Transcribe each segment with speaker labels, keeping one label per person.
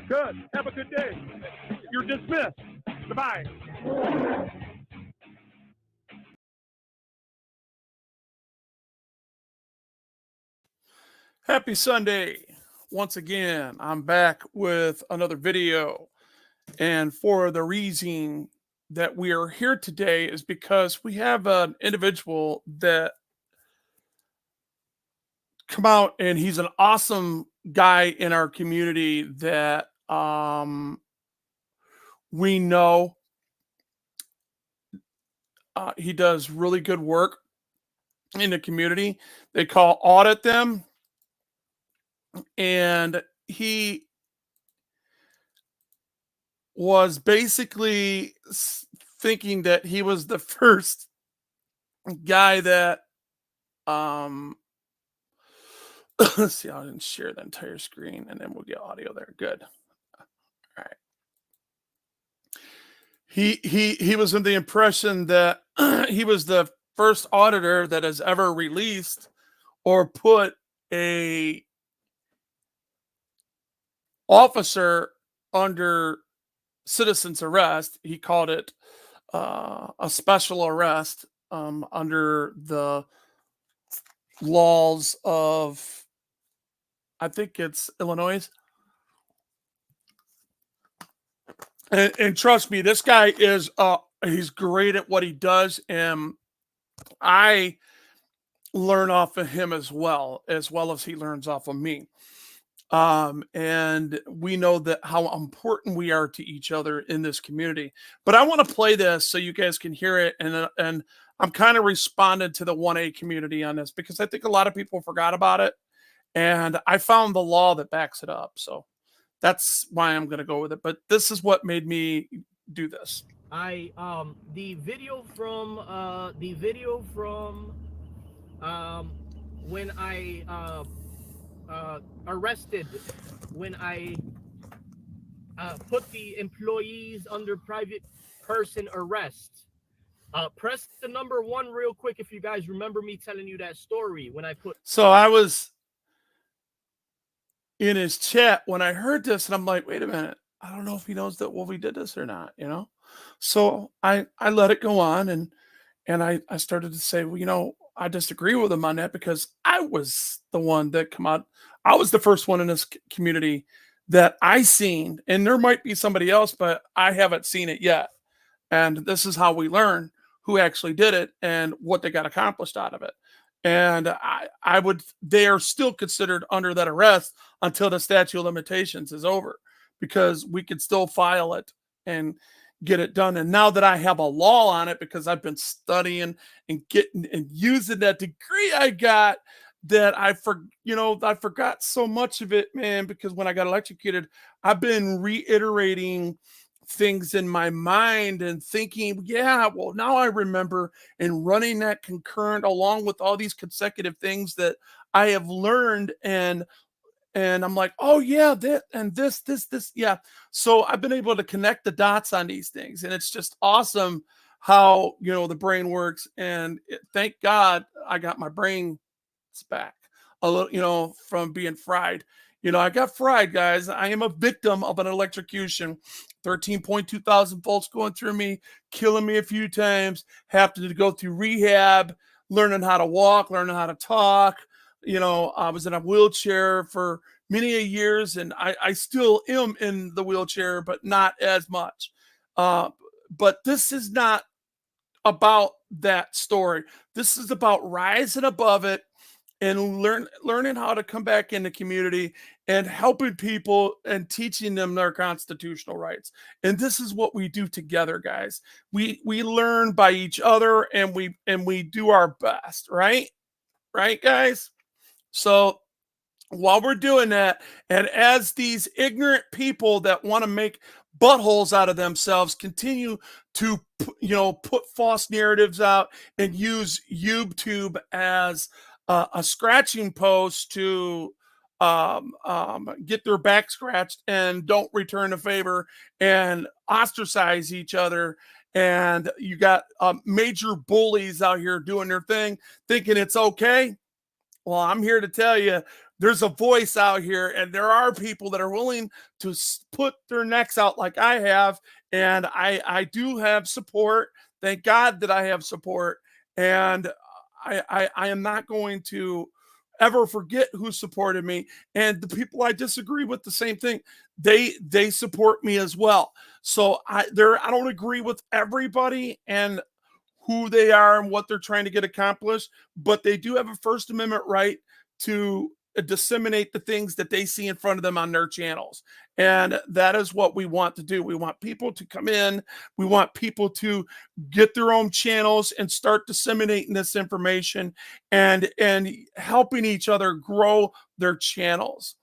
Speaker 1: Good. Have a good day. You're dismissed. Goodbye. Happy Sunday. Once again, I'm back with another video. And for the reason that we are here today is because we have an individual that come out, and he's an awesome guy in our community that we know. He does really good work in the community. They call audit them, and he was basically thinking that he was the first guy that let's see, I didn't share the entire screen, and then we'll get audio there. Good. All right. He was in the impression that he was the first auditor that has ever released or put a officer under citizen's arrest. He called it a special arrest under the laws of, I think it's Illinois. And trust me, this guy is he's great at what he does, and I learn off of him as well as he learns off of me. And we know that how important we are to each other in this community. But I want to play this so you guys can hear it, and I'm kind of responding to the 1A community on this because I think a lot of people forgot about it, and I found the law that backs it up. So that's why I'm going to go with it. But this is what made me do this.
Speaker 2: The video from when I arrested, when I put the employees under private person arrest. Press the number 1 real quick if you guys remember me telling you that story when I put.
Speaker 1: So I was in his chat when I heard this, and I'm like, wait a minute, I don't know if he knows that Wolvy did this or not, you know? So I let it go on, and I started to say, well, I disagree with him on that because I was the one that come out. I was the first one in this community that I seen, and there might be somebody else, but I haven't seen it yet. And this is how we learn who actually did it and what they got accomplished out of it. And they are still considered under that arrest until the statute of limitations is over, because we can still file it and get it done. And now that I have a law on it, because I've been studying and getting and using that degree I got, that I forgot so much of it, man, because when I got electrocuted, I've been reiterating things in my mind and thinking, yeah, well, now I remember, and running that concurrent along with all these consecutive things that I have learned, and I'm like, oh yeah, that and this, yeah. So I've been able to connect the dots on these things, and it's just awesome how the brain works. And thank God I got my brain back a little, from being fried. I got fried, guys. I am a victim of an electrocution. 13.2 thousand volts going through me, killing me a few times, having to go through rehab, learning how to walk, learning how to talk. I was in a wheelchair for many years, and I still am in the wheelchair, but not as much. But this is not about that story. This is about rising above it and learning how to come back in the community and helping people and teaching them their constitutional rights. And this is what we do together, guys. We learn by each other, and we do our best, right? Right, guys? So while we're doing that, and as these ignorant people that want to make buttholes out of themselves continue to put false narratives out and use YouTube as a scratching post to get their back scratched, and don't return a favor and ostracize each other. And you got major bullies out here doing their thing, thinking it's okay. Well, I'm here to tell you there's a voice out here, and there are people that are willing to put their necks out like I have, and I do have support. Thank God that I have support, and I am not going to ever forget who supported me. And the people I disagree with, the same thing. They support me as well. So I don't agree with everybody and who they are and what they're trying to get accomplished, but they do have a First Amendment right to disseminate the things that they see in front of them on their channels. And that is what we want to do. We want people to come in. We want people to get their own channels and start disseminating this information and helping each other grow their channels.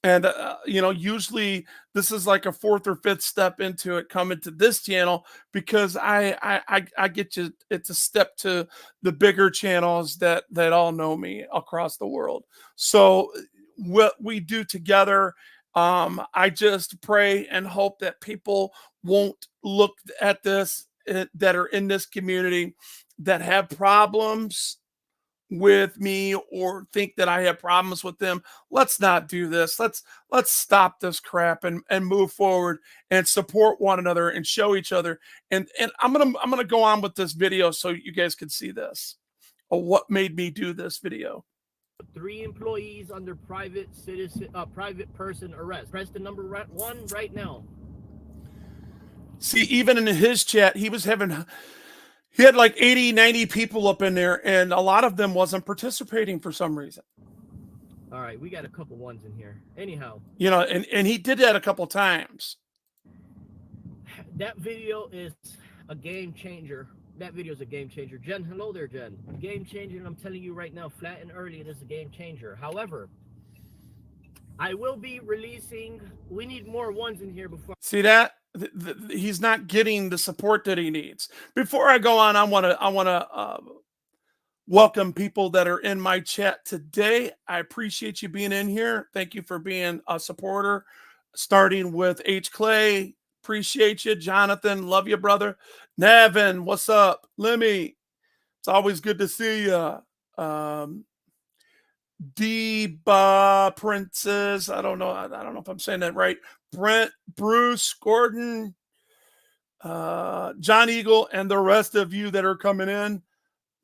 Speaker 1: And usually this is like a fourth or fifth step into it coming to this channel, because I get you. It's a step to the bigger channels that all know me across the world. So what we do together, I just pray and hope that people won't look at this, that are in this community, that have problems with me or think that I have problems with them. Let's not do this. Let's stop this crap and move forward and support one another and show each other. And I'm gonna go on with this video so you guys can see this, or what made me do this video.
Speaker 2: 3 employees under private person arrest. Press the number 1 right now.
Speaker 1: See, even in his chat, he had like 80, 90 people up in there, and a lot of them wasn't participating for some reason.
Speaker 2: All right, we got a couple ones in here. Anyhow,
Speaker 1: and he did that a couple times.
Speaker 2: That video is a game changer. That video is a game changer. Jen, hello there, Jen. Game changer, and I'm telling you right now, flat and early, it is a game changer. However, I will be releasing. We need more ones in here before.
Speaker 1: See that? He's not getting the support that he needs. Before I go on, I want to welcome people that are in my chat today. I appreciate you being in here. Thank you for being a supporter. Starting with H. Clay, appreciate you. Jonathan, love you, brother. Nevin, what's up? Lemmy, it's always good to see you. Deba Princess, I don't know if I'm saying that right. Brent, Bruce, Gordon, John Eagle, and the rest of you that are coming in,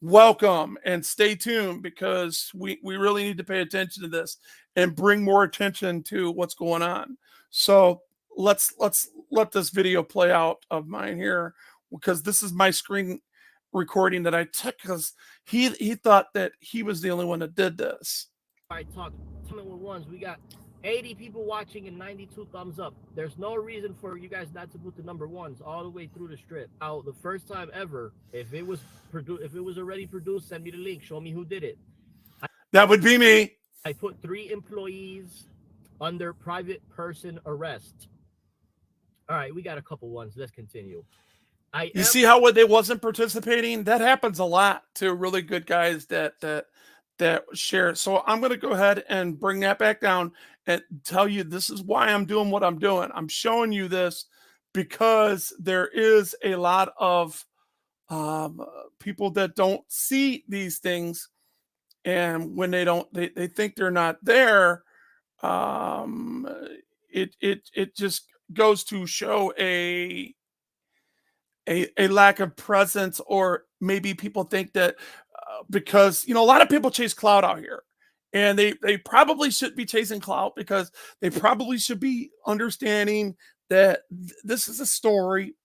Speaker 1: welcome, and stay tuned, because we really need to pay attention to this and bring more attention to what's going on. So let's let this video play out of mine here, because this is my screen recording that I took, because he thought that he was the only one that did this.
Speaker 2: All right, tell me what ones. We got 80 people watching and 92 thumbs up. There's no reason for you guys not to put the number 1s all the way through the strip. Now, the first time ever, if it was already produced, send me the link. Show me who did it.
Speaker 1: That would be me.
Speaker 2: I put 3 employees under private person arrest. All right, we got a couple ones. Let's continue.
Speaker 1: You see how they wasn't participating? That happens a lot to really good guys that share. So I'm going to go ahead and bring that back down and tell you this is why I'm doing what I'm doing. I'm showing you this because there is a lot of people that don't see these things, and when they think they're not there. It just goes to show a lack of presence, or maybe people think that because a lot of people chase clout out here, and they probably should be chasing clout, because they probably should be understanding that this is a story.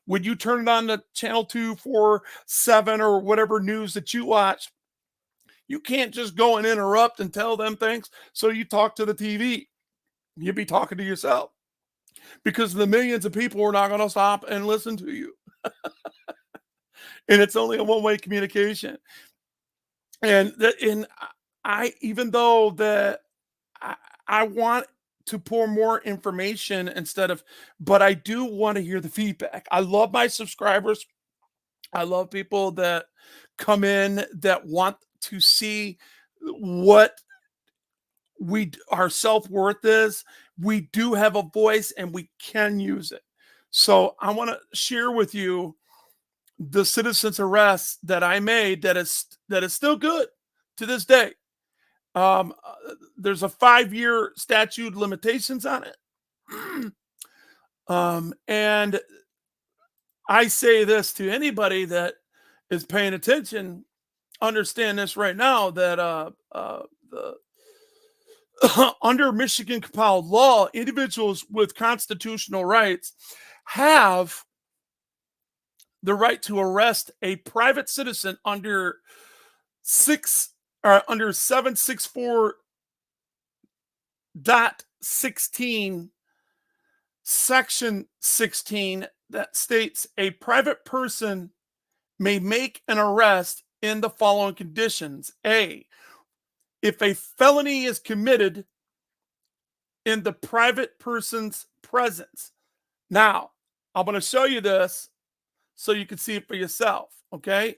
Speaker 1: When you turn it on to channel 2, 4, 7, or whatever news that you watch, you can't just go and interrupt and tell them things. So you talk to the TV. You'd be talking to yourself, because the millions of people are not going to stop and listen to you. And it's only a one-way communication. And even though that I want to pour more information but I do want to hear the feedback. I love my subscribers. I love people that come in that want to see what our self-worth is. We do have a voice, and we can use it. So I want to share with you the citizen's arrest that I made that is still good to this day. There's a 5-year statute limitations on it. And I say this to anybody that is paying attention, understand this right now, that the under Michigan compiled law, individuals with constitutional rights have the right to arrest a private citizen under 764.16, section 16, that states a private person may make an arrest in the following conditions. A, if a felony is committed in the private person's presence. Now, I'm going to show you this so you can see it for yourself, okay?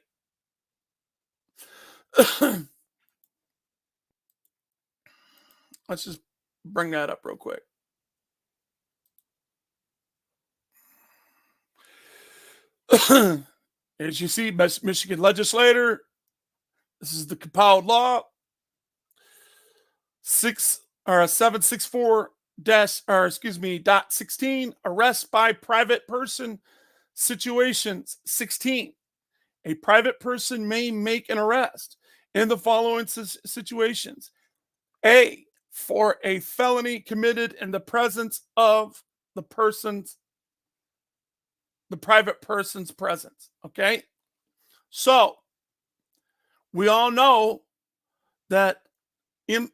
Speaker 1: Let's just bring that up real quick. As you see, Michigan legislator, this is the compiled law, 764 .16, arrest by private person situations. 16, a private person may make an arrest in the following situations. A, for a felony committed in the presence of the private person's presence. Okay. So we all know that in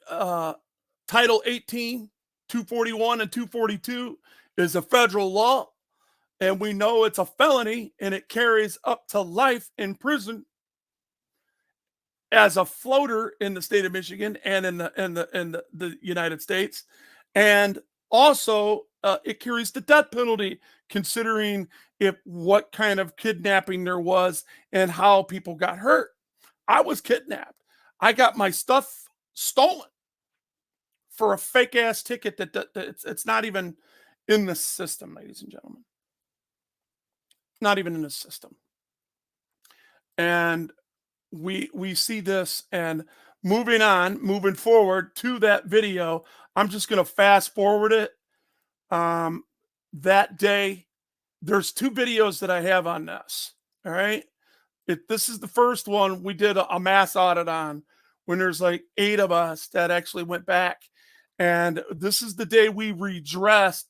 Speaker 1: Title 18, 241 and 242 is a federal law, and we know it's a felony and it carries up to life in prison as a floater in the state of Michigan and in the United States. And also it carries the death penalty, considering what kind of kidnapping there was and how people got hurt. I was kidnapped. I got my stuff stolen for a fake ass ticket that it's not even in the system, ladies and gentlemen. Not even in the system. And we see this, and moving forward to that video, I'm just going to fast forward it. That day, there's 2 videos that I have on this. All right. This is the first one we did a mass audit on, when there's like 8 of us that actually went back. And this is the day we redressed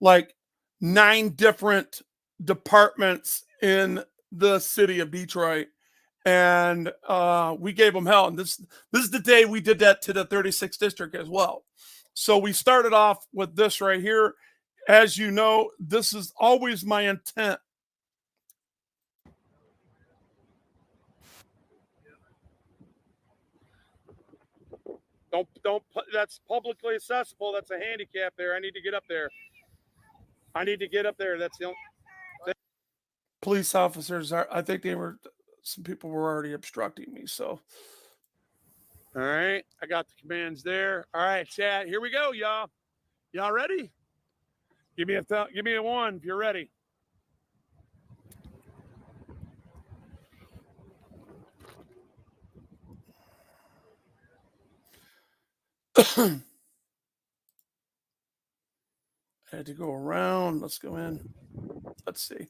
Speaker 1: like 9 different departments in the city of Detroit. And we gave them hell. And this is the day we did that to the 36th district as well. So we started off with this right here. As you know, this is always my intent. Don't that's publicly accessible. That's a handicap there. I need to get up there. That's the only police officers I think some people were already obstructing me. So, all right, I got the commands there. All right, chat, here we go, y'all. Y'all ready? Give me a 1 if you're ready. I had to go around. Let's go in. Let's see.
Speaker 3: How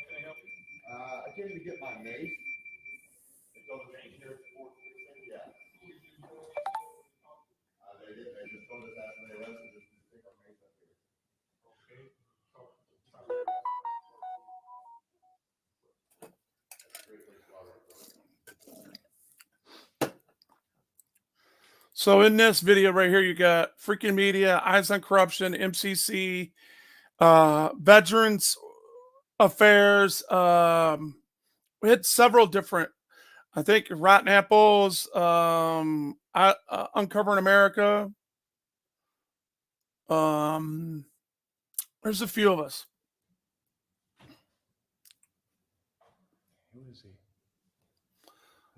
Speaker 3: can I help you? I came to get my mace. It's over here at the fourth precinct. Yeah. They did. They just told us after they arrested us to take our mace up here. Okay.
Speaker 1: So in this video right here, you got Freaking Media, Eyes on Corruption, MCC, Veterans Affairs. We had several different, I think, Rotten Apples, Uncovering America. There's a few of us.
Speaker 3: Who is he?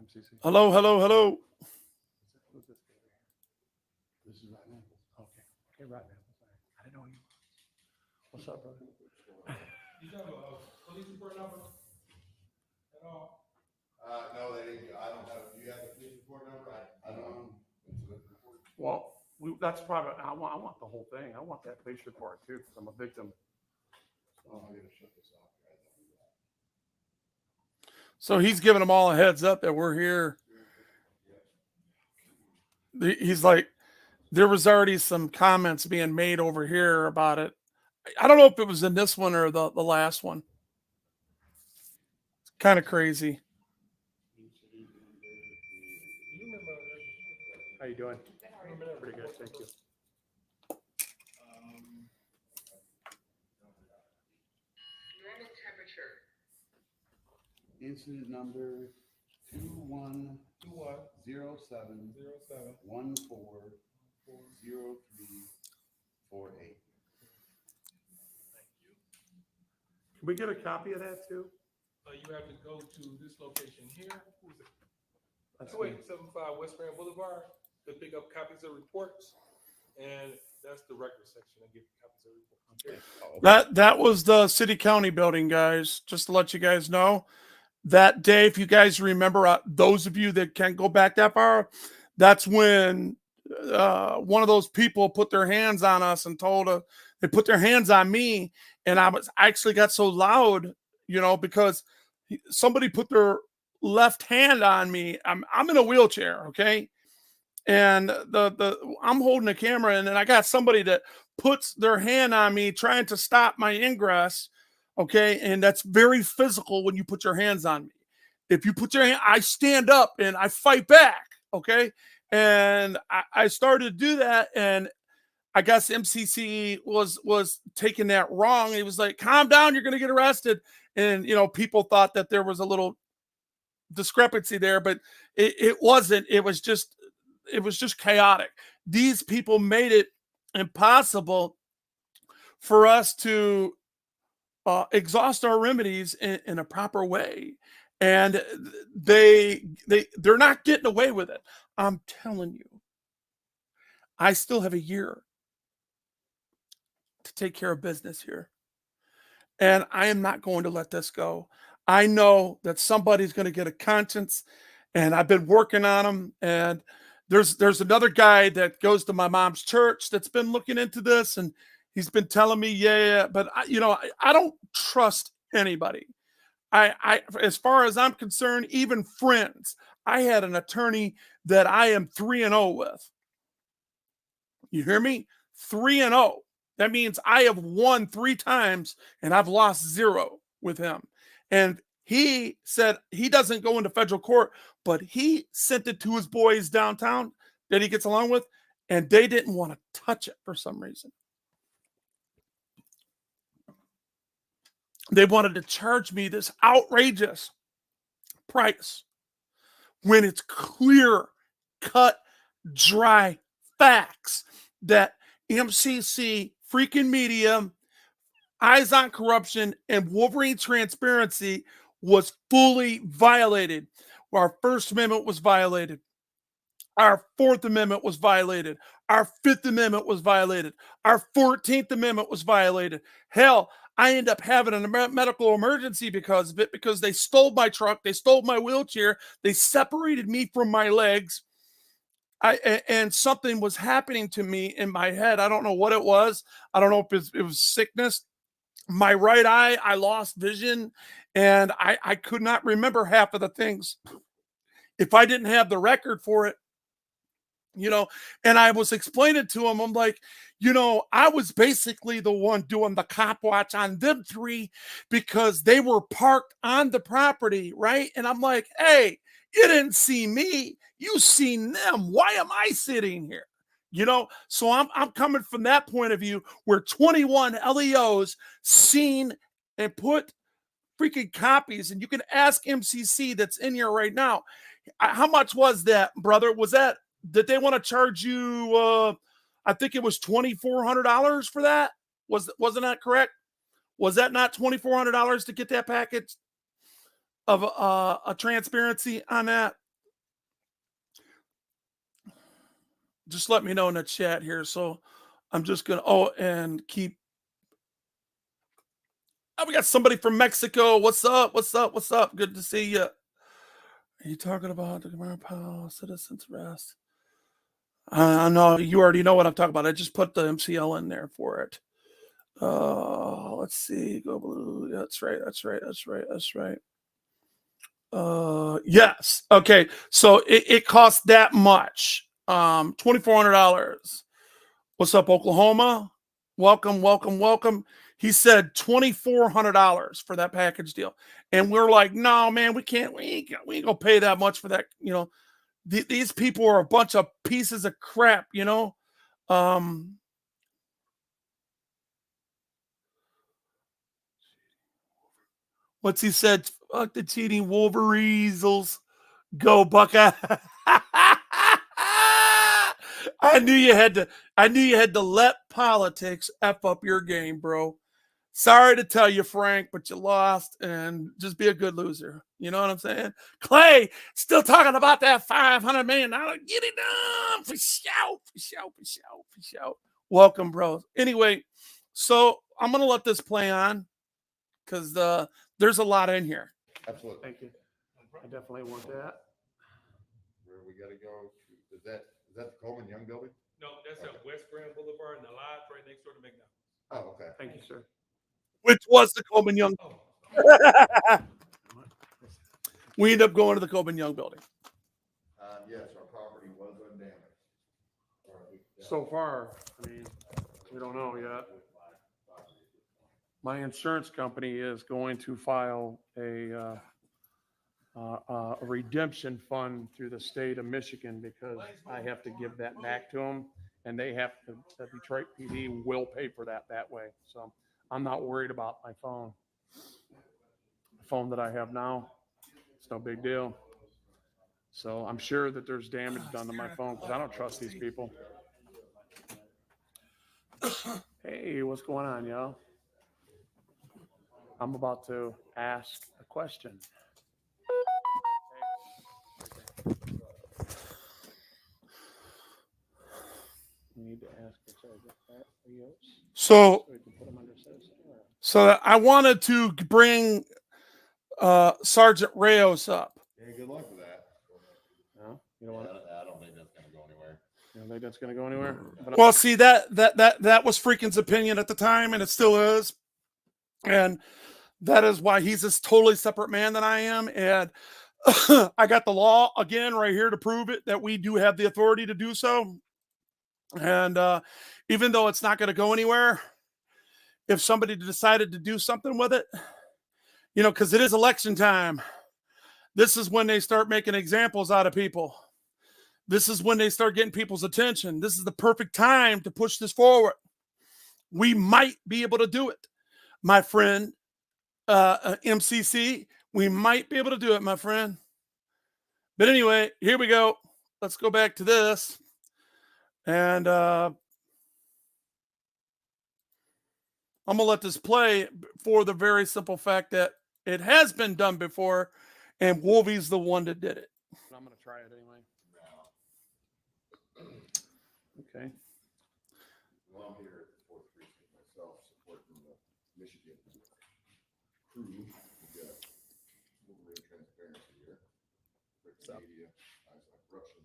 Speaker 3: MCC.
Speaker 1: Hello.
Speaker 3: Who's this guy? This is Rotten Apples. Okay. Okay, Rotten Apples. I didn't know you. What's up, brother?
Speaker 4: You have a police report number?
Speaker 3: call? No, they didn't. I don't have. Do you have the police report number? I don't.
Speaker 1: Well, that's probably, I want the whole thing. I want that police report too, because I'm a victim.
Speaker 3: Oh, I'm gonna shut this off.
Speaker 1: So he's giving them all a heads up that we're here. He's like, there was already some comments being made over here about it. I don't know if it was in this one or the last one. It's kind of crazy. How you doing? Pretty good, thank you.
Speaker 4: Normal temperature.
Speaker 3: Incident number 2107140348.
Speaker 1: Can we get a copy of that too?
Speaker 5: You have to go to this location here. Who's it?
Speaker 1: That's
Speaker 5: 2875 West Grand Boulevard to pick up copies of reports, and that's the record section. I give copies of reports.
Speaker 1: That was the city county building, guys. Just to let you guys know, that day, if you guys remember, those of you that can't go back that far, that's when one of those people put their hands on us and they put their hands on me, and I actually got so loud, because somebody put their left hand on me. I'm in a wheelchair, okay, and I'm holding the camera, and then I got somebody that puts their hand on me trying to stop my ingress. Okay. And that's very physical when you put your hands on me. If you put your hand, I stand up and I fight back. Okay. And I started to do that. And I guess MCC was taking that wrong. He was like, calm down, you're going to get arrested. And, people thought that there was a little discrepancy there, but it wasn't. It was just chaotic. These people made it impossible for us to exhaust our remedies in a proper way, and they're not getting away with it. I'm telling you, I still have a year to take care of business here, and I am not going to let this go. I know that somebody's going to get a conscience, and I've been working on them. And there's another guy that goes to my mom's church that's been looking into this, and he's been telling me, yeah, but I don't trust anybody. I, as far as I'm concerned, even friends, I had an attorney that I am 3-0 with. You hear me? 3-0. That means I have won 3 times and I've lost 0 with him. And he said he doesn't go into federal court, but he sent it to his boys downtown that he gets along with, and they didn't want to touch it for some reason. They wanted to charge me this outrageous price when it's clear cut, dry facts that MCC, freaking media, Eyes on Corruption, and Wolverine transparency was fully violated. Our First Amendment was violated. Our Fourth Amendment was violated. Our Fifth Amendment was violated. Our 14th Amendment was violated. Hell, I end up having a medical emergency because of it, because they stole my truck, they stole my wheelchair, they separated me from my legs. And something was happening to me in my head. I don't know what it was. I don't know if it was sickness. My right eye, I lost vision, and I could not remember half of the things if I didn't have the record for it. And I was explaining to him, I'm like, I was basically the one doing the cop watch on them 3 because they were parked on the property, right? And I'm like, hey, you didn't see me, you seen them. Why am I sitting here? So I'm coming from that point of view where 21 LEOs seen and put freaking copies, and you can ask MCC that's in here right now. How much was that, brother? Did they want to charge you? I think it was $2,400 for that. Wasn't that correct? Was that not $2,400 to get that package of a transparency on that? Just let me know in the chat here. So I'm just gonna and keep Oh, we got somebody from Mexico. What's up? What's up? What's up? Good to see you. Are you talking about the Gamera Powell citizens arrest? I know you already know what I'm talking about. I just put the MCL in there for it. Let's see. Go blue. That's right. That's right. That's right. That's right. Yes. Okay. So it costs that much. $2,400. What's up, Oklahoma? Welcome, welcome, welcome. He said $2,400 for that package deal, and we're like, no, man, we can't. We ain't gonna pay that much for that. You know, these people are a bunch of pieces of crap. You know. What's he said? Fuck the cheating Wolverines. Go Buckeye. I knew you had to let politics F up your game, bro. Sorry to tell you, Frank, but you lost, and just be a good loser. You know what I'm saying? Clay, still talking about that $500 million. Get it done. For shout. Welcome, bro. Anyway, so I'm going to let this play on because there's a lot in here.
Speaker 6: Absolutely.
Speaker 3: Thank you. I definitely want that.
Speaker 6: Where we gotta go, is that the Coleman Young building?
Speaker 5: No, that's at West Grand Boulevard and the lot right next door to McDonald's.
Speaker 6: Oh, okay.
Speaker 3: Thank you, sir.
Speaker 1: Which was the Coleman Young.
Speaker 5: Oh,
Speaker 1: We ended up going to the Coleman Young building.
Speaker 6: Yes, our property was undamaged.
Speaker 3: So far, I mean, we don't know yet. My insurance company is going to file a redemption fund through the state of Michigan because I have to give that back to them, and they have to. The Detroit PD will pay for that way. So I'm not worried about my phone. The phone that I have now, it's no big deal. So I'm sure that there's damage done to my phone because I don't trust these people. Hey, what's going on, y'all? I'm about to ask a question. We need to ask the sergeant Rios
Speaker 1: So
Speaker 3: we can put him under citizen.
Speaker 1: So I wanted to bring Sergeant Reyes up.
Speaker 6: Yeah, good luck with that.
Speaker 3: No, you don't want.
Speaker 6: I don't think that's gonna go anywhere.
Speaker 3: You don't think that's going to go anywhere? But
Speaker 1: Well, see that was Freakin's opinion at the time, and it still is, and that is why he's a totally separate man than I am. And I got the law again right here to prove it that we do have the authority to do so. And even though it's not going to go anywhere, if somebody decided to do something with it, you know, because it is election time, this is when they start making examples out of people. This is when they start getting people's attention. This is the perfect time to push this forward. We might be able to do it, my friend, MCC. We might be able to do it, my friend. But anyway, here we go. Let's go back to this. And I'm going to let this play for the very simple fact that it has been done before, and Wolvy's the one that did it.
Speaker 3: I'm going to try it anyway. Okay.
Speaker 6: Well, I'm here at the fourth precinct myself, supporting the Michigan crew. We've got a little bit of transparency here. Media, corruption.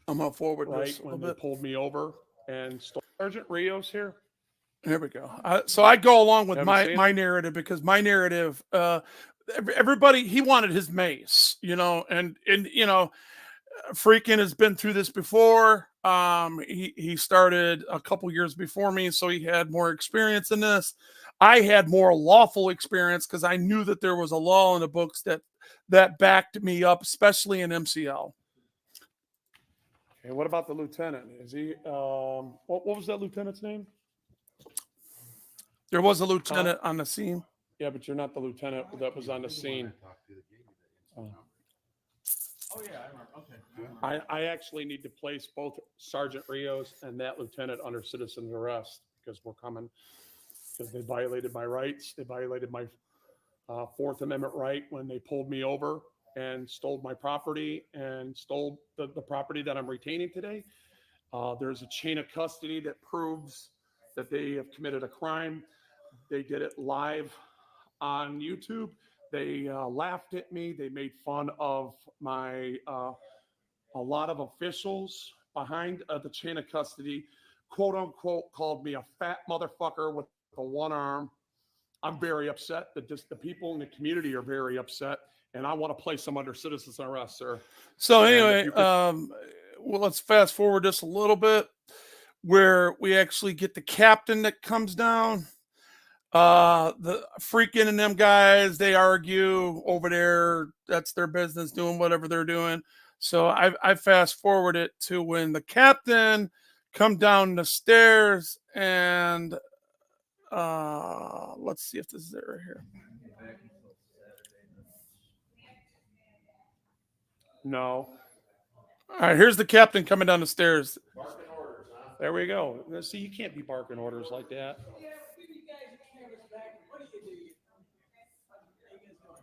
Speaker 1: I'm going to forward
Speaker 3: Right
Speaker 1: this a
Speaker 3: when
Speaker 1: little
Speaker 3: they
Speaker 1: bit.
Speaker 3: pulled me over and Sergeant Rios here.
Speaker 1: Here we go. So I go along with
Speaker 3: Haven't seen
Speaker 1: my narrative because my narrative, everybody, he wanted his mace, you know, and you know, Freakin has been through this before. He started a couple years before me, so he had more experience in this. I had more lawful experience because I knew that there was a law in the books that backed me up, especially in MCL.
Speaker 3: Okay, what about the lieutenant? Is he? What was that lieutenant's name?
Speaker 1: There was a lieutenant on the scene.
Speaker 3: Yeah, but you're not the lieutenant that was on the scene.
Speaker 6: Oh, yeah, I remember. Okay.
Speaker 3: I actually need to place both Sergeant Rios and that lieutenant under citizen's arrest because we're coming, because they violated my rights. They violated my Fourth Amendment right when they pulled me over and stole my property and stole the property that I'm retaining today. There's a chain of custody that proves that they have committed a crime. They did it live on YouTube. They laughed at me. They made fun of my a lot of officials behind the chain of custody, quote unquote, called me a fat motherfucker with the one arm. I'm very upset that just the people in the community are very upset, and I want to place them under citizen's arrest, sir.
Speaker 1: So
Speaker 3: And if
Speaker 1: anyway,
Speaker 3: you could-
Speaker 1: well, let's fast forward just a little bit where we actually get the captain that comes down. The freaking and them guys, they argue over there. That's their business, doing whatever they're doing. So I fast forward it to when the captain come down the stairs and let's see if this is it right here.
Speaker 3: No.
Speaker 1: All right, here's the captain coming down the stairs.
Speaker 3: There we go. See, you can't be barking orders like that.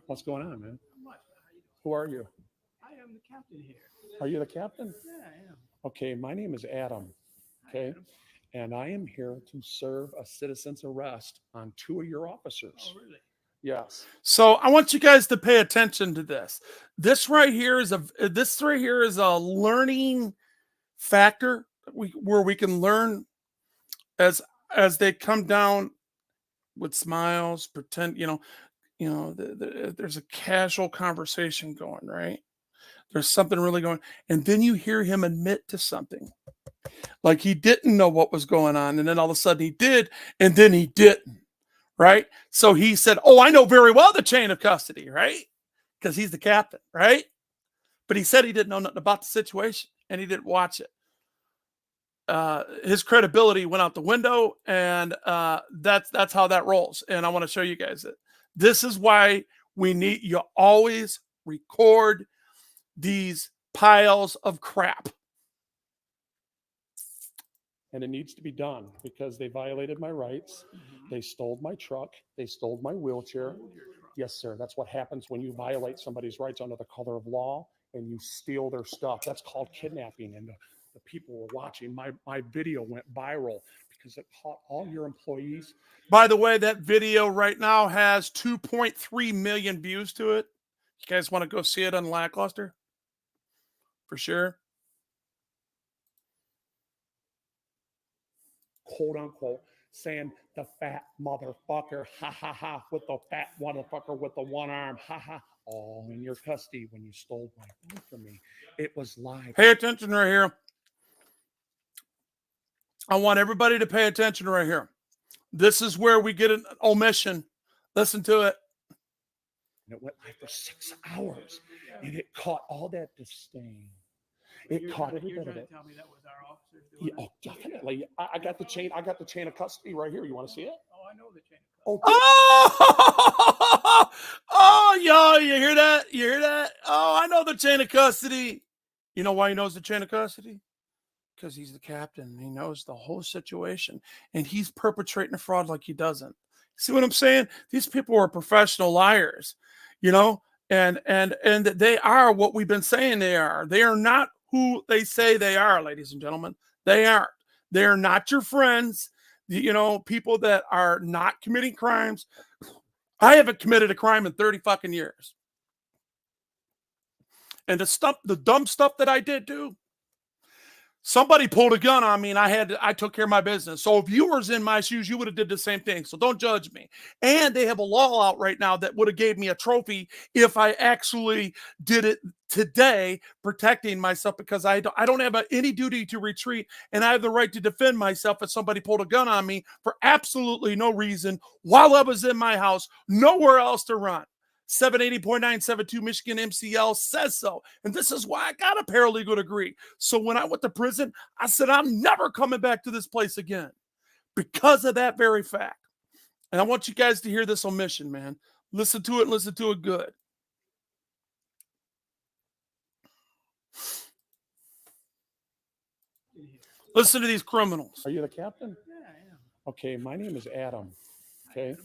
Speaker 3: What's going on, man? Who are you?
Speaker 2: I am the captain here.
Speaker 3: Are you the captain?
Speaker 2: Yeah, I am.
Speaker 3: Okay, my name is Adam. Okay. And I am here to serve a citizen's arrest on 2 of your officers.
Speaker 2: Oh, really?
Speaker 3: Yes.
Speaker 1: So I want you guys to pay attention to this. This right here is a learning factor where we can learn as they come down with smiles, pretend, there's a casual conversation going, right? There's something really going, and then you hear him admit to something. Like he didn't know what was going on, and then all of a sudden he did, and then he didn't, right? So he said, "Oh, I know very well the chain of custody," right? Because he's the captain, right? But he said he didn't know nothing about the situation, and he didn't watch it. His credibility went out the window, and that's how that rolls. And I want to show you guys it. This is why you always record these piles of crap.
Speaker 3: And it needs to be done because they violated my rights. They stole my truck. They stole my wheelchair. Yes, sir. That's what happens when you violate somebody's rights under the color of law and you steal their stuff. That's called kidnapping. And the people were watching. My video went viral because it caught all your employees.
Speaker 1: By the way, that video right now has 2.3 million views to it. You guys want to go see it on Lackluster? For sure.
Speaker 3: Quote unquote, saying the fat motherfucker, ha ha ha, with the fat motherfucker with the one arm, ha ha, all in your custody when you stole my phone from me. It was live.
Speaker 1: Pay attention right here. I want everybody to pay attention right here. This is where we get an omission. Listen to it.
Speaker 3: And it went live for 6 hours, and it caught all that disdain. It caught every bit of it.
Speaker 2: Tell me that was our officers doing
Speaker 3: Yeah, oh, definitely. I got the chain. I got the chain of custody right here. You want to see it?
Speaker 2: Oh, I know the chain of custody.
Speaker 1: Oh, oh, yo, you hear that? You hear that? Oh, I know the chain of custody. You know why he knows the chain of custody? Because he's the captain. He knows the whole situation, and he's perpetrating a fraud like he doesn't. See what I'm saying? These people are professional liars, and they are what we've been saying they are. They are not who they say they are, ladies and gentlemen. They aren't. They are not your friends. People that are not committing crimes. I haven't committed a crime in 30 fucking years. And the dumb stuff that I did do, somebody pulled a gun on me and I took care of my business. So if you was in my shoes, you would have did the same thing. So don't judge me. And they have a law out right now that would have gave me a trophy if I actually did it today, protecting myself, because I don't have any duty to retreat, and I have the right to defend myself if somebody pulled a gun on me for absolutely no reason while I was in my house, nowhere else to run. 780.972 Michigan MCL says so. And this is why I got a paralegal degree. So when I went to prison, I said, I'm never coming back to this place again because of that very fact. And I want you guys to hear this omission, man. Listen to it and listen to it good. Listen to these criminals.
Speaker 3: Are you the captain?
Speaker 2: Yeah, I am.
Speaker 3: Okay, my name is Adam. Okay.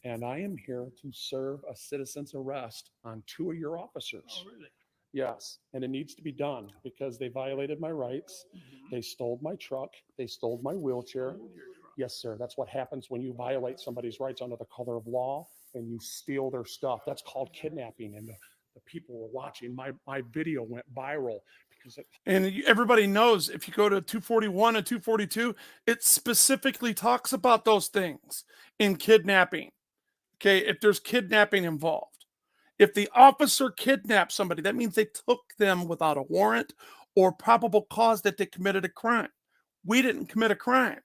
Speaker 3: And I am here to serve a citizen's arrest on 2 of your officers.
Speaker 2: Oh, really?
Speaker 3: Yes. And it needs to be done because they violated my rights. They stole my truck. They stole my wheelchair.
Speaker 2: Hold your truck.
Speaker 3: Yes, sir. That's what happens when you violate somebody's rights under the color of law and you steal their stuff. That's called kidnapping. And the people were watching. My video went viral because
Speaker 1: everybody knows if you go to 241 and 242, it specifically talks about those things in kidnapping. Okay, if there's kidnapping involved. If the officer kidnapped somebody, that means they took them without a warrant or probable cause that they committed a crime. We didn't commit a crime.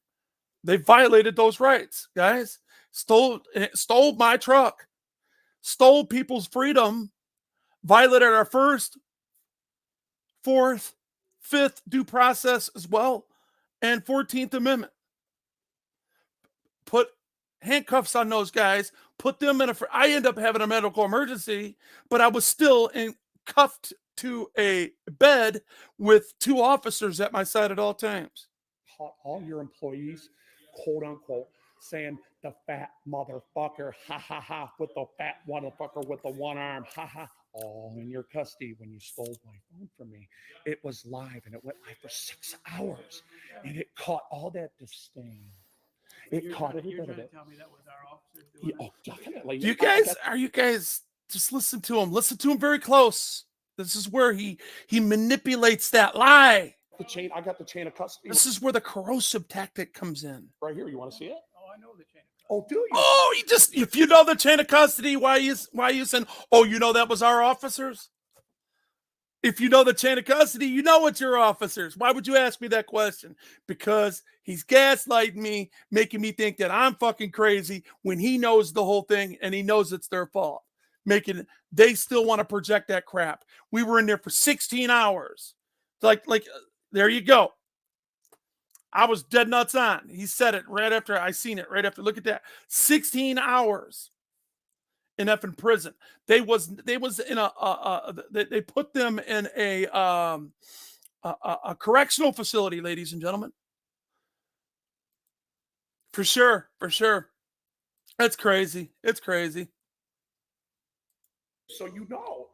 Speaker 1: They violated those rights, guys. Stole my truck, stole people's freedom, violated our first, fourth, fifth due process as well, and 14th Amendment. Put handcuffs on those guys, put them in I end up having a medical emergency, but I was still cuffed to a bed with 2 officers at my side at all times.
Speaker 3: Caught all your employees, quote unquote, saying the fat motherfucker, ha ha ha, with the fat motherfucker with the one arm, ha ha, all in your custody when you stole my phone from me. It was live and it went live for 6 hours and it caught all that disdain. It caught every bit of it.
Speaker 2: Tell me that was our officers
Speaker 3: Yeah, oh, definitely.
Speaker 1: Are you guys just listen to him? Listen to him very close. This is where he manipulates that lie.
Speaker 3: I got the chain of custody.
Speaker 1: This is where the corrosive tactic comes in.
Speaker 3: Right here. You want to see it?
Speaker 2: Oh, I know the chain.
Speaker 3: Oh, do you?
Speaker 1: Oh, if you know the chain of custody, why you saying, oh, you know that was our officers? If you know the chain of custody, you know it's your officers. Why would you ask me that question? Because he's gaslighting me, making me think that I'm fucking crazy when he knows the whole thing and he knows it's their fault. They still want to project that crap. We were in there for 16 hours. Like, there you go. I was dead nuts on. He said it right after I seen it. Right after, look at that, 16 hours in effing prison. They was in they put them in a correctional facility, ladies and gentlemen. For sure. That's crazy. It's crazy.
Speaker 3: So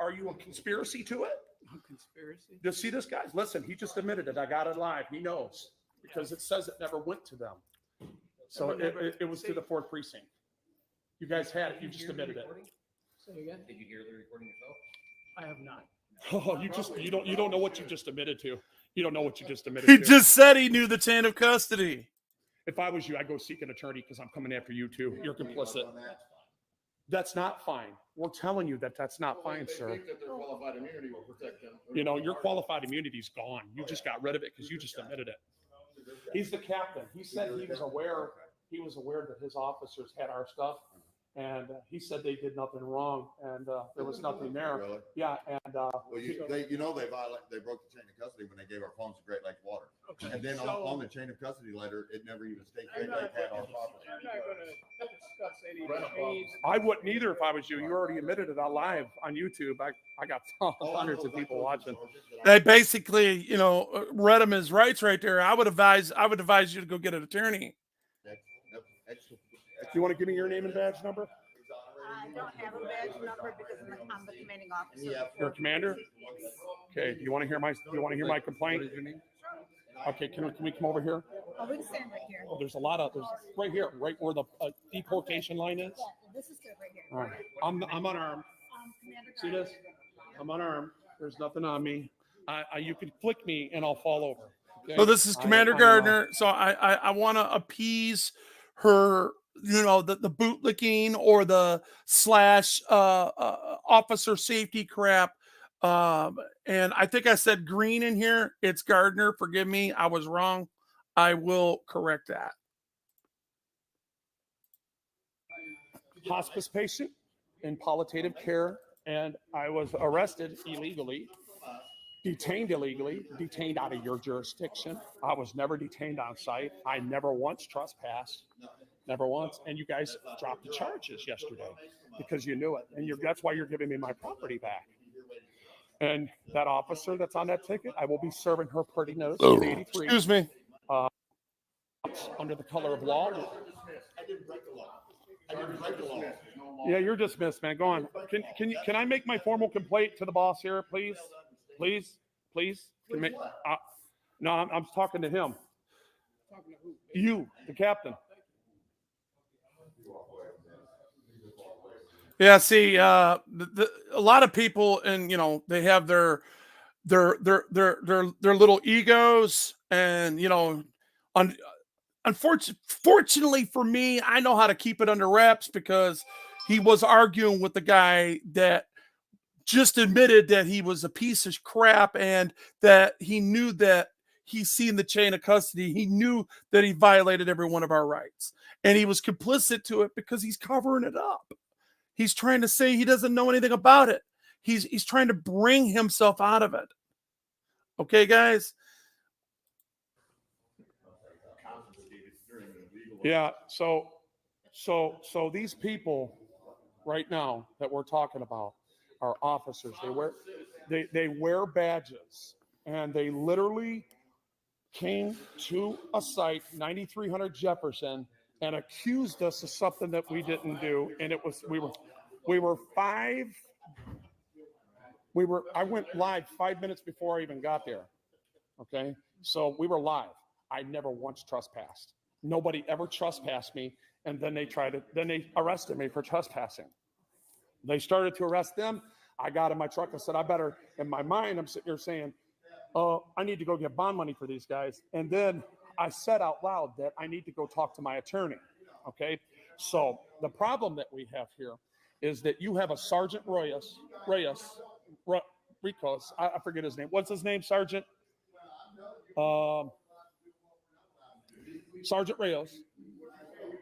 Speaker 3: are you a conspiracy to it?
Speaker 2: Conspiracy.
Speaker 3: You see this, guys? Listen, he just admitted it. I got it live. He knows because it says it never went to them. So it was to the 4th precinct. You guys had it. You just admitted it.
Speaker 2: Say again?
Speaker 6: Did you hear the recording yourself?
Speaker 2: I have not.
Speaker 3: Oh, you don't know what you just admitted to. You don't know what you just admitted
Speaker 1: He
Speaker 3: to.
Speaker 1: just said he knew the chain of custody.
Speaker 3: If I was you, I'd go seek an attorney because I'm coming after you too. You're complicit. That's not fine. We're telling you that's not fine, sir.
Speaker 6: Think that their qualified immunity will protect them.
Speaker 3: Your qualified immunity's gone. You just got rid of it because you just admitted it. He's the captain. He said he was aware that his officers had our stuff. And he said they did nothing wrong, and there was nothing there.
Speaker 6: Really?
Speaker 3: Yeah, and
Speaker 6: Well, they broke the chain of custody when they gave our phones to Great Lakes Water.
Speaker 2: Okay.
Speaker 6: And then on the chain of custody letter, it never even states Great Lake had our property.
Speaker 2: I'm not going to discuss any
Speaker 6: Right.
Speaker 2: chains.
Speaker 3: I wouldn't either if I was you. You already admitted it on live on YouTube. I got hundreds of people watching.
Speaker 1: They basically, read him his rights right there. I would advise you to go get an attorney.
Speaker 3: You want to give me your name and badge number?
Speaker 7: I don't have a badge number because I'm the commanding officer.
Speaker 3: You're a commander? Okay. Do you want to hear my complaint? Okay. Can we come over here?
Speaker 7: Oh, we can stand right here.
Speaker 3: Oh, there's right here, right where the deportation line is.
Speaker 7: Yeah, this is good right here.
Speaker 3: All right. I'm unarmed.
Speaker 7: Commander
Speaker 3: See
Speaker 7: Gardner.
Speaker 3: this? I'm unarmed. There's nothing on me. You can flick me and I'll fall over. Okay?
Speaker 1: So this is Commander Gardner. So I want to appease her, the bootlicking or the / officer safety crap. And I think I said Green in here. It's Gardner. Forgive me. I was wrong. I will correct that.
Speaker 3: Hospice patient in palliative care, and I was arrested illegally, detained illegally, detained out of your jurisdiction. I was never detained on site. I never once trespassed, never once. And you guys dropped the charges yesterday because you knew it. And that's why you're giving me my property back. And that officer that's on that ticket, I will be serving her pretty notice. 83.
Speaker 1: Excuse me.
Speaker 3: Under the color of law.
Speaker 6: I didn't break the law. I didn't break the law.
Speaker 3: Yeah, you're dismissed, man. Go on. Can I make my formal complaint to the boss here, please? Please? No, I'm talking to him. You, the captain.
Speaker 1: Yeah, see, a lot of people, and they have their little egos, and un, fortunately for me, I know how to keep it under wraps because he was arguing with the guy that just admitted that he was a piece of crap and that he knew that he's seen the chain of custody. He knew that he violated every one of our rights, and he was complicit to it because he's covering it up. He's trying to say he doesn't know anything about it. He's trying to bring himself out of it. Okay, guys?
Speaker 3: Yeah, so these people right now that we're talking about are officers. They wear badges, and they literally came to a site, 9300 Jefferson, and accused us of something that we didn't do. And it was I went live 5 minutes before I even got there. Okay, so we were live. I never once trespassed. Nobody ever trespassed me, and then they arrested me for trespassing. They started to arrest them. I got in my truck. I said, I better. In my mind, I'm sitting here saying, I need to go get bond money for these guys. And then I said out loud that I need to go talk to my attorney. Okay, so the problem that we have here is that you have a Sergeant Reyes, I forget his name. What's his name, Sergeant? Sergeant Reyes,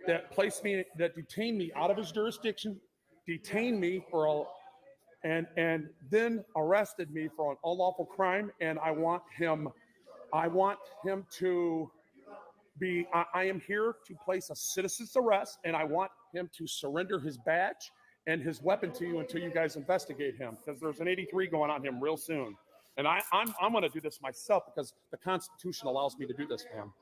Speaker 3: that detained me out of his jurisdiction, detained me and then arrested me for an unlawful crime. And I want him to be, I am here to place a citizen's arrest, and I want him to surrender his badge and his weapon to you until you guys investigate him, because there's an 83 going on him real soon. And I'm going to do this myself because the Constitution allows me to do this, man.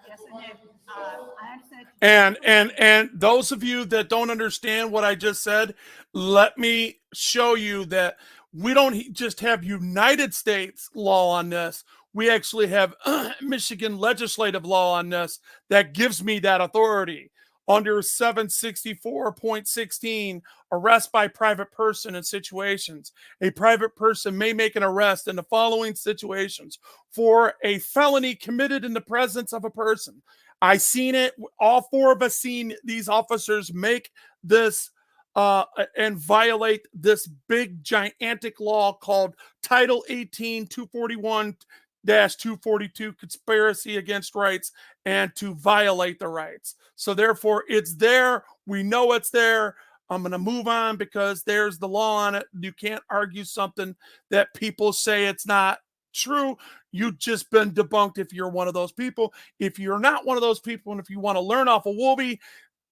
Speaker 7: Yes, and then, I understand.
Speaker 1: And those of you that don't understand what I just said, let me show you that we don't just have United States law on this. We actually have Michigan legislative law on this that gives me that authority. Under 764.16, arrest by private person in situations. A private person may make an arrest in the following situations: for a felony committed in the presence of a person. I seen it. All four of us seen these officers make this and violate this big gigantic law called Title 18 241-242, conspiracy against rights and to violate the rights. So therefore it's there. We know it's there. I'm going to move on because there's the law on it. You can't argue something that people say it's not true. You've just been debunked if you're one of those people. If you're not one of those people, and if you want to learn off of Wolvy,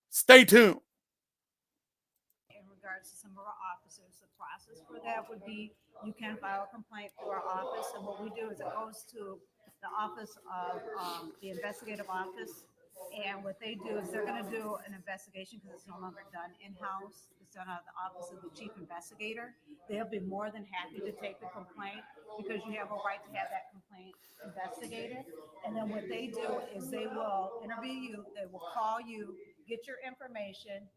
Speaker 1: stay tuned.
Speaker 7: In regards to some of our officers, the process for that would be you can file a complaint through our office, and what we do is it goes to the office of the investigative office, and what they do is they're going to do an investigation because it's no longer done in-house. It's done out of the office of the chief investigator. They'll be more than happy to take the complaint because you have a right to have that complaint investigated. And then what they do is they will interview you, they will call you, get your information,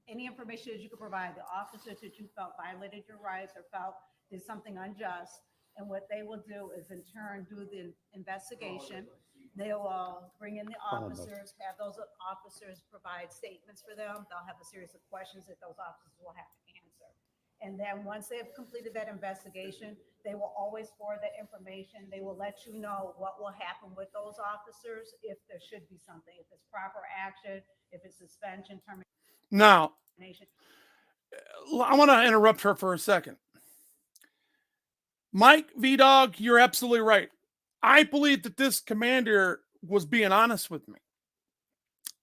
Speaker 7: any information that you could provide, the officers that you felt violated your rights or felt did something unjust. And what they will do is in turn do the investigation. They will bring in the officers, have those officers provide statements for them. They'll have a series of questions that those officers will have to answer. And then once they have completed that investigation, they will always forward that information. They will let you know what will happen with those officers, if there should be something, if it's proper action, if it's suspension, termination.
Speaker 1: Now, I want to interrupt her for a second. Mike V-Dog, you're absolutely right. I believe that this commander was being honest with me.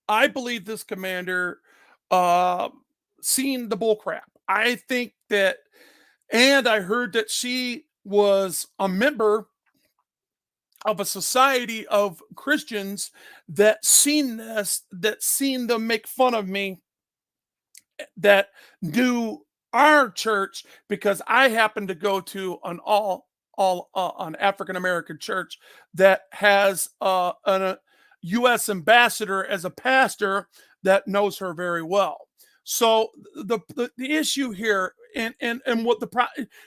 Speaker 1: I believe this commander seen the bull crap. I think that, and I heard that she was a member of a society of Christians that seen this, that seen them make fun of me, that knew our church, because I happen to go to an an African American church that has a U.S. ambassador as a pastor that knows her very well. So the issue here, and what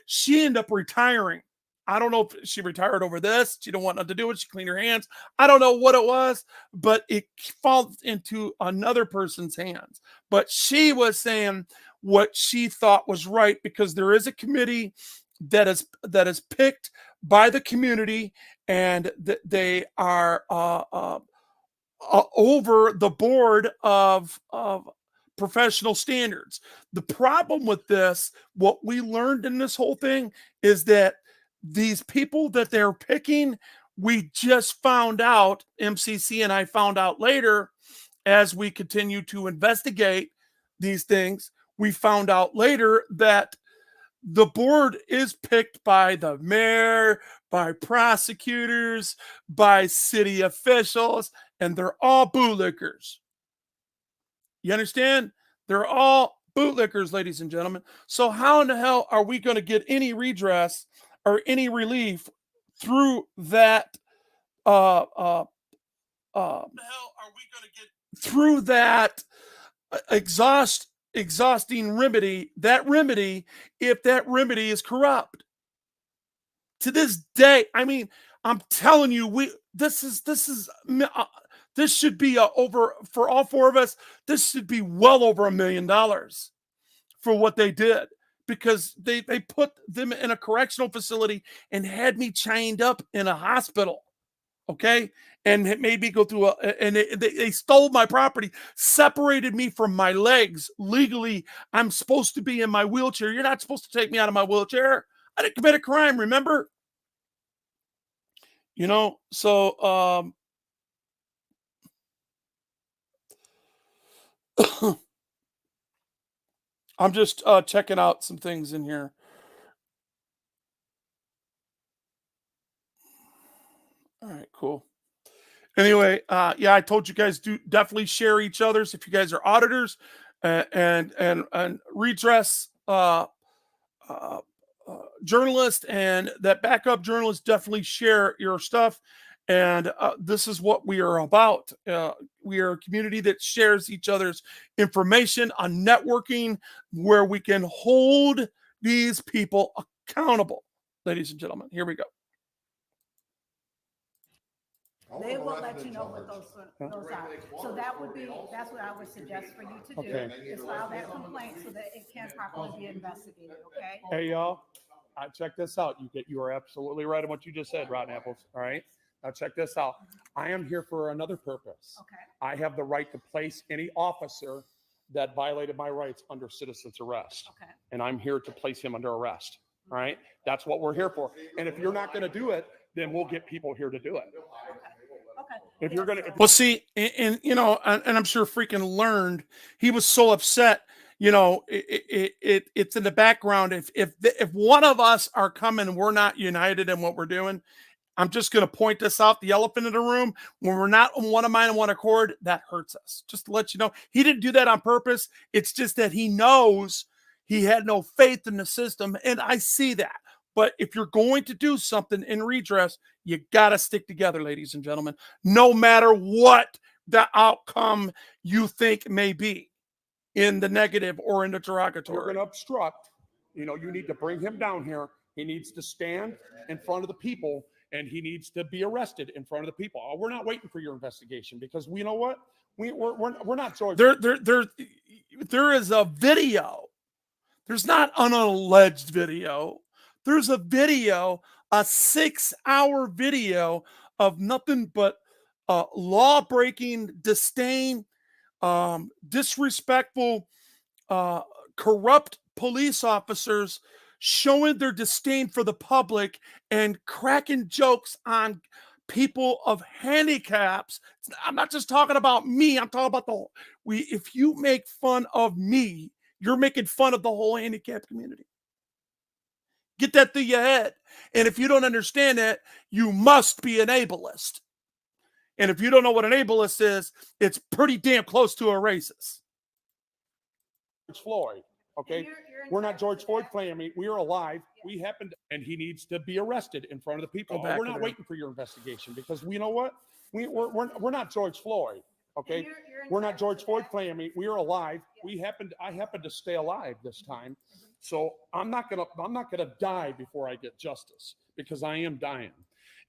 Speaker 1: she ended up retiring. I don't know if she retired over this. She don't want nothing to do with it. She cleaned her hands. I don't know what it was, but it falls into another person's hands. But she was saying what she thought was right, because there is a committee that is picked by the community, and that they are over the board of professional standards. The problem with this, what we learned in this whole thing, is that these people that they're picking, we just found out, MCC and I found out later, as we continue to investigate these things, we found out later that the board is picked by the mayor, by prosecutors, by city officials, and they're all bootlickers. You understand? They're all bootlickers, ladies and gentlemen. So how in the hell are we going to get any redress or any relief through that? How the hell are we going to get through that exhausting remedy? That remedy, if that remedy is corrupt. To this day, I mean, I'm telling you, this should be over for all four of us. This should be well over $1 million for what they did, because they put them in a correctional facility and had me chained up in a hospital. Okay. And it made me go through they stole my property, separated me from my legs. Legally, I'm supposed to be in my wheelchair. You're not supposed to take me out of my wheelchair. I didn't commit a crime, remember? So I'm just checking out some things in here. All right, cool. Anyway, yeah, I told you guys, do definitely share each other's if you guys are auditors and redress journalists and that backup journalists, definitely share your stuff. And this is what we are about. We are a community that shares each other's information on networking, where we can hold these people accountable. Ladies and gentlemen, here we go.
Speaker 7: They will let you know what those are. So that's what I would suggest for you to do,
Speaker 1: Okay.
Speaker 7: is file that complaint so that it can properly be investigated, okay?
Speaker 3: Hey, y'all, check this out. You are absolutely right in what you just said, Rotten Apples. All right. Now check this out. I am here for another purpose.
Speaker 7: Okay.
Speaker 3: I have the right to place any officer that violated my rights under citizen's arrest.
Speaker 7: Okay.
Speaker 3: And I'm here to place him under arrest. All right. That's what we're here for. And if you're not going to do it, then we'll get people here to do it.
Speaker 7: Okay.
Speaker 3: If you're going to,
Speaker 1: Well, see, and I'm sure freaking learned. He was so upset. It's in the background. If one of us are coming, we're not united in what we're doing. I'm just going to point this out, the elephant in the room. When we're not on one mind and one accord, that hurts us. Just to let you know, he didn't do that on purpose. It's just that he knows he had no faith in the system, and I see that. But if you're going to do something in redress, you got to stick together, ladies and gentlemen, no matter what the outcome you think may be, in the negative or in the derogatory.
Speaker 3: you're going to obstruct, you need to bring him down here. He needs to stand in front of the people, and he needs to be arrested in front of the people. We're not waiting for your investigation, because you know what? We're not George.
Speaker 1: There is a video. There's not an alleged video. There's a video, a 6-hour video of nothing but law-breaking, disdain, disrespectful, corrupt police officers showing their disdain for the public and cracking jokes on people of handicaps. I'm not just talking about me. I'm talking about if you make fun of me, you're making fun of the whole handicapped community. Get that through your head. And if you don't understand that, you must be an ableist. And if you don't know what an ableist is, it's pretty damn close to a racist.
Speaker 3: George Floyd, okay? We're not George Floyd playing me. We are alive. We happened, and he needs to be arrested in front of the people. We're not waiting for your investigation, because you know what? We're not George Floyd, Okay.
Speaker 7: You're
Speaker 3: We're not
Speaker 7: entitled
Speaker 3: George
Speaker 7: to
Speaker 3: Floyd
Speaker 7: that.
Speaker 3: family. We are alive. I happened to stay alive this time. So I'm not gonna die before I get justice, because I am dying.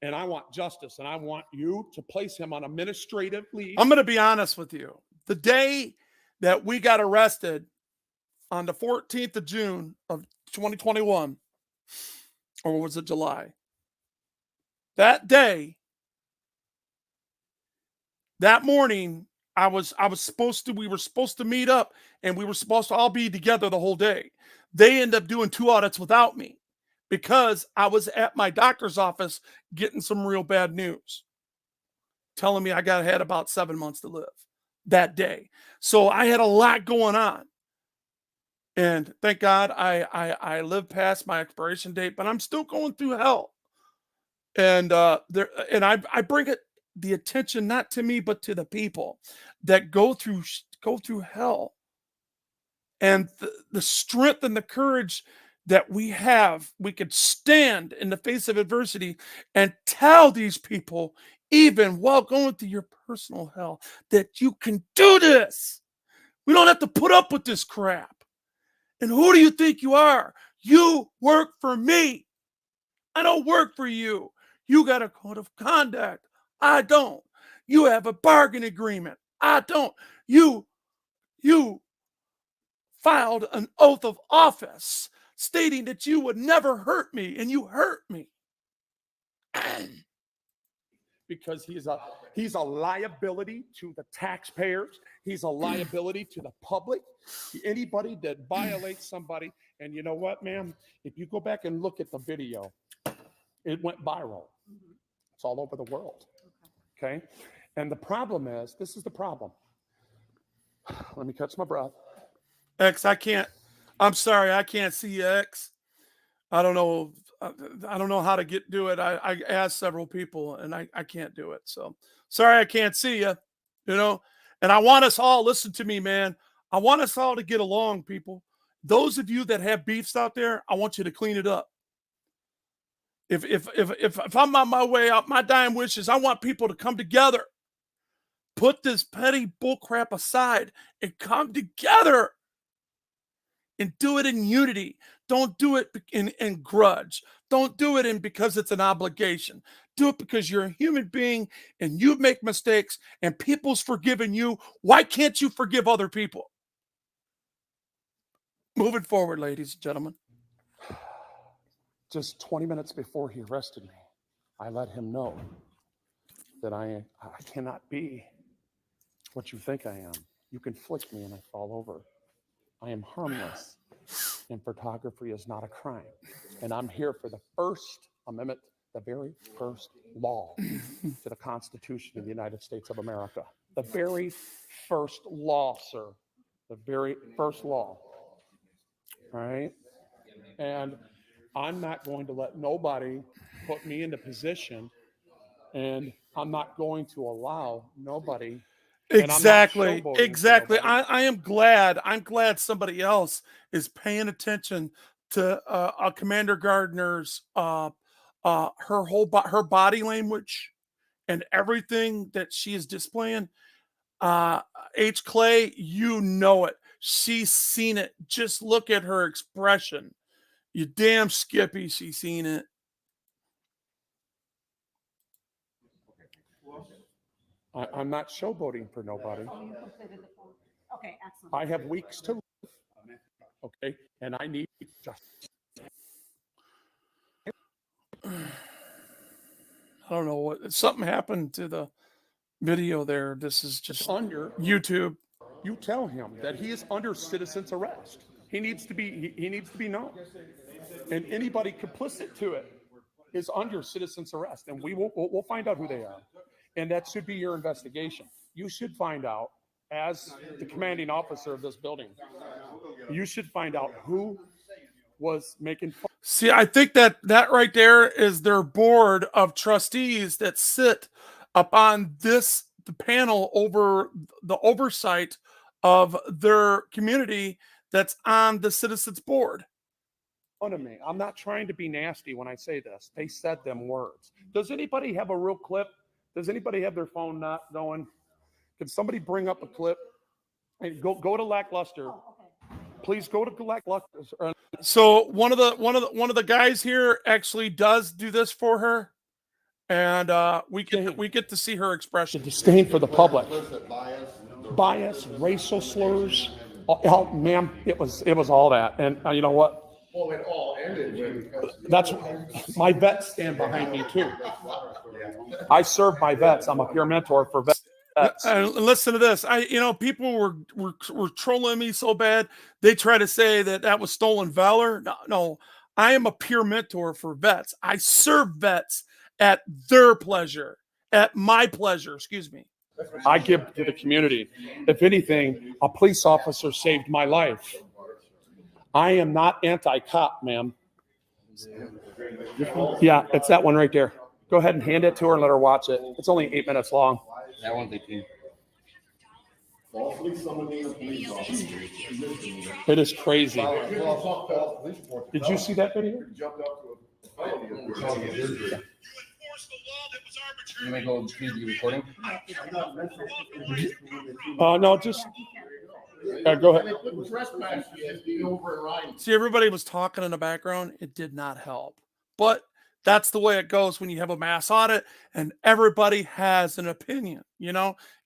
Speaker 3: And I want justice, and I want you to place him on administrative leave.
Speaker 1: I'm going to be honest with you. The day that we got arrested on the 14th of June of 2021, or was it July? That day, that morning, we were supposed to meet up, and we were supposed to all be together the whole day. They ended up doing 2 audits without me because I was at my doctor's office getting some real bad news, telling me had about 7 months to live that day. So I had a lot going on. And thank God I lived past my expiration date, but I'm still going through hell. And I bring it the attention not to me but to the people that go through hell, and the strength and the courage that we have. We could stand in the face of adversity and tell these people, even while going through your personal hell, that you can do this. We don't have to put up with this crap. And who do you think you are? You work for me. I don't work for you. You got a code of conduct. I don't. You have a bargain agreement. I don't. You filed an oath of office stating that you would never hurt me, and you hurt me.
Speaker 3: Because he's a liability to the taxpayers. He's a liability to the public. Anybody that violates somebody. And you know what, ma'am? If you go back and look at the video, it went viral. It's all over the world. Okay. And the problem is, this is the problem. Let me catch my breath.
Speaker 1: X, I'm sorry, I can't see you, X. I don't know how to do it. I asked several people, and I can't do it. So sorry, I can't see you, and I want us all, listen to me, man. I want us all to get along, people. Those of you that have beefs out there, I want you to clean it up. If I'm on my way out, my dying wishes, I want people to come together, put this petty bullcrap aside, and come together and do it in unity. Don't do it in grudge. Don't do it because it's an obligation. Do it because you're a human being and you make mistakes and people's forgiven you. Why can't you forgive other people? Moving forward, ladies and gentlemen.
Speaker 3: Just 20 minutes before he arrested me, I let him know that I cannot be what you think I am. You can flick me and I fall over. I am harmless, and photography is not a crime. And I'm here for the First Amendment, the very first law to the Constitution of the United States of America. The very first law, sir. The very first law. All right? And I'm not going to let nobody put me into position, and I'm not going to allow nobody.
Speaker 1: Exactly.
Speaker 3: Exactly.
Speaker 1: I'm glad somebody else is paying attention to Commander Gardner's her body language and everything that she is displaying. H. Clay, you know it. She's seen it. Just look at her expression. You damn Skippy, she's seen it.
Speaker 3: I'm not showboating for nobody.
Speaker 7: You completed the form. Okay, excellent.
Speaker 3: I have weeks to live. Okay, and I need justice.
Speaker 1: I don't know what something happened to the video there. This is just
Speaker 3: Under
Speaker 1: YouTube.
Speaker 3: You tell him that he is under citizen's arrest. He needs to be known. And anybody complicit to it is under citizen's arrest, and we'll find out who they are. And that should be your investigation. You should find out, as the commanding officer of this building, you should find out who was making fun.
Speaker 1: See, I think that right there is their board of trustees that sit up on the panel over the oversight of their community that's on the citizens board.
Speaker 3: Of me. I'm not trying to be nasty when I say this. They said them words. Does anybody have a real clip? Does anybody have their phone not going? Can somebody bring up a clip? Hey, go to Lackluster. Please go to Lackluster.
Speaker 1: So one of the guys here actually does do this for her, and we get to see her expression.
Speaker 3: Disdain for the public,
Speaker 6: Implicit
Speaker 3: bias, racial slurs. Oh, ma'am, it was all that. And you know what?
Speaker 6: Well, it all ended when.
Speaker 3: That's my vets stand behind me too. I serve my vets. I'm a peer mentor for vets.
Speaker 1: And listen to this. People were trolling me so bad. They try to say that was stolen valor. No, I am a peer mentor for vets. I serve vets at their pleasure, at my pleasure. Excuse me.
Speaker 3: I give to the community. If anything, a police officer saved my life. I am not anti-cop, ma'am. Yeah, it's that one right there. Go ahead and hand it to her and let her watch it. It's only 8 minutes long.
Speaker 8: That one's 18.
Speaker 6: Falsely summoning a police officer.
Speaker 3: It is crazy.
Speaker 6: Well, it's not false police report.
Speaker 3: Did you see that video?
Speaker 6: Jumped up to a felony.
Speaker 8: You may go to the recording.
Speaker 3: No, just go ahead.
Speaker 1: See, everybody was talking in the background. It did not help. But that's the way it goes when you have a mass audit and everybody has an opinion.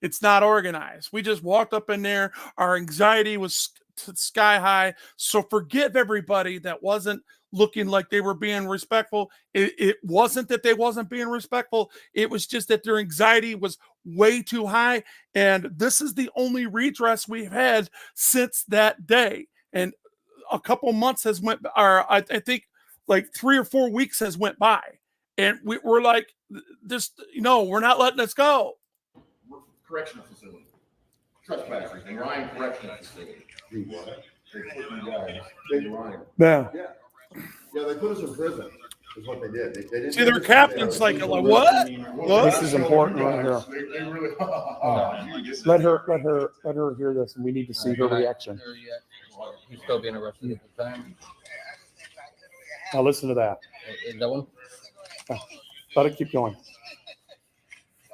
Speaker 1: It's not organized. We just walked up in there. Our anxiety was sky high. So forgive everybody that wasn't looking like they were being respectful. It wasn't that they wasn't being respectful. It was just that their anxiety was way too high. And this is the only redress we've had since that day. And a couple months has went, or I think like 3 or 4 weeks has went by. And we're like, we're not letting this go.
Speaker 6: Correctional facility. Trespassers in Ryan Correctional Facility. They put you guys in Ryan.
Speaker 3: Yeah.
Speaker 6: Yeah, they put us in prison, is what they did. They didn't.
Speaker 1: See, their captain's like, what?
Speaker 3: This is important right here.
Speaker 6: They really.
Speaker 3: Let her hear this, and we need to see her reaction.
Speaker 8: He's still being arrested at the time.
Speaker 3: Now listen to that.
Speaker 8: Is that one?
Speaker 3: Let it keep going.
Speaker 9: So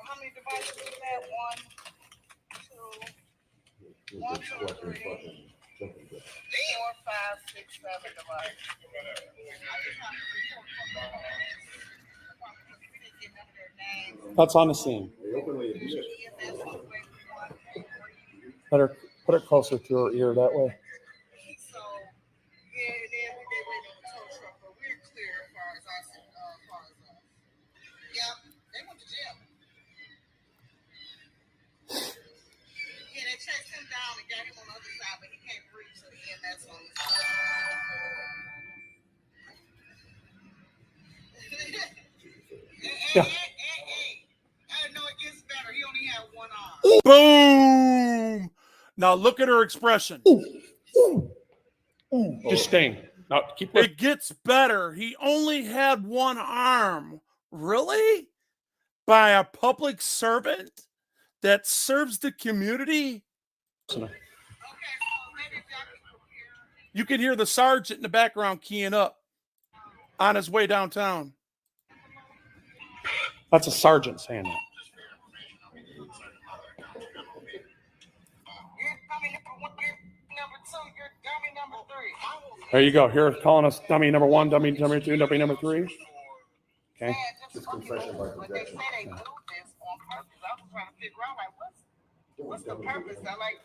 Speaker 9: how many devices is that? 1, 2, 1, 2, 3, 4, 5, 6, 7 devices.
Speaker 3: That's on the scene.
Speaker 6: They openly admit.
Speaker 3: Let her put it closer to her ear that way.
Speaker 9: So, yeah, and then they waited on the tow truck, but we're clear as far as us. Yep, they went to jail. Yeah, they chased him down and got him on the other side, but he can't breathe, so the EMS on his side.
Speaker 3: Yeah.
Speaker 9: I know it gets better. He only had one arm.
Speaker 1: Boom. Now look at her expression.
Speaker 3: Just staying. Now keep listening.
Speaker 1: It gets better. He only had one arm. Really? By a public servant that serves the community?
Speaker 9: Okay, so maybe if y'all can
Speaker 1: You can hear the sergeant in the background keying up on his way downtown.
Speaker 3: That's a sergeant saying that.
Speaker 9: You're dummy number 1, you're number 2, you're dummy number 3.
Speaker 3: There you go. Here calling us dummy number 1, dummy number 2, dummy number 3. Okay.
Speaker 6: It's confession by
Speaker 9: But they say
Speaker 6: projection.
Speaker 9: they do this on purpose. I was trying to figure out, like, what's the purpose? I like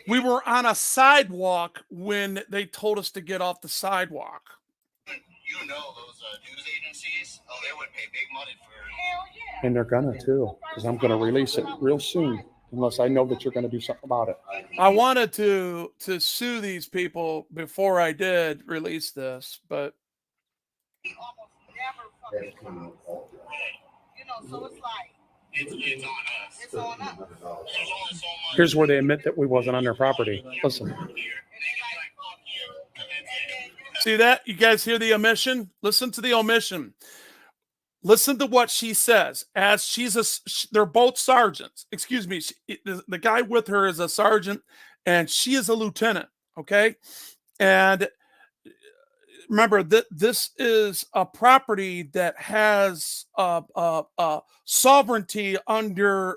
Speaker 1: We were on a sidewalk when they told us to get off the sidewalk.
Speaker 10: You know those news agencies, they would pay big money for
Speaker 9: hell yeah.
Speaker 3: And they're gonna too, because I'm gonna release it real soon, unless I know that you're gonna do something about it.
Speaker 1: I wanted to sue these people before I did release this, but
Speaker 9: He almost never fucking comes. You know, so it's like,
Speaker 10: it's on us.
Speaker 9: it's on us.
Speaker 10: There's only so much.
Speaker 3: Here's where they admit that we wasn't on their property. Listen.
Speaker 10: Here, and they be like, fuck you. And then
Speaker 1: see that? You guys hear the omission? Listen to the omission. Listen to what she says. As they're both sergeants. Excuse me. The guy with her is a sergeant, and she is a lieutenant. Okay, and remember that this is a property that has sovereignty under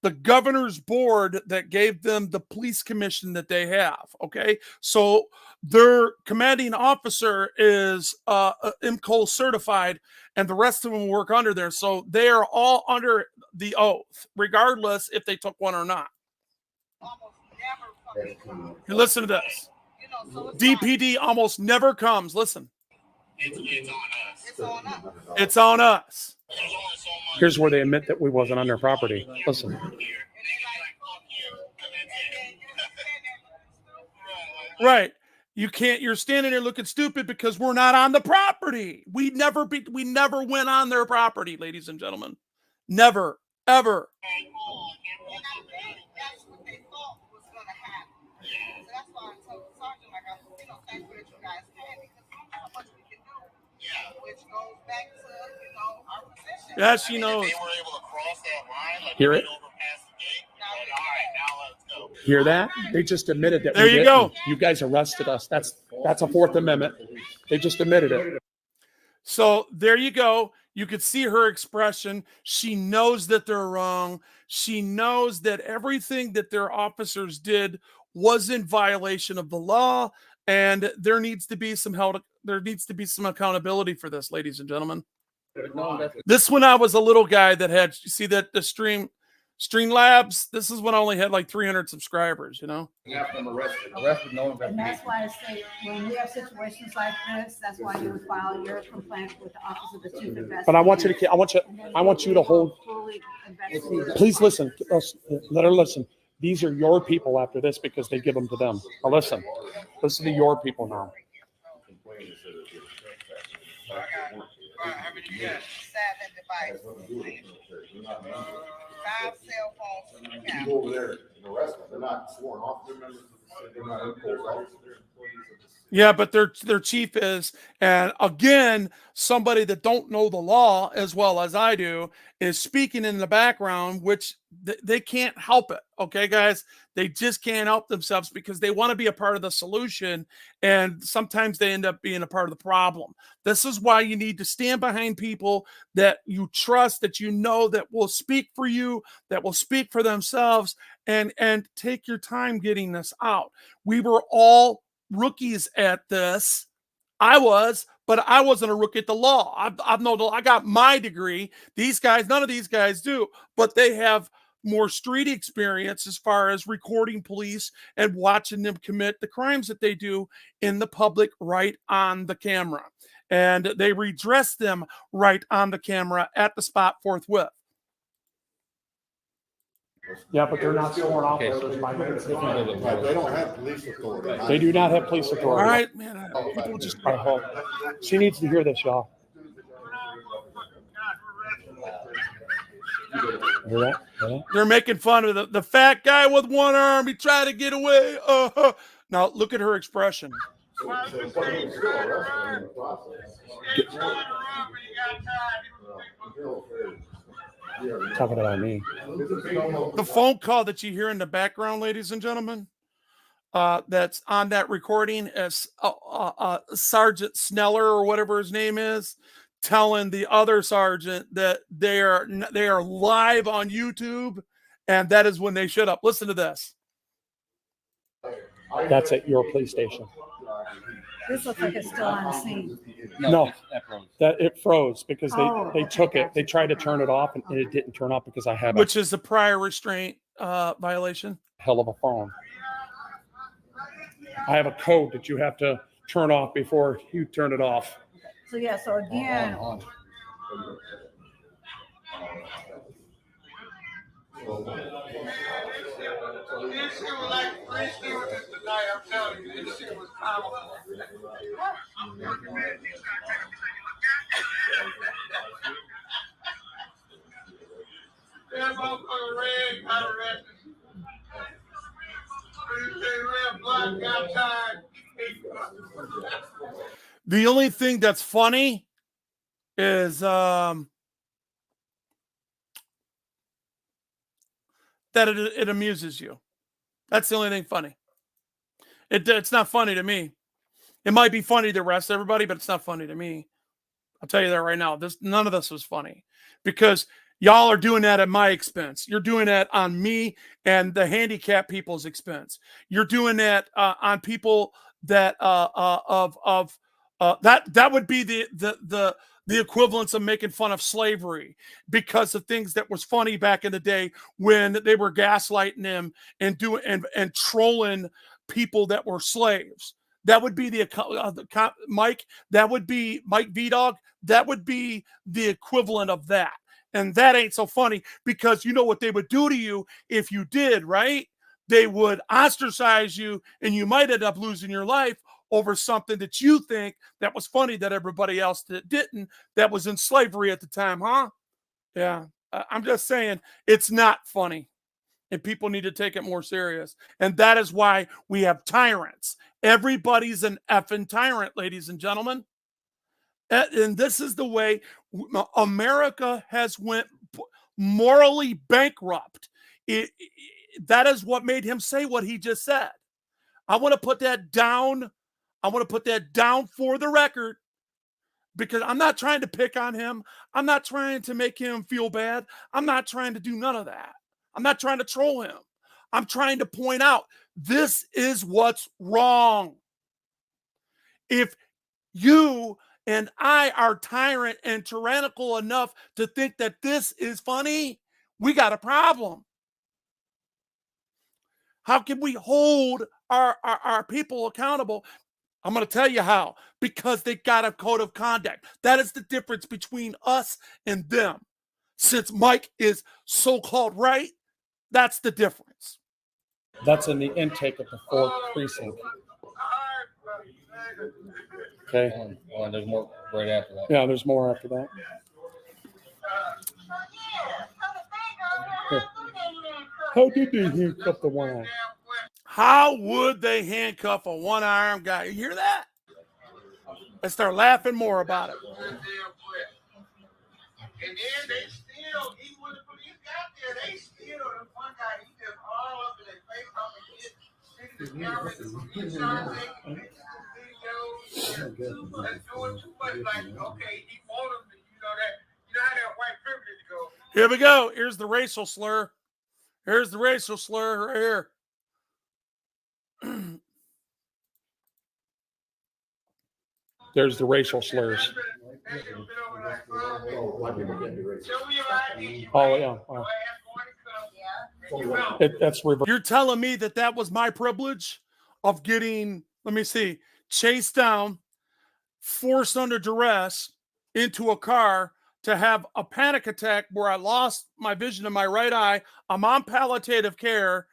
Speaker 1: the governor's board that gave them the police commission that they have. Okay, so their commanding officer is IMCO certified, and the rest of them work under there. So they are all under the oath, regardless if they took one or not.
Speaker 9: Almost never come.
Speaker 1: You listen to this.
Speaker 9: You know, so it's like,
Speaker 1: DPD almost never comes. Listen,
Speaker 10: It's on us.
Speaker 9: it's on us.
Speaker 1: it's on us.
Speaker 10: There's only so much.
Speaker 3: Here's where they admit that we wasn't on their property. Listen.
Speaker 10: Here. And they be like, fuck you. And that's it.
Speaker 9: And you just stand there looking stupid.
Speaker 1: Right. You can't, you're standing there looking stupid because we're not on the property. We never went on their property, ladies and gentlemen. Never, ever.
Speaker 9: And I think that's what they thought was gonna happen. So that's why I told the sergeant, like, thankful that you guys came, because I don't know how much we can do. Which goes back to, our position.
Speaker 1: Yeah, she
Speaker 10: If
Speaker 1: knows.
Speaker 10: they were able to cross that line, like
Speaker 3: Hear
Speaker 10: right
Speaker 3: it?
Speaker 10: over past the gate, like, all right, now let's go.
Speaker 3: Hear that? They just admitted that.
Speaker 1: There
Speaker 3: we
Speaker 1: you
Speaker 3: didn't.
Speaker 1: go.
Speaker 3: You guys arrested us. That's a Fourth Amendment. They just admitted it.
Speaker 1: So there you go. You could see her expression. She knows that they're wrong. She knows that everything that their officers did was in violation of the law, and there needs to be some accountability for this, ladies and gentlemen. This when I was a little guy that had, you see that the Streamlabs, this is when I only had like 300 subscribers,
Speaker 8: Half them arrested, no
Speaker 7: And that's
Speaker 8: investigation.
Speaker 7: why I say, when we have situations like this, that's why you would file your complaint with the Office of the Chief Investigator.
Speaker 3: But I want you to hold.
Speaker 7: Fully investigate.
Speaker 3: Please listen. Let her listen. These are your people after this because they give them to them. Now listen. Listen to your people now.
Speaker 9: Seven devices, 5 cell phones in the
Speaker 6: You
Speaker 9: county.
Speaker 6: go over there and arrest them. They're not sworn officer members. They're not imposed officers. They're employees of the city.
Speaker 1: Yeah, but their chief is, and again, somebody that don't know the law as well as I do is speaking in the background, which they can't help it. Okay, guys, they just can't help themselves because they want to be a part of the solution, and sometimes they end up being a part of the problem. This is why you need to stand behind people that you trust, that that will speak for you, that will speak for themselves, and take your time getting this out. We were all rookies at this. I was, but I wasn't a rookie at the law. I got my degree. These guys, none of these guys do, but they have more street experience as far as recording police and watching them commit the crimes that they do in the public right on the camera. And they redress them right on the camera at the spot forthwith.
Speaker 3: Yeah, but they're not sworn
Speaker 8: Okay,
Speaker 3: officers. by
Speaker 8: so it's different a little bit.
Speaker 6: Right, they don't have police authority.
Speaker 3: They do not have police
Speaker 1: All
Speaker 3: authority.
Speaker 1: right, man. People just
Speaker 3: She needs to hear this, y'all. Hear that? Hear that?
Speaker 1: they're making fun of the fat guy with one arm. He tried to get away. Now look at her expression.
Speaker 3: Talking about me.
Speaker 1: The phone call that you hear in the background, ladies and gentlemen, that's on that recording is Sergeant Sneller or whatever his name is, telling the other sergeant that they are live on YouTube, and that is when they shut up. Listen to this.
Speaker 3: That's at your police station.
Speaker 7: This looks like it's still on scene.
Speaker 3: No.
Speaker 8: it's- that froze.
Speaker 3: That it froze because
Speaker 7: Oh,
Speaker 3: they
Speaker 7: okay,
Speaker 3: took it.
Speaker 7: gotcha.
Speaker 3: They tried to turn it off and it didn't turn off because I have a
Speaker 1: Which is the prior restraint violation.
Speaker 3: hell of a phone. I have a code that you have to turn off before you turn it off.
Speaker 7: So yeah, so again,
Speaker 8: On.
Speaker 10: This shit was like free stewardess tonight, I'm telling you, this shit was powerful. That motherfucker red got arrested. Red blood got tired.
Speaker 1: The only thing that's funny is that it amuses you. That's the only thing funny. It's not funny to me. It might be funny to the rest of everybody, but it's not funny to me. I'll tell you that right now. None of this was funny because y'all are doing that at my expense. You're doing that on me and the handicapped people's expense. You're doing that on people that that would be the equivalence of making fun of slavery because of things that was funny back in the day when they were gaslighting them and doing and trolling people that were slaves. That would be Mike. That would be Mike V-Dog. That would be the equivalent of that. And that ain't so funny because you know what they would do to you if you did, right? They would ostracize you and you might end up losing your life over something that you think that was funny that everybody else that didn't, that was in slavery at the time, huh? Yeah. I'm just saying it's not funny. And people need to take it more serious. And that is why we have tyrants. Everybody's an effing tyrant, ladies and gentlemen. And this is the way America has went morally bankrupt. That is what made him say what he just said. I want to put that down. I want to put that down for the record because I'm not trying to pick on him. I'm not trying to make him feel bad. I'm not trying to do none of that. I'm not trying to troll him. I'm trying to point out this is what's wrong. If you and I are tyrant and tyrannical enough to think that this is funny, we got a problem. How can we hold our people accountable? I'm going to tell you how. Because they got a code of conduct. That is the difference between us and them. Since Mike is so-called right, that's the difference.
Speaker 3: That's in the intake of the 4th precinct. Okay.
Speaker 8: And there's more right after that.
Speaker 3: Yeah, there's more after that. Here. How did they handcuff the one eye?
Speaker 1: How would they handcuff a one-armed guy? You hear that? I start laughing more about it.
Speaker 10: And then they still, even when the police got there, they still, the one guy, he just all up in their face off and hit the camera, he started taking pictures and videos, and doing too much, like, okay, he wanted to, you know how that white privilege goes.
Speaker 1: Here we go. Here's the racial slur. Here's the racial slur right here.
Speaker 3: There's the racial slurs. Oh, yeah. That's reverse.
Speaker 1: You're telling me that was my privilege of getting, let me see, chased down, forced under duress into a car to have a panic attack where I lost my vision in my right eye. I'm on palliative care,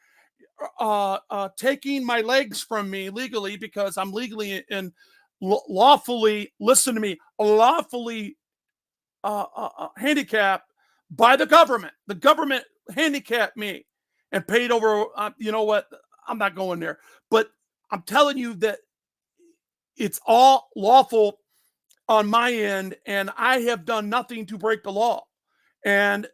Speaker 1: taking my legs from me legally because I'm legally and lawfully, listen to me, lawfully handicapped by the government. The government handicapped me and paid over, you know what? I'm not going there. But I'm telling you that it's all lawful on my end, and I have done nothing to break the law. And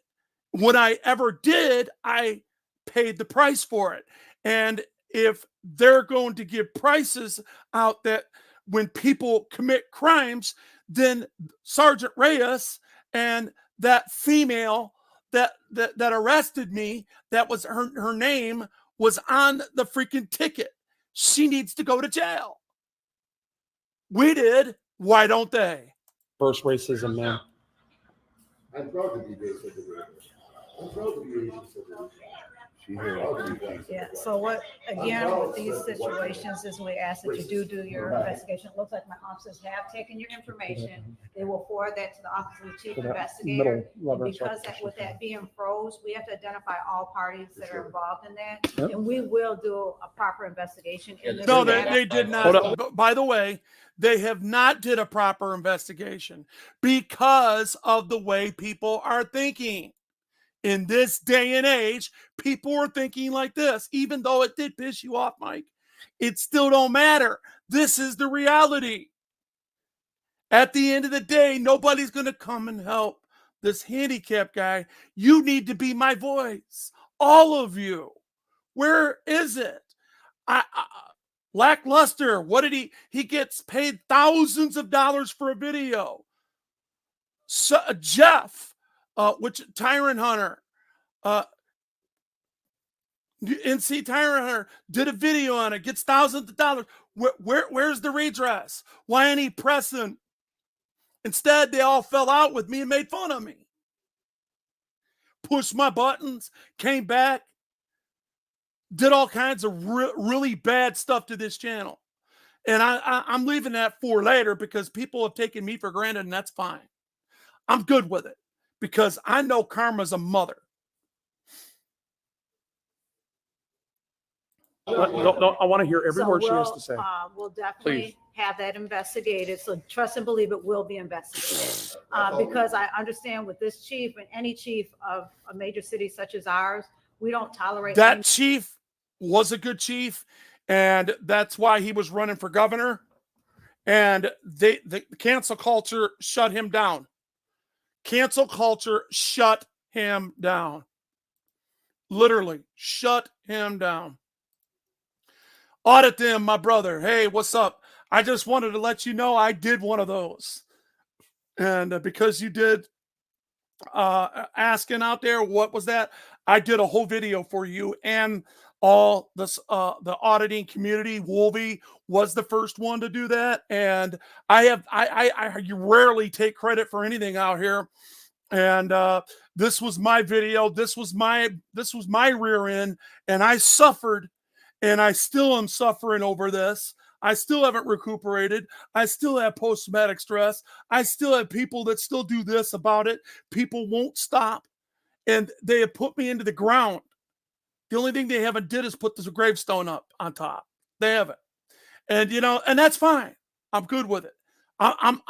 Speaker 1: when I ever did, I paid the price for it. And if they're going to give prices out that when people commit crimes, then Sergeant Reyes and that female that arrested me, that was her name was on the freaking ticket. She needs to go to jail. We did. Why don't they?
Speaker 3: First racism, man.
Speaker 6: I'm proud to be based at the river. I'm proud to be Asian citizen.
Speaker 7: Yeah, so what, again, with these situations is we ask that you do your investigation. It looks like my officers have taken your information. They will forward that to the office of the chief investigator. And because with that being froze, we have to identify all parties that are involved in that.
Speaker 3: Yep.
Speaker 7: And we will do a proper investigation. In this
Speaker 1: No,
Speaker 7: matter.
Speaker 1: they did not. By the way, they have not did a proper investigation because of the way people are thinking. In this day and age, people are thinking like this. Even though it did piss you off, Mike, it still don't matter. This is the reality. At the end of the day, nobody's going to come and help this handicapped guy. You need to be my voice. All of you. Where is it? Lackluster. What did he gets paid thousands of dollars for a video. So, Jeff, which Tyrant Hunter, NC Tyrant Hunter did a video on it, gets thousands of dollars. Where's the redress? Why ain't he pressing? Instead, they all fell out with me and made fun of me. Pushed my buttons, came back, did all kinds of really bad stuff to this channel. And I'm leaving that for later because people have taken me for granted, and that's fine. I'm good with it because I know karma's a mother. No, I want to hear every word she has to say.
Speaker 7: We'll definitely have that investigated. So trust and believe it will be investigated. Because I understand with this chief and any chief of a major city such as ours, we don't tolerate
Speaker 1: that. Chief was a good chief, and that's why he was running for governor. And the cancel culture shut him down. Cancel culture shut him down. Literally shut him down. Audit them, my brother. Hey, what's up? I just wanted to let you know I did one of those. And because you did asking out there, what was that? I did a whole video for you and all this, the auditing community. Wolvy was the first one to do that. And I rarely take credit for anything out here. And this was my video. This was my rear end, and I suffered. And I still am suffering over this. I still haven't recuperated. I still have post-traumatic stress. I still have people that still do this about it. People won't stop. And they have put me into the ground. The only thing they haven't did is put this gravestone up on top. They haven't. And, you know, and that's fine. I'm good with it. I'm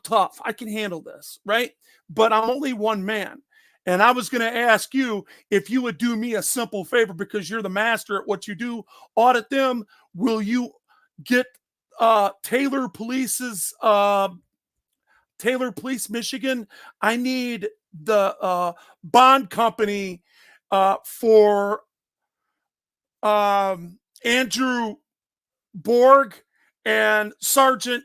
Speaker 1: tough. I can handle this, right? But I'm only one man. And I was going to ask you if you would do me a simple favor because you're the master at what you do. Audit them. Will you get Taylor Police, Michigan? I need the bond company for Andrew Borg and Sergeant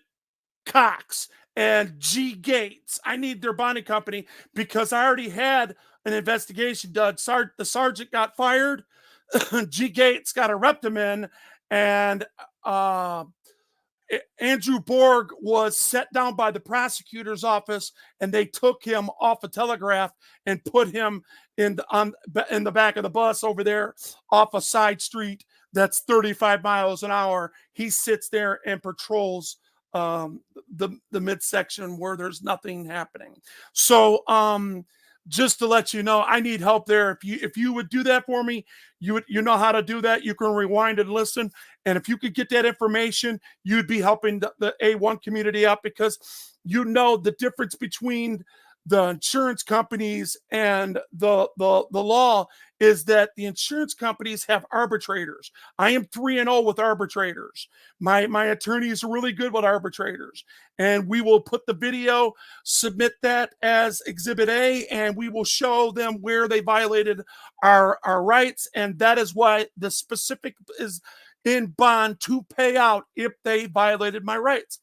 Speaker 1: Cox and G Gates. I need their bonding company because I already had an investigation done. The sergeant got fired. G Gates got a reprimand, and Andrew Borg was set down by the prosecutor's office, and they took him off a telegraph and put him in the back of the bus over there off a side street that's 35 miles an hour. He sits there and patrols the midsection where there's nothing happening. So just to let you know, I need help there. If you would do that for me, you know how to do that. You can rewind and listen. And if you could get that information, you'd be helping the A1 community out, because you know the difference between the insurance companies and the law is that the insurance companies have arbitrators. I am 3-0 with arbitrators. My attorneys are really good with arbitrators, and we will put the video, submit that as Exhibit A, and we will show them where they violated our rights. And that is why the specific is in bond to pay out if they violated my rights.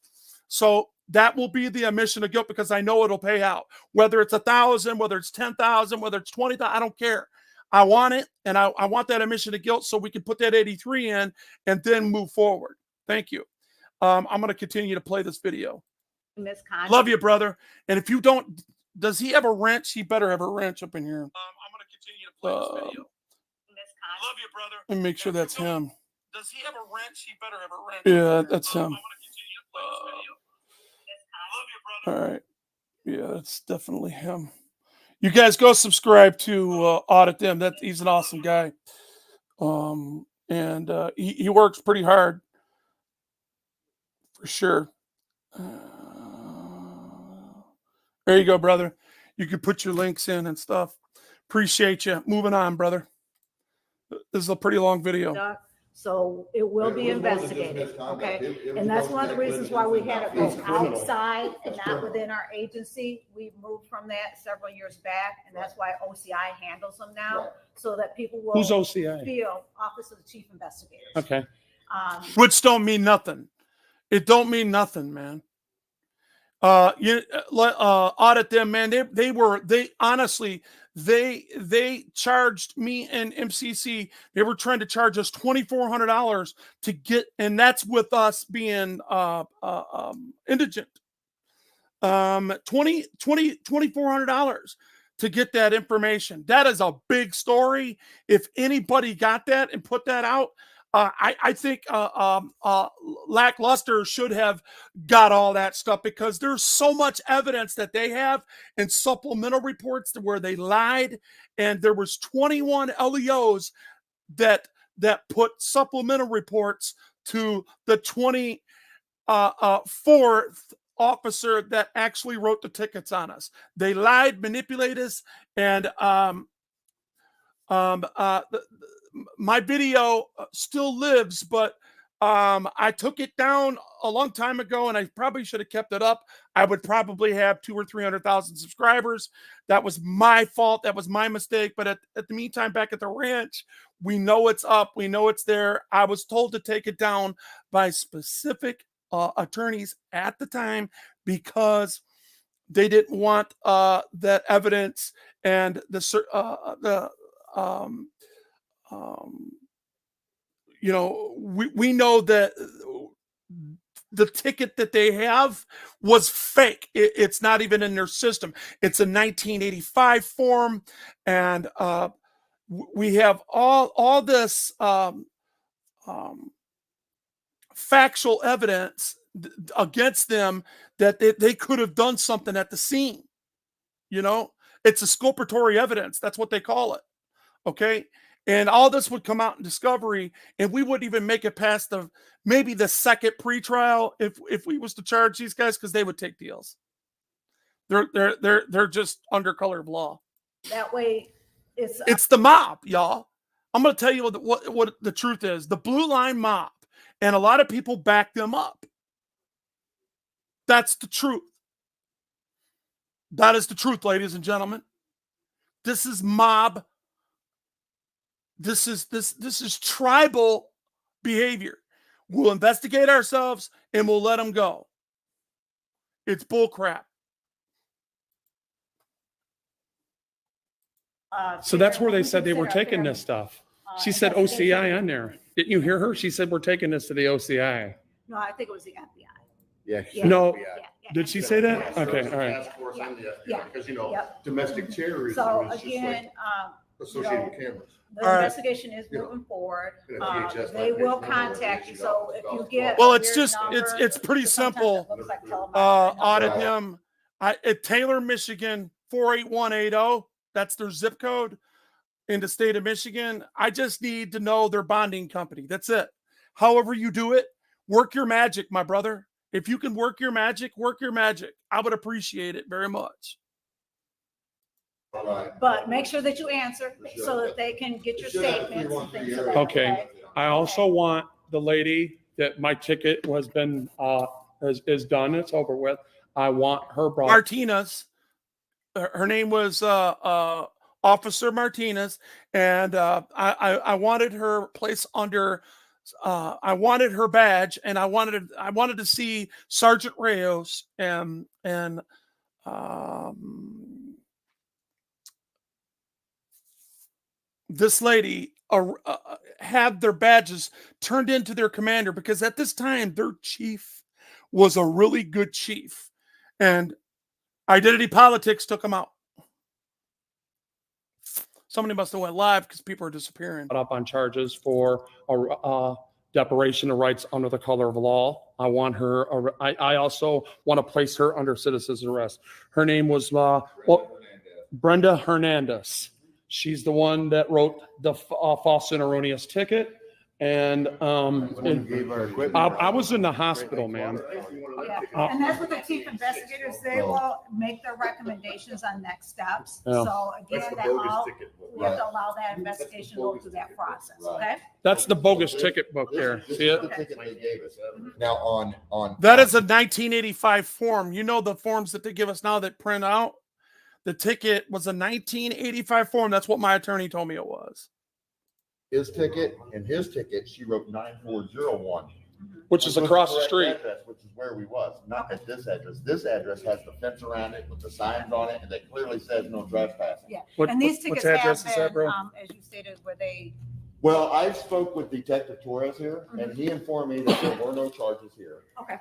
Speaker 1: So that will be the admission of guilt, because I know it'll pay out. Whether it's 1,000, whether it's 10,000, whether it's 20,000, I don't care. I want it, and I want that admission of guilt so we can put that 83 in and then move forward. Thank you. I'm going to continue to play this video.
Speaker 7: Misconduct.
Speaker 1: Love you, brother. And if you don't, does he have a wrench? He better have a wrench up in here. I'm going to continue to play this video. Love you, brother. Let me make sure that's him. Does he have a wrench? He better have a wrench. Yeah, that's him. I'm going to continue to play this video. All right. Yeah, that's definitely him. You guys go subscribe to Audit Them. He's an awesome guy. And he works pretty hard for sure. There you go, brother. You can put your links in and stuff. Appreciate you.Moving on, brother. This is a pretty long video.
Speaker 7: So it will be investigated, okay? And that's one of the reasons why we had it go outside and not within our agency. We moved from that several years back, and that's why OCI handles them now, so that people will
Speaker 1: Who's OCI?
Speaker 7: feel Office of the Chief Investigator.
Speaker 1: Okay. which don't mean nothing. It don't mean nothing, man. Audit them, man. They honestly, they charged me and MCC. They were trying to charge us $2,400 to get, and that's with us being indigent. $2,400 to get that information. That is a big story. If anybody got that and put that out, I think Lackluster should have got all that stuff, because there's so much evidence that they have in supplemental reports to where they lied, and there was 21 LEOs that put supplemental reports to the 24th officer that actually wrote the tickets on us. They lied, manipulated us, and my video still lives, but I took it down a long time ago, and I probably should have kept it up. I would probably have 200,000 or 300,000 subscribers. That was my fault. That was my mistake. But at the meantime, back at the ranch, we know it's up. We know it's there. I was told to take it down by specific attorneys at the time, because they didn't want that evidence and we know that the ticket that they have was fake. It's not even in their system. It's a 1985 form, and we have all this factual evidence against them that they could have done something at the scene. It's exculpatory evidence. That's what they call it. Okay. And all this would come out in discovery, and we wouldn't even make it past maybe the second pretrial if we was to charge these guys, because they would take deals. They're just under color of law.
Speaker 7: That way,
Speaker 1: it's the mob, y'all. I'm going to tell you what the truth is. The Blue Line mob, and a lot of people back them up. That's the truth. That is the truth, ladies and gentlemen. This is mob. This is tribal behavior. We'll investigate ourselves and we'll let them go. It's bull crap. So that's where they said they were taking this stuff. She said OCI on there. Didn't you hear her? She said, we're taking this to the OCI.
Speaker 7: No, I think it was the FBI.
Speaker 6: Yeah.
Speaker 1: No.
Speaker 7: Yeah.
Speaker 1: Did she say that?
Speaker 6: Yeah,
Speaker 1: Okay,
Speaker 6: so
Speaker 1: all right.
Speaker 6: task force and the FBI,
Speaker 7: Yeah.
Speaker 6: Because,
Speaker 7: Yep.
Speaker 6: domestic terrorism
Speaker 7: So
Speaker 6: is just like
Speaker 7: again,
Speaker 6: associated with cameras.
Speaker 7: the
Speaker 1: All right.
Speaker 7: investigation is moving forward.
Speaker 6: Yeah, VHS,
Speaker 7: They
Speaker 6: like,
Speaker 7: will
Speaker 6: there's no
Speaker 7: contact you.
Speaker 6: information
Speaker 7: So
Speaker 6: about
Speaker 7: if you
Speaker 6: developed
Speaker 7: get
Speaker 1: Well,
Speaker 7: a
Speaker 1: it's
Speaker 7: weird
Speaker 1: just
Speaker 7: number,
Speaker 1: it's pretty
Speaker 7: because sometimes
Speaker 1: simple.
Speaker 7: it looks like telemarketing.
Speaker 1: Audit him. At Taylor, Michigan, 48180. That's their zip code in the state of Michigan. I just need to know their bonding company. That's it. However you do it, work your magic, my brother. If you can work your magic, work your magic. I would appreciate it very much.
Speaker 6: All right.
Speaker 7: But make sure that you answer so that they can get your statements and things like that.
Speaker 1: Okay. I also want the lady that my ticket has been is done. It's over with. I want her brought. Martinez. Her name was Officer Martinez, and I wanted her placed under. I wanted her badge, and I wanted to see Sergeant Reyes and this lady have their badges turned into their commander, because at this time their chief was a really good chief, and Identity Politics took him out. Somebody must have went live because people are disappearing. Up on charges for deprivation of rights under the color of law. I want her. I also want to place her under citizen's arrest. Her name was Brenda Hernandez. She's the one that wrote the false and erroneous ticket. And I was in the hospital, man.
Speaker 7: Yeah, and that's what the chief investigators, they will make their recommendations on next steps.
Speaker 1: Yeah.
Speaker 7: So again,
Speaker 6: That's the
Speaker 7: that
Speaker 6: bogus
Speaker 7: all,
Speaker 6: ticket book.
Speaker 7: we have to allow that investigation to go through that process, okay?
Speaker 1: That's the bogus ticket book there.
Speaker 6: This
Speaker 1: See
Speaker 6: is the
Speaker 1: it?
Speaker 6: ticket they gave us. Now on.
Speaker 1: That is a 1985 form. You know the forms that they give us now that print out? The ticket was a 1985 form. That's what my attorney told me it was.
Speaker 6: his ticket, and his ticket, she wrote 9401.
Speaker 1: Which is across the
Speaker 6: correct
Speaker 1: street.
Speaker 6: address, which is where we was, not at this address. This address has the fence around it with the signs on it, and that clearly says no trespassing.
Speaker 7: Yeah,
Speaker 1: What-
Speaker 7: and these
Speaker 1: what-
Speaker 7: tickets
Speaker 1: which address
Speaker 7: have
Speaker 1: is that,
Speaker 7: been,
Speaker 1: bro?
Speaker 7: as you stated, were they,
Speaker 6: Well, I spoke with Detective Torres here, and he informed me that there were no charges here.
Speaker 7: okay,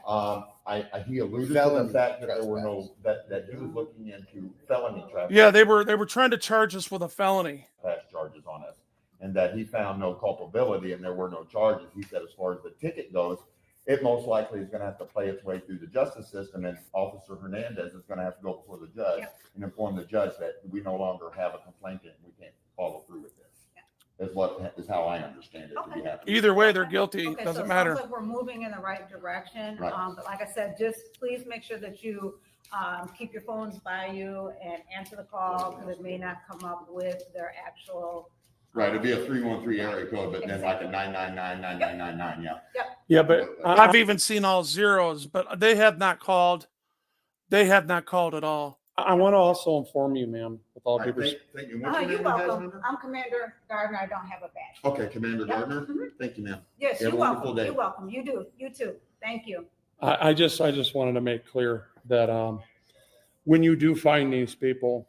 Speaker 6: He alluded to the
Speaker 8: Felony
Speaker 6: fact that there were no, that he was looking into felony trespass.
Speaker 1: Yeah, they were trying to charge us with a felony.
Speaker 6: Charges on us, and that he found no culpability and there were no charges. He said, as far as the ticket goes, it most likely is going to have to play its way through the justice system, and Officer Hernandez is going to have to go before the judge and inform the judge that we no longer have a complaint and we can't follow through with this. Is how I understand it to be happening.
Speaker 1: Either way, they're guilty.
Speaker 7: okay, so
Speaker 1: Doesn't
Speaker 7: it
Speaker 1: matter.
Speaker 7: sounds like we're moving in the right direction.
Speaker 6: Right.
Speaker 7: But like I said, just please make sure that you keep your phones by you and answer the call, because it may not come up with their actual.
Speaker 6: Right, it'd be a 313 area code, but then like a 9999999, yeah.
Speaker 1: Yeah, but I've even seen all zeros, but they have not called. They have not called at all. I want to also inform you, ma'am, with all due respect.
Speaker 6: Thank you. What's your
Speaker 7: You're
Speaker 6: name, guys,
Speaker 7: welcome.
Speaker 6: number?
Speaker 7: I'm Commander Gardner. I don't have a badge.
Speaker 6: Okay, Commander
Speaker 7: Yep.
Speaker 6: Gardner.
Speaker 7: Mhm.
Speaker 6: Thank you, ma'am.
Speaker 7: Yes,
Speaker 6: You have
Speaker 7: you're
Speaker 6: a wonderful
Speaker 7: welcome.
Speaker 6: day.
Speaker 7: You're welcome. You do. You too. Thank you.
Speaker 1: I just wanted to make clear that when you do find these people,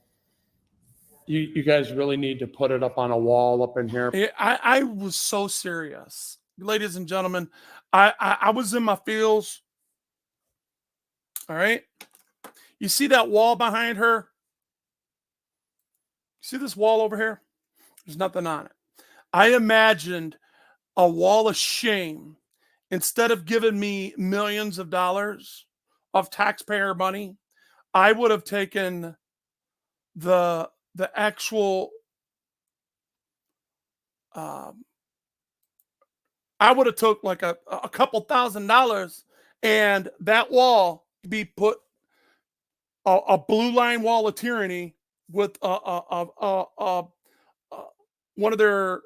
Speaker 1: you guys really need to put it up on a wall up in here. I was so serious, ladies and gentlemen. I was in my feels. All right. You see that wall behind her? See this wall over here? There's nothing on it. I imagined a wall of shame. Instead of giving me millions of dollars of taxpayer money, I would have taken the actual I would have took like a couple $1,000s, and that wall be put a blue line wall of tyranny with one of their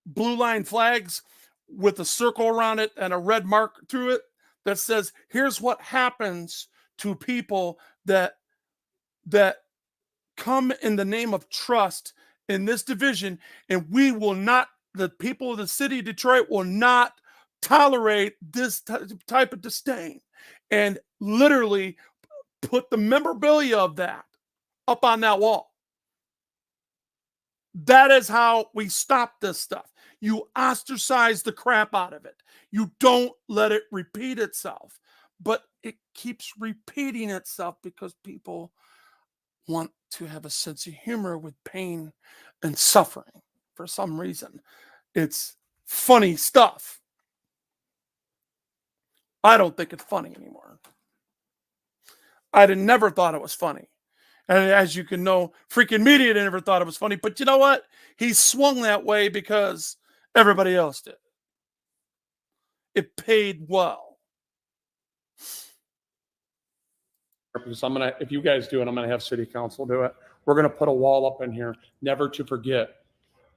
Speaker 1: blue line flags with a circle around it and a red mark through it that says, here's what happens to people that come in the name of trust in this division, and we will not, the people of the city of Detroit will not tolerate this type of disdain, and literally put the memorabilia of that up on that wall. That is how we stop this stuff. You ostracize the crap out of it. You don't let it repeat itself. But it keeps repeating itself because people want to have a sense of humor with pain and suffering for some reason. It's funny stuff. I don't think it's funny anymore. I'd have never thought it was funny. And as you can know, freaking media never thought it was funny. But you know what? He swung that way because everybody else did. It paid well. Because if you guys do it, I'm gonna have city council do it. We're gonna put a wall up in here, never to forget.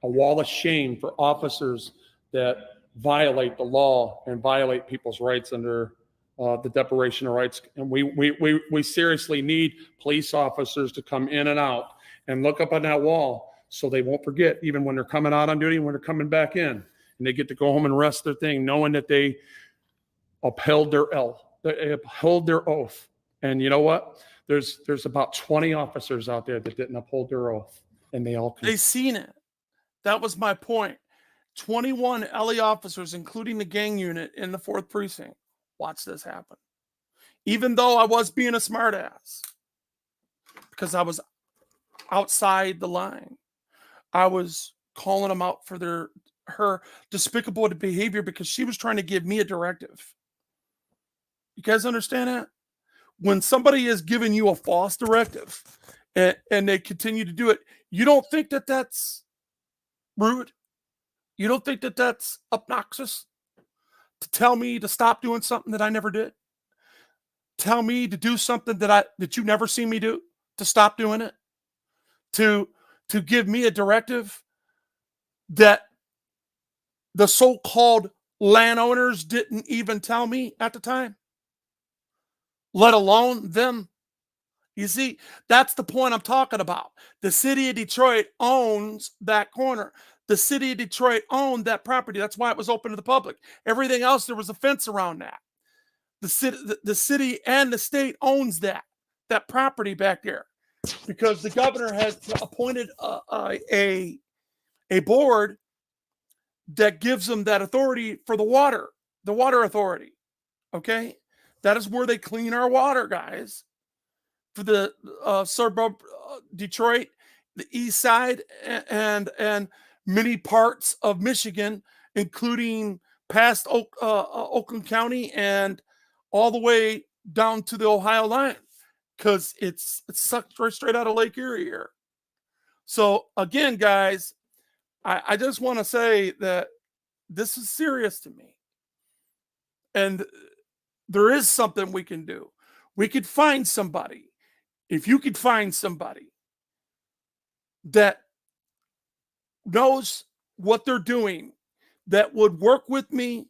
Speaker 1: A wall of shame for officers that violate the law and violate people's rights under the Declaration of Rights. And we seriously need police officers to come in and out and look up on that wall so they won't forget, even when they're coming out on duty and when they're coming back in. And they get to go home and rest their thing, knowing that they upheld their oath. And you know what? There's about 20 officers out there that didn't uphold their oath, and they seen it. That was my point. 21 LE officers, including the gang unit in the 4th precinct, watched this happen. Even though I was being a smartass, because I was outside the line, I was calling them out for her despicable behavior because she was trying to give me a directive. You guys understand that? When somebody is giving you a false directive and they continue to do it, you don't think that that's rude? You don't think that that's obnoxious? To tell me to stop doing something that I never did? Tell me to do something that you never seen me do? To stop doing it? To give me a directive that the so-called landowners didn't even tell me at the time? Let alone them. You see, that's the point I'm talking about. The city of Detroit owns that corner. the city of Detroit owned that property. That's why it was open to the public. Everything else, there was a fence around that. The city and the state owns that property back there, because the governor has appointed a board that gives them that authority for the water authority. Okay, that is where they clean our water, guys, for the suburb Detroit, the east side, and many parts of Michigan, including past Oakland County and all the way down to the Ohio line, because it's sucked right straight out of Lake Erie here. So again, guys, I just want to say that this is serious to me. And there is something we can do. We could find somebody. If you could find somebody that knows what they're doing, that would work with me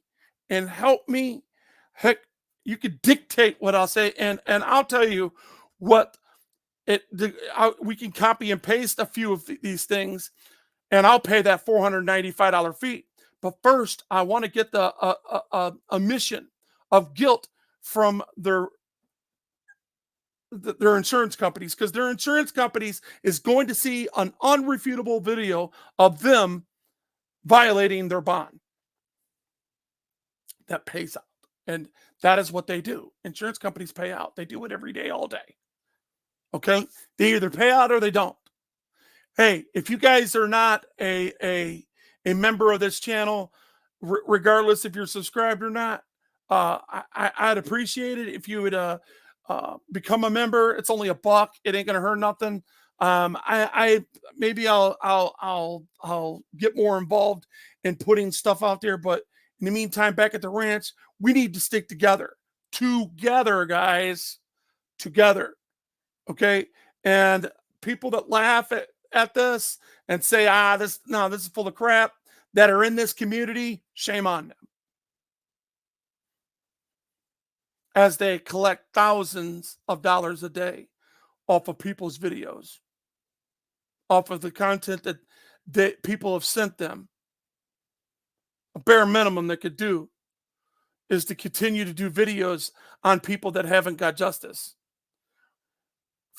Speaker 1: and help me, heck, you could dictate what I'll say. And I'll tell you what we can copy and paste a few of these things, and I'll pay that $495 fee. But first, I want to get a admission of guilt from their insurance companies, because their insurance companies is going to see an unrefutable video of them violating their bond. That pays out. And that is what they do. Insurance companies pay out. They do it every day, all day. Okay? They either pay out or they don't. Hey, if you guys are not a member of this channel, regardless if you're subscribed or not, I'd appreciate it if you would become a member. It's only $1. It ain't gonna hurt nothing. Maybe I'll get more involved in putting stuff out there, but in the meantime, back at the ranch, we need to stick together, guys, together. Okay. And people that laugh at this and say, this is full of crap, that are in this community, shame on them. As they collect thousands of dollars a day off of people's videos, off of the content that people have sent them. A bare minimum they could do is to continue to do videos on people that haven't got justice.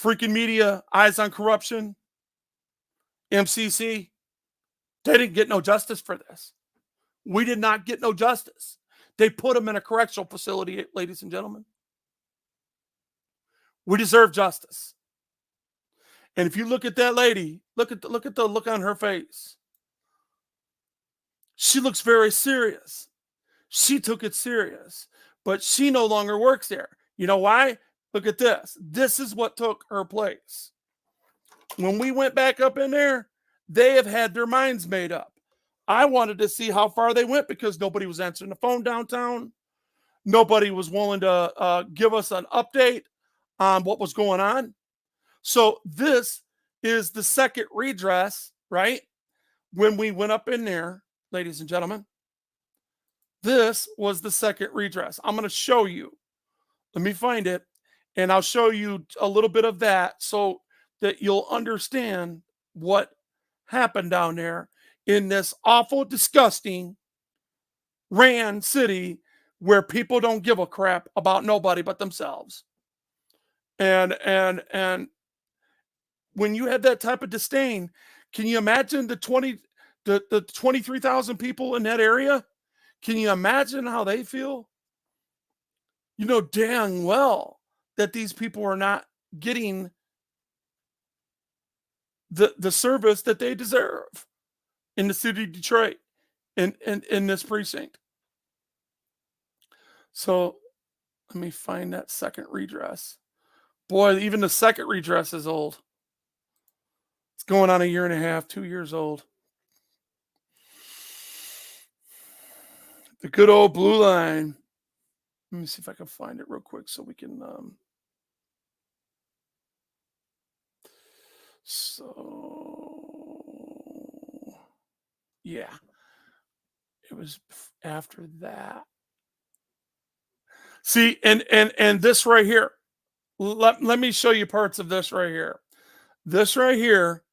Speaker 1: Freaking media, Eyes on Corruption, MCC, they didn't get no justice for this. We did not get no justice. They put them in a correctional facility, ladies and gentlemen. We deserve justice. And if you look at that lady, look at the look on her face. She looks very serious. She took it serious, but she no longer works there. You know why? Look at this. This is what took her place. When we went back up in there, they have had their minds made up. I wanted to see how far they went, because nobody was answering the phone downtown. Nobody was willing to give us an update on what was going on. So this is the second redress, right? When we went up in there, ladies and gentlemen, this was the second redress. I'm going to show you. Let me find it, and I'll show you a little bit of that so that you'll understand what happened down there in this awful, disgusting ran city where people don't give a crap about nobody but themselves. And when you have that type of disdain, can you imagine the 23,000 people in that area? Can you imagine how they feel? You know dang well that these people are not getting the service that they deserve in the city of Detroit, in this precinct. So let me find that second redress. Boy, even the second redress is old. It's going on 1.5 years, 2 years old. The good old blue line. Let me see if I can find it real quick so we can. So yeah, it was after that. See, and this right here. Let me show you parts of this right here. This right here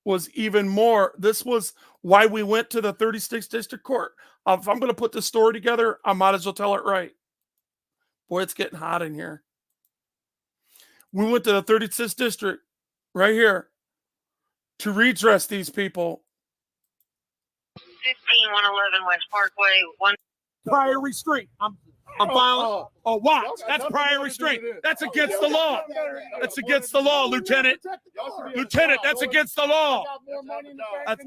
Speaker 1: was even more. This was why we went to the 36th District Court. If I'm going to put this story together, I might as well tell it right. Boy, it's getting hot in here. We went to the 36th District right here to redress these people.
Speaker 9: 15111 West Parkway, one.
Speaker 1: Prior restraint. I'm filing. Oh, watch. That's prior restraint. That's against the law. That's against the law, Lieutenant. Lieutenant, that's against the law.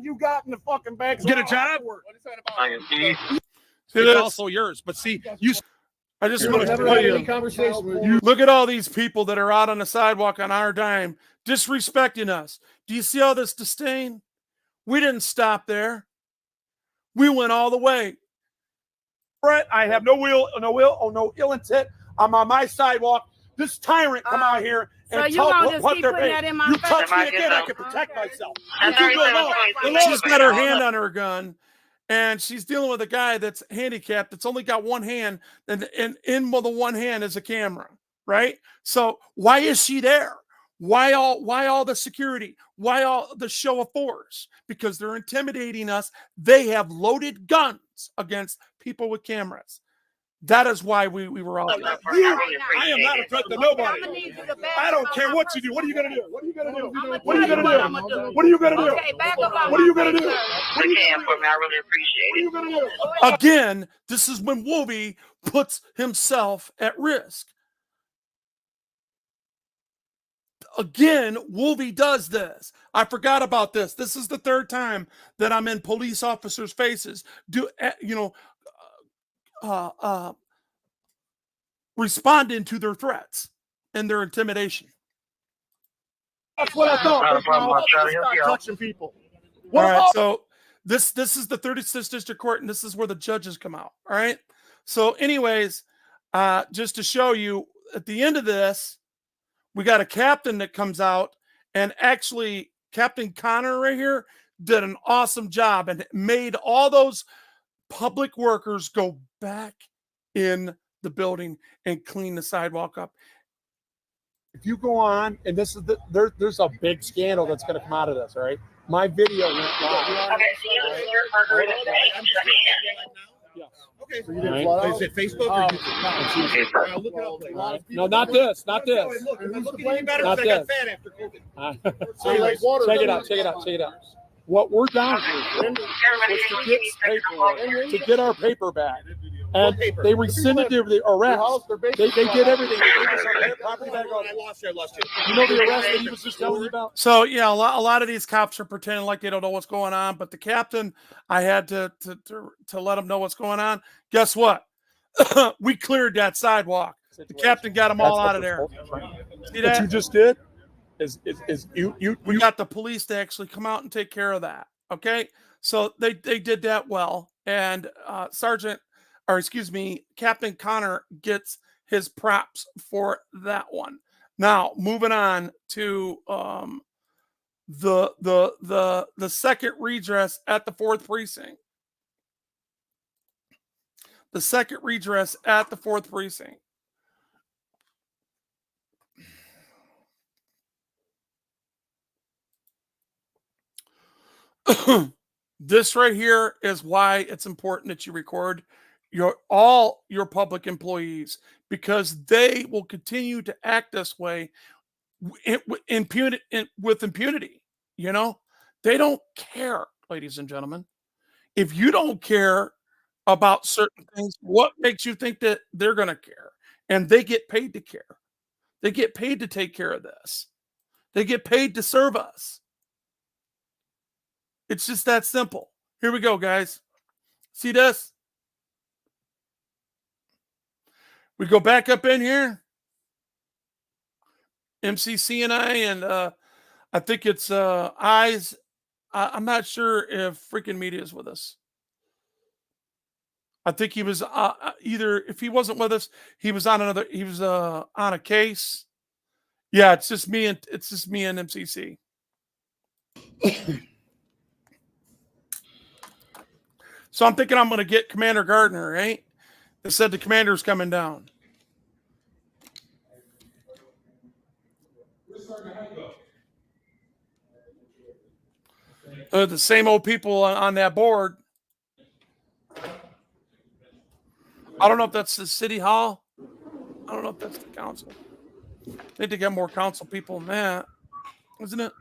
Speaker 3: You got in the fucking bank.
Speaker 1: Get a job?
Speaker 11: It's also yours, but see, you.
Speaker 1: I just want to tell you, look at all these people that are out on the sidewalk on our dime, disrespecting us. Do you see all this disdain? We didn't stop there. We went all the way. Brett, I have no ill intent. I'm on my sidewalk. This tyrant come out here and tell what they're paying. You touch me again, I can protect myself. She's got her hand on her gun, and she's dealing with a guy that's handicapped, that's only got one hand, and in the one hand is a camera, right? So why is she there? Why all the security? Why all the show of force? Because they're intimidating us. They have loaded guns against people with cameras. That is why we were all there.
Speaker 11: I am not a threat to nobody. I don't care what you do. What are you going to do? What are you going to do? What are you going to do? What are you going to do? What are you going to do?
Speaker 9: I really appreciate it.
Speaker 11: What are you going to do?
Speaker 1: Again, this is when Wolvy puts himself at risk. Again, Wolvy does this. I forgot about this. This is the third time that I'm in police officers' faces. Responding to their threats and their intimidation.
Speaker 3: That's what I thought.
Speaker 9: Not a problem. I'll try to help you out.
Speaker 3: Touching people.
Speaker 1: All right, so this is the 36th District Court, and this is where the judges come out. All right. So, anyways, just to show you, at the end of this, we got a captain that comes out, and actually Captain Connor right here did an awesome job and made all those public workers go back in the building and clean the sidewalk up.
Speaker 3: If you go on, and this is there's a big scandal that's going to come out of this, all right? My video went live.
Speaker 9: Okay, see you later.
Speaker 3: Okay. So you didn't flood out?
Speaker 11: Is it Facebook or YouTube?
Speaker 3: Look it up. A lot of people-
Speaker 1: No, not this, not this.
Speaker 11: Look, I'm looking even better
Speaker 1: Not
Speaker 11: because I got
Speaker 1: this.
Speaker 11: fat after COVID.
Speaker 3: So you like water?
Speaker 1: Check it out. What we're down here was to get our paper back. And they rescinded the arrest. They did everything.
Speaker 11: I lost you.
Speaker 1: You know the arrest that he was just telling you about? So, yeah, a lot of these cops are pretending like they don't know what's going on. But the captain, I had to let him know what's going on. Guess what? We cleared that sidewalk. The captain got them all out of there. See that?
Speaker 3: What you just did is
Speaker 1: we got the police to actually come out and take care of that. Okay, so they did that well, and Captain Connor gets his props for that one. Now moving on to the second redress at the 4th precinct. The second redress at the 4th precinct. This right here is why it's important that you record all your public employees, because they will continue to act this way with impunity. You know, they don't care, ladies and gentlemen. If you don't care about certain things, what makes you think that they're going to care? And they get paid to care. They get paid to take care of this. They get paid to serve us. It's just that simple. Here we go, guys. See this? We go back up in here. MCC and I think it's Eyes. I'm not sure if freaking media is with us. I think he was either, if he wasn't with us, he was on on a case. Yeah, it's just me and MCC. So I'm thinking I'm going to get Commander Gardner, right? They said the commander's coming down. The same old people on that board. I don't know if that's the city hall. I don't know if that's the council. Need to get more council people in that, isn't it?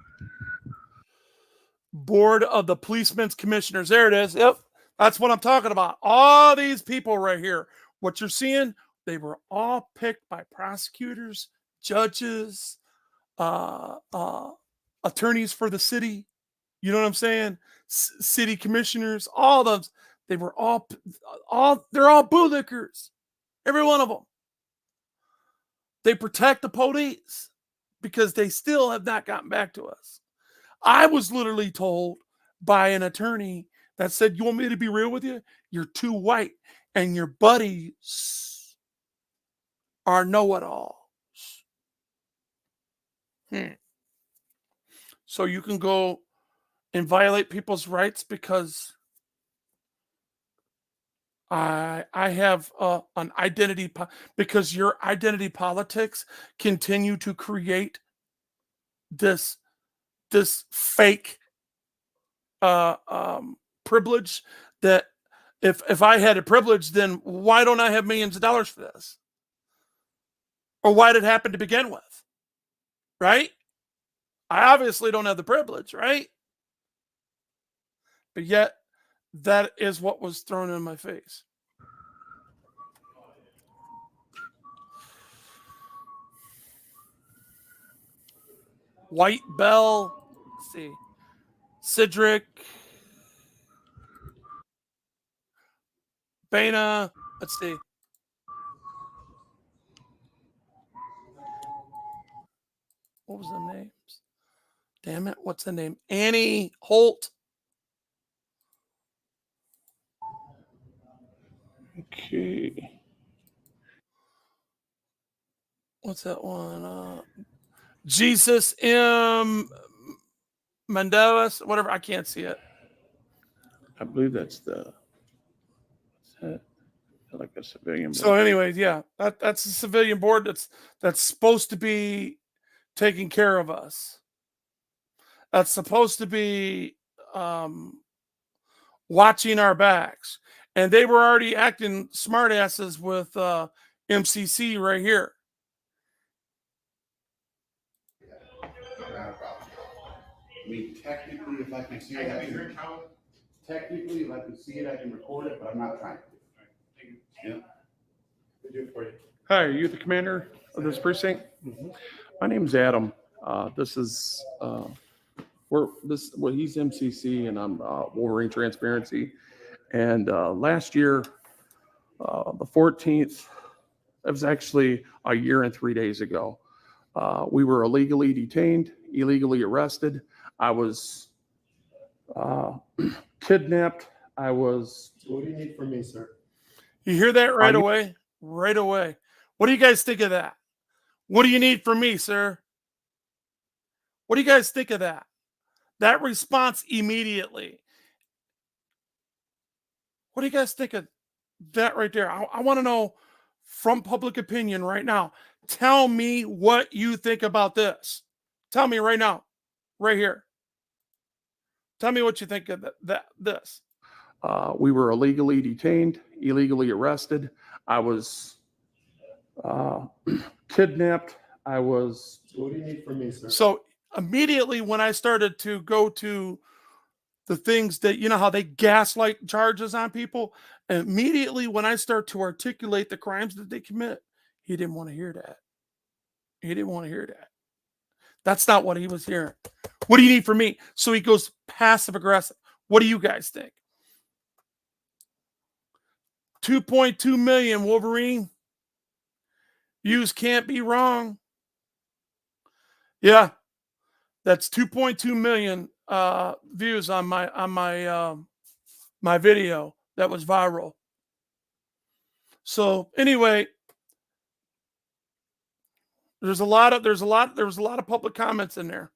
Speaker 1: Board of the Policemen's Commissioners. There it is. Yep. That's what I'm talking about. All these people right here. What you're seeing, they were all picked by prosecutors, judges, attorneys for the city. You know what I'm saying? City commissioners, all those. They were all they're all bootlickers. Every one of them. They protect the police because they still have not gotten back to us. I was literally told by an attorney that said, "You want me to be real with you? You're too white and your buddies are know-it-alls." So you can go and violate people's rights because I have an identity because your identity politics continue to create this fake privilege that if I had a privilege, then why don't I have millions of dollars for this? Or why did it happen to begin with? Right? I obviously don't have the privilege, right? But yet that is what was thrown in my face. White Bell, let's see, Cedric, Bana, let's see. What was the names? Damn it, what's the name? Annie Holt. Okay. What's that one? Jesus M. Mendoza, whatever. I can't see it.
Speaker 3: I believe that's like a civilian.
Speaker 1: So, anyways, yeah, that's a civilian board that's supposed to be taking care of us. That's supposed to be watching our backs. And they were already acting smartasses with MCC right here.
Speaker 6: I mean, technically, if I can see it, I can record it, but I'm not trying to. Yeah.
Speaker 3: Hi, are you the commander of this precinct? My name's Adam. This is he's MCC and I'm Wolvering Transparency. And last year, the 14th, it was actually a year and 3 days ago. We were illegally detained, illegally arrested. I was kidnapped. What do you need from me, sir?
Speaker 1: You hear that right away? Right away. What do you guys think of that? What do you need from me, sir? What do you guys think of that? That response immediately. What do you guys think of that right there? I want to know from public opinion right now. Tell me what you think about this. Tell me right now, right here. Tell me what you think of this.
Speaker 3: We were illegally detained, illegally arrested. I was kidnapped. What do you need from me, sir? So immediately when I started to go to the things that, you know how they gaslight charges on people, immediately when I start to articulate the crimes that they commit, he didn't want to hear that. He didn't want to hear that. That's not what he was hearing. What do you need from me? So he goes passive aggressive. What do you guys think? 2.2 million Wolverine views can't be wrong. Yeah, that's 2.2 million views on my video that was viral. So anyway, there was a lot of public comments in there.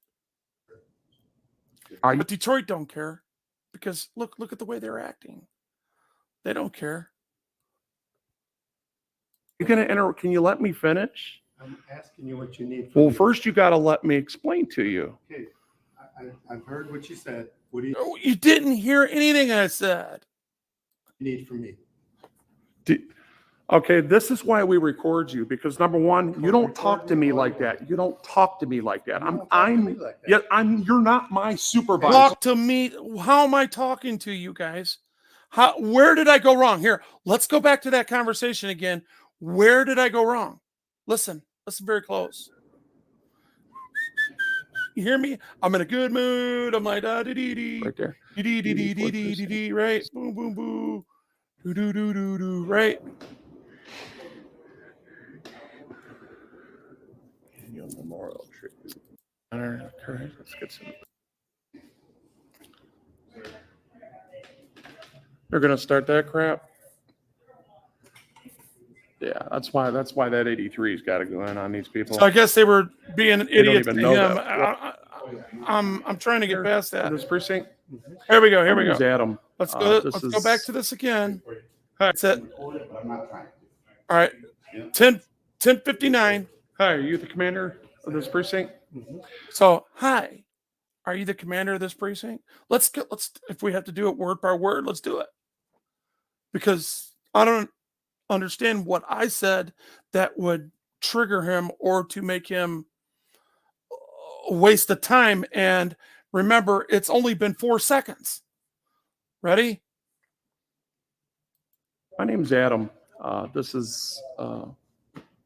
Speaker 3: But Detroit don't care because look at the way they're acting. They don't care. You're gonna enter. Can you let me finish?
Speaker 6: I'm asking you what you need.
Speaker 3: Well, first you got to let me explain to you.
Speaker 6: Okay,
Speaker 12: I've heard what you said. What do
Speaker 1: Oh, you didn't hear anything I said.
Speaker 12: you need from me?
Speaker 3: Okay, this is why we record you, because number one, you don't talk to me like that. You don't talk to me like that.
Speaker 12: You don't talk to me like that.
Speaker 3: You're not my supervisor.
Speaker 1: Talk to me. How am I talking to you guys? Where did I go wrong? Here, let's go back to that conversation again. Where did I go wrong? Listen very close. You hear me? I'm in a good mood. I'm like da dee dee dee.
Speaker 3: Right there.
Speaker 1: Dee dee dee dee dee dee dee dee. Right. Boom boom boom. Do do do do do. Right. Annual Memorial Tribute. Honor, courage. Let's get some. They're gonna start that crap. Yeah, that's why that 83's got to go in on these people. So I guess they were being idiots to
Speaker 3: even know
Speaker 1: him.
Speaker 3: that.
Speaker 1: I'm trying to get past that.
Speaker 3: This precinct.
Speaker 1: Here we go. Here we
Speaker 3: My name's
Speaker 1: go.
Speaker 3: Adam.
Speaker 1: Let's go.
Speaker 3: This
Speaker 1: Let's go
Speaker 3: is-
Speaker 1: back to this again. All right, that's it.
Speaker 12: I'm not trying.
Speaker 1: All right. 10:59.
Speaker 3: Hi, are you the commander of this precinct?
Speaker 1: So, hi. Are you the commander of this precinct? Let's if we have to do it word by word, let's do it. Because I don't understand what I said that would trigger him or to make him waste the time. And remember, it's only been 4 seconds. Ready?
Speaker 3: My name's Adam. This is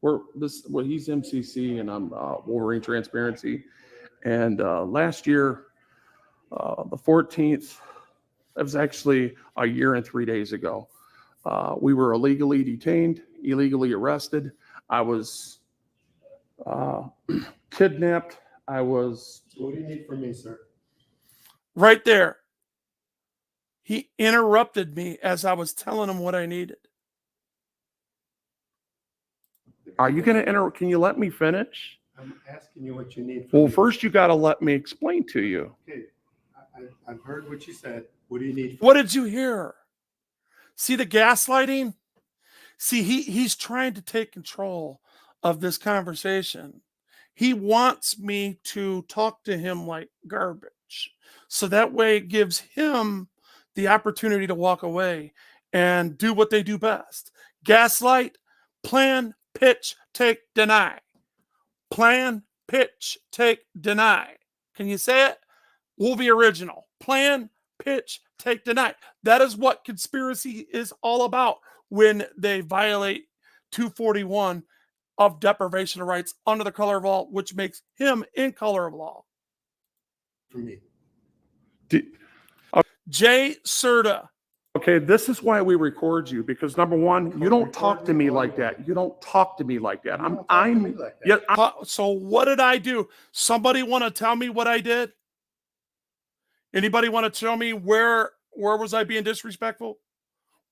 Speaker 3: he's MCC and I'm Wolverine Transparency. And last year, the 14th, that was actually a year and 3 days ago. We were illegally detained, illegally arrested. I was kidnapped.
Speaker 12: What do you need from me, sir?
Speaker 1: Right there. He interrupted me as I was telling him what I needed.
Speaker 3: Are you going to enter? Can you let me finish?
Speaker 12: I'm asking you what you need from
Speaker 3: Well,
Speaker 12: me.
Speaker 3: first you got to let me explain to you.
Speaker 12: Okay, I've heard what you said. What do you need?
Speaker 1: What did you hear? See the gaslighting? See, he's trying to take control of this conversation. He wants me to talk to him like garbage. So that way it gives him the opportunity to walk away and do what they do best. Gaslight, plan, pitch, take, deny. Plan, pitch, take, deny. Can you say it? Wolvy original. Plan, pitch, take, deny. That is what conspiracy is all about when they violate 241 of deprivation of rights under the color of law, which makes him in color of law.
Speaker 12: From me.
Speaker 1: Jay Serta.
Speaker 3: Okay, this is why we record you, because number one, you don't talk to me like that. You don't talk to me like that.
Speaker 1: So what did I do? Somebody want to tell me what I did? Anybody want to tell me where was I being disrespectful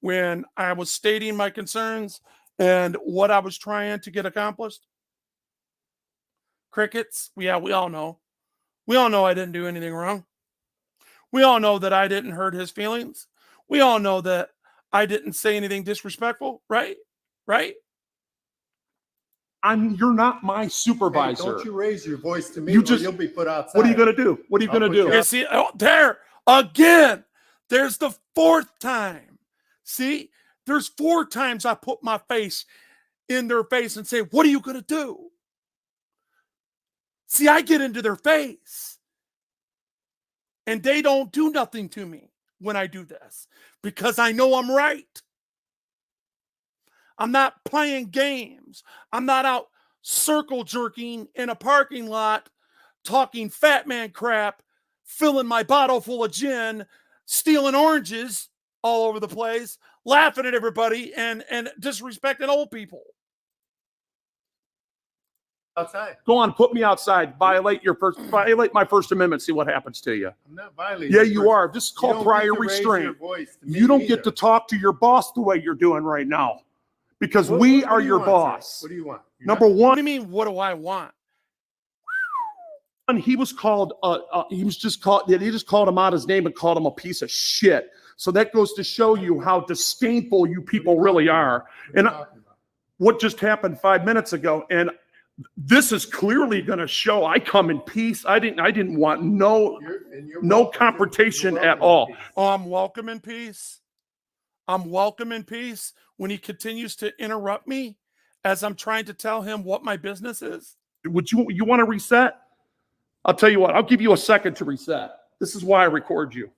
Speaker 1: when I was stating my concerns and what I was trying to get accomplished? Crickets. Yeah, we all know. We all know I didn't do anything wrong. We all know that I didn't hurt his feelings. We all know that I didn't say anything disrespectful, right? Right?
Speaker 3: You're not my supervisor.
Speaker 12: Hey, don't you raise your voice to me,
Speaker 3: You
Speaker 12: or
Speaker 3: just-
Speaker 12: you'll be put outside.
Speaker 3: What are you going to do? What are you
Speaker 12: I'll
Speaker 3: going to
Speaker 12: put
Speaker 3: do?
Speaker 12: you
Speaker 1: You see, there again. There's the 4th time. See, there's 4 times I put my face in their face and say, "What are you going to do?" See, I get into their face, and they don't do nothing to me when I do this because I know I'm right. I'm not playing games. I'm not out circle jerking in a parking lot, talking fat man crap, filling my bottle full of gin, stealing oranges all over the place, laughing at everybody, and disrespecting old people.
Speaker 12: outside.
Speaker 3: Go on, put me outside. Violate my First Amendment. See what happens to you.
Speaker 12: I'm not violating.
Speaker 3: Yeah,
Speaker 12: your
Speaker 3: you
Speaker 12: First-
Speaker 3: are. This is
Speaker 12: You
Speaker 3: called
Speaker 12: don't
Speaker 3: prior
Speaker 12: get to raise your
Speaker 3: restraint.
Speaker 12: voice to me
Speaker 3: You don't
Speaker 12: either.
Speaker 3: get to talk to your boss the way you're doing right now, because
Speaker 12: What-
Speaker 3: we
Speaker 12: what
Speaker 3: are
Speaker 12: do you
Speaker 3: your
Speaker 12: want, sir?
Speaker 3: boss.
Speaker 12: What do you want? You're
Speaker 3: Number
Speaker 1: What
Speaker 3: one,
Speaker 1: do you mean, what do I want?
Speaker 3: he was called. He just called him out his name and called him a piece of shit. So that goes to show you how disdainful you people really are.
Speaker 12: What are
Speaker 3: And
Speaker 12: you talking about?
Speaker 3: what just happened 5 minutes ago, and
Speaker 11: This is clearly going to show I come in peace. I didn't want no confrontation at all.
Speaker 1: Oh, I'm welcome in peace. I'm welcome in peace when he continues to interrupt me as I'm trying to tell him what my business is.
Speaker 11: Would you want to reset? I'll tell you what, I'll give you a second to reset. This is why I record you.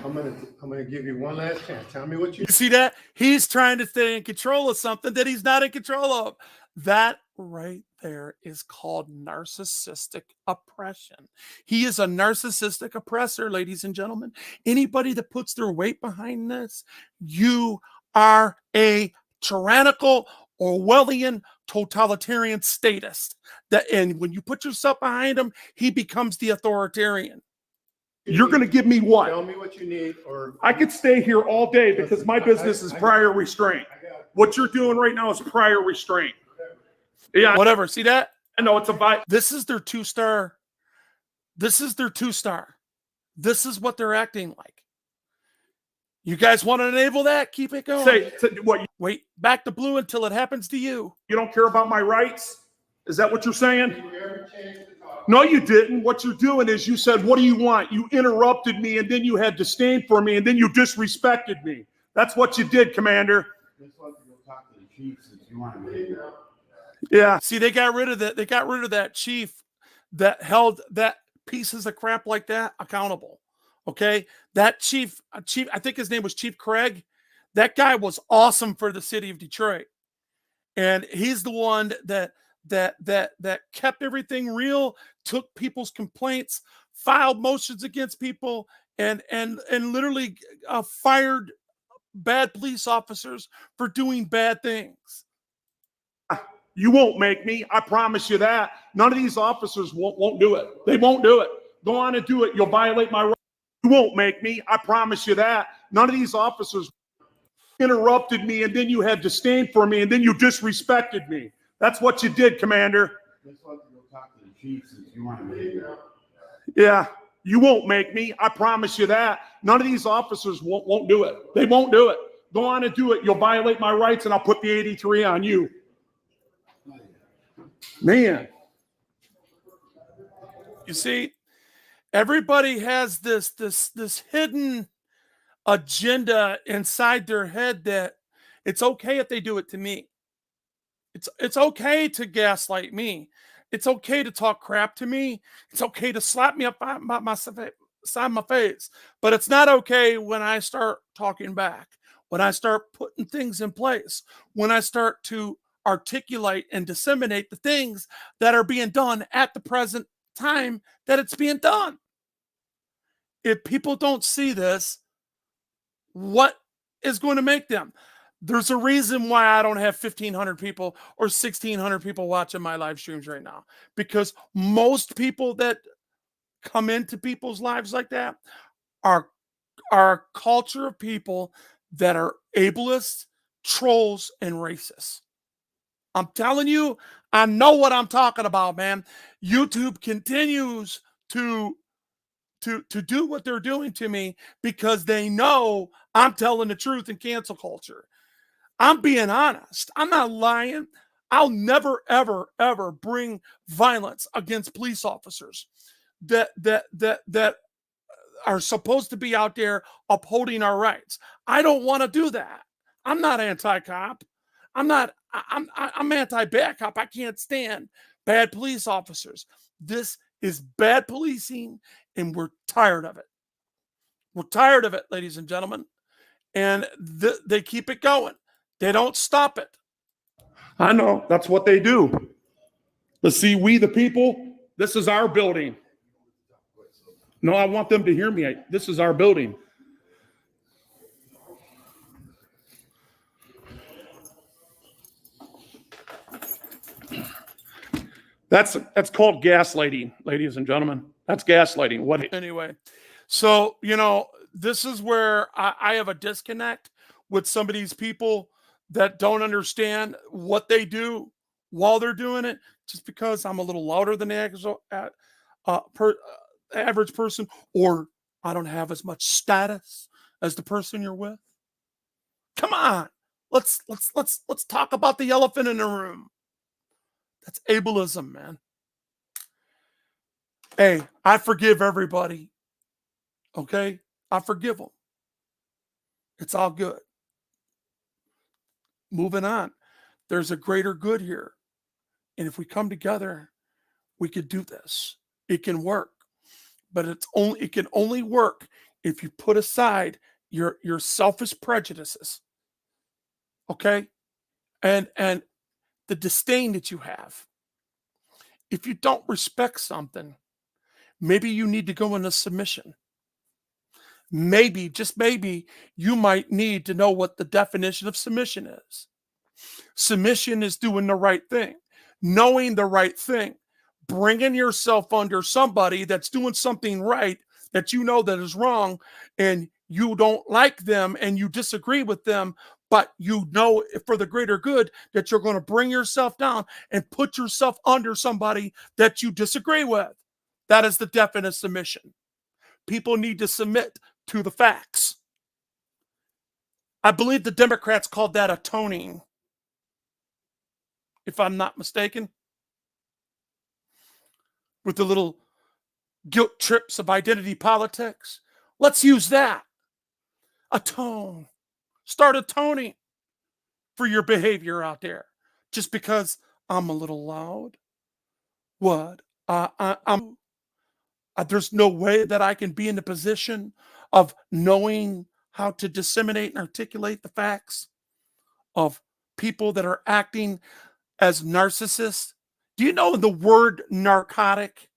Speaker 12: I'm gonna give you one last chance. Tell me what you
Speaker 1: You see that? He's trying to stay in control of something that he's not in control of. That right there is called narcissistic oppression. He is a narcissistic oppressor, ladies and gentlemen. Anybody that puts their weight behind this, you are a tyrannical Orwellian totalitarian statist. And when you put yourself behind him, he becomes the authoritarian.
Speaker 11: You're going to give me what?
Speaker 12: tell me what you need, or
Speaker 11: I could stay here all day because my business is prior restraint. What you're doing right now is prior restraint. Yeah,
Speaker 1: Whatever. See that?
Speaker 11: I know it's a
Speaker 1: This is their 2-star. This is their 2-star. This is what they're acting like. You guys want to enable that? Keep it going.
Speaker 11: say what?
Speaker 1: Wait, back to blue until it happens to you.
Speaker 11: You don't care about my rights? Is that what you're saying? No, you didn't. What you're doing is you said, what do you want? You interrupted me, and then you had disdain for me, and then you disrespected me. That's what you did, Commander. Yeah.
Speaker 1: See, they got rid of that. They got rid of that chief that held that pieces of crap like that accountable. Okay. That chief, I think his name was Chief Craig. That guy was awesome for the city of Detroit. And he's the one that kept everything real, took people's complaints, filed motions against people, and literally fired bad police officers for doing bad things.
Speaker 11: You won't make me. I promise you that. None of these officers won't do it. They won't do it. Go on and do it. You'll violate my rights. You won't make me. I promise you that. None of these officers interrupted me, and then you had disdain for me, and then you disrespected me. That's what you did, Commander. Yeah, you won't make me. I promise you that. None of these officers won't do it. They won't do it. Go on and do it. You'll violate my rights, and I'll put the 83 on you. Man.
Speaker 1: You see, everybody has this hidden agenda inside their head that it's okay if they do it to me. It's okay to gaslight me. It's okay to talk crap to me. It's okay to slap me up my side of my face. But it's not okay when I start talking back, when I start putting things in place, when I start to articulate and disseminate the things that are being done at the present time that it's being done. If people don't see this, what is going to make them? There's a reason why I don't have 1,500 people or 1,600 people watching my live streams right now, because most people that come into people's lives like that are a culture of people that are ableist, trolls, and racists. I'm telling you, I know what I'm talking about, man. YouTube continues to do what they're doing to me because they know I'm telling the truth in cancel culture. I'm being honest. I'm not lying. I'll never, ever, ever bring violence against police officers that are supposed to be out there upholding our rights. I don't want to do that. I'm not anti-cop. I'm anti-bad cop. I can't stand bad police officers. This is bad policing, and we're tired of it. We're tired of it, ladies and gentlemen. And they keep it going. They don't stop it.
Speaker 11: I know. That's what they do. Let's see, we the people, this is our building. No, I want them to hear me. This is our building. That's called gaslighting, ladies and gentlemen. That's gaslighting. What?
Speaker 1: Anyway, so, this is where I have a disconnect with some of these people that don't understand what they do while they're doing it, just because I'm a little louder than the average person, or I don't have as much status as the person you're with. Come on, let's talk about the elephant in the room. That's ableism, man. Hey, I forgive everybody. Okay? I forgive them. It's all good. Moving on. There's a greater good here. And if we come together, we could do this. It can work. But it can only work if you put aside your selfish prejudices. Okay? And the disdain that you have. If you don't respect something, maybe you need to go into submission. Maybe, just maybe, you might need to know what the definition of submission is. Submission is doing the right thing, knowing the right thing, bringing yourself under somebody that's doing something right that you know that is wrong, and you don't like them and you disagree with them, but you know for the greater good that you're going to bring yourself down and put yourself under somebody that you disagree with. That is the definition of submission. People need to submit to the facts. I believe the Democrats called that atoning, if I'm not mistaken, with the little guilt trips of identity politics. Let's use that. Atone. Start atoning for your behavior out there. Just because I'm a little loud? What? There's no way that I can be in the position of knowing how to disseminate and articulate the facts of people that are acting as narcissists. Do you know the word narcotic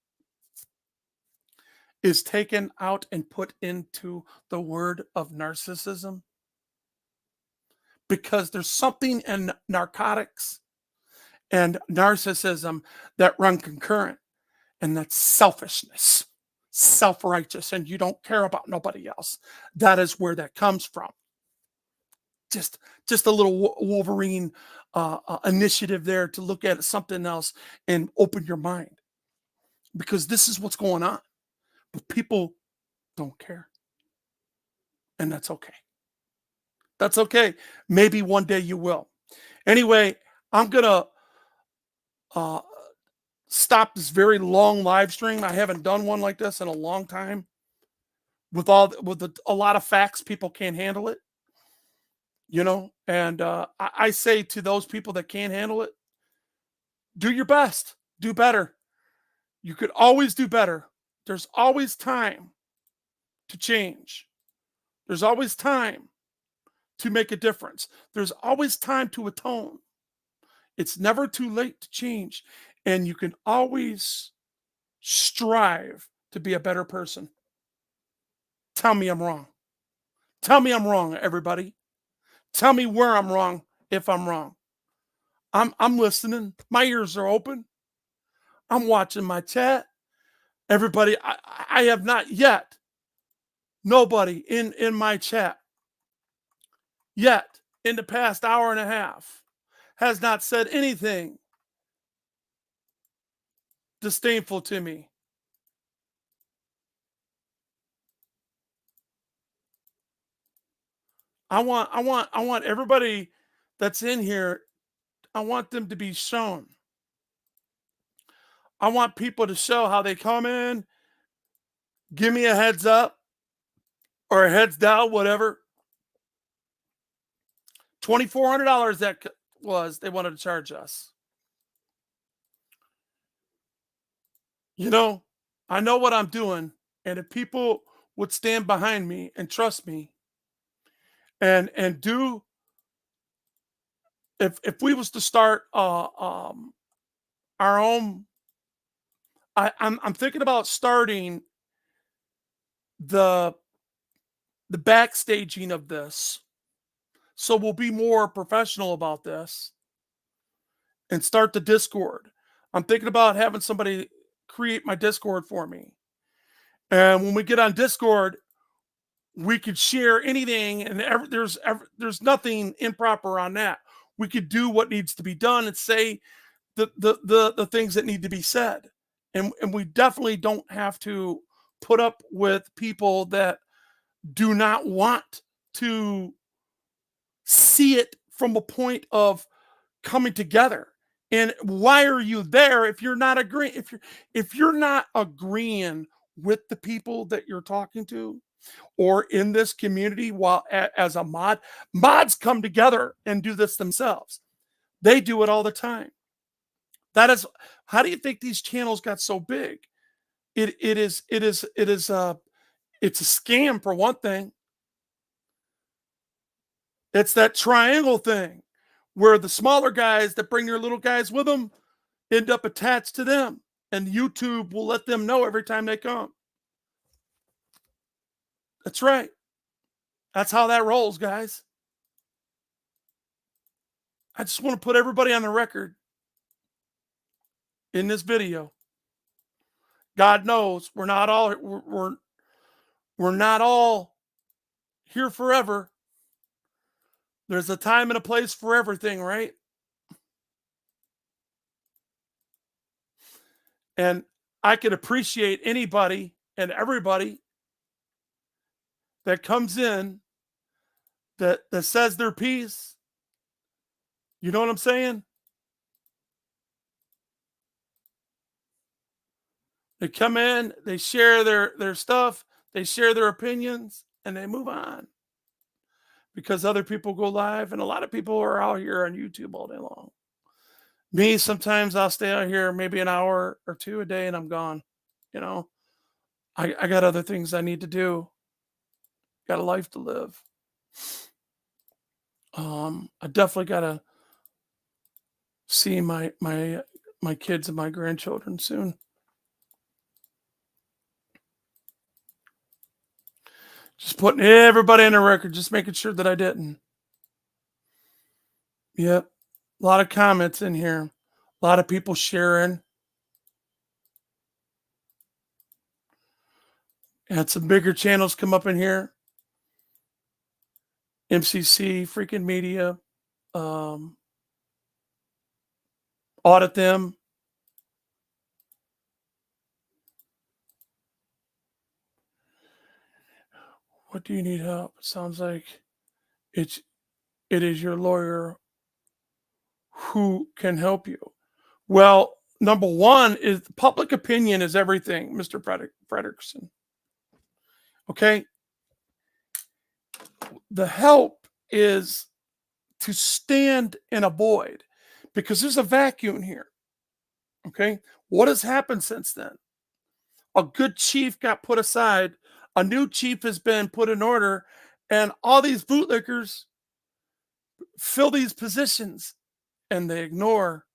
Speaker 1: is taken out and put into the word of narcissism? Because there's something in narcotics and narcissism that run concurrent, and that's selfishness, self-righteous, and you don't care about nobody else. That is where that comes from. Just a little Wolverine initiative there to look at something else and open your mind, because this is what's going on. But people don't care, and that's okay. That's okay. Maybe one day you will. Anyway, I'm gonna stop this very long live stream. I haven't done one like this in a long time. With a lot of facts, people can't handle it. You know, and I say to those people that can't handle it, do your best, do better. You could always do better. There's always time to change. There's always time to make a difference. There's always time to atone. It's never too late to change. And you can always strive to be a better person. Tell me I'm wrong. Tell me I'm wrong, everybody. Tell me where I'm wrong if I'm wrong. I'm listening. My ears are open. I'm watching my chat. Everybody, I have not yet, nobody in my chat yet in the past hour and a half has not said anything disdainful to me. I want everybody that's in here, I want them to be shown. I want people to show how they come in, give me a heads up or a heads down, whatever. $2,400 that was, they wanted to charge us. You know, I know what I'm doing. And if people would stand behind me and trust me and do, if we was to start our own, I'm thinking about starting the backstaging of this. So we'll be more professional about this and start the Discord. I'm thinking about having somebody create my Discord for me. And when we get on Discord, we could share anything, and there's nothing improper on that. We could do what needs to be done and say the things that need to be said. And we definitely don't have to put up with people that do not want to see it from a point of coming together And why are you there if you're not agreeing? If you're not agreeing with the people that you're talking to, or in this community, while as a mods come together and do this themselves. They do it all the time. That is, how do you think these channels got so big? It's a scam for one thing. It's that triangle thing where the smaller guys that bring their little guys with them end up attached to them, and YouTube will let them know every time they come. That's right. That's how that rolls, guys. I just want to put everybody on the record in this video. God knows we're not all here forever. There's a time and a place for everything, right? And I can appreciate anybody and everybody that comes in that says their piece. You know what I'm saying? They come in, they share their stuff, they share their opinions, and they move on. Because other people go live, and a lot of people are out here on YouTube all day long. Me, sometimes I'll stay out here maybe an hour or two a day, and I'm gone. You know, I got other things I need to do. Got a life to live. I definitely got to see my kids and my grandchildren soon. Just putting everybody on the record, just making sure that I didn't. Yep. A lot of comments in here. A lot of people sharing. Had some bigger channels come up in here. MCC, freaking media. Audit them. What do you need help? It sounds like it is your lawyer who can help you. Well, number one is public opinion is everything, Mr. Frederickson. Okay? The help is to stand and avoid, because there's a vacuum here. Okay? What has happened since then? A good chief got put aside. A new chief has been put in order, and all these bootlickers fill these positions, and they ignore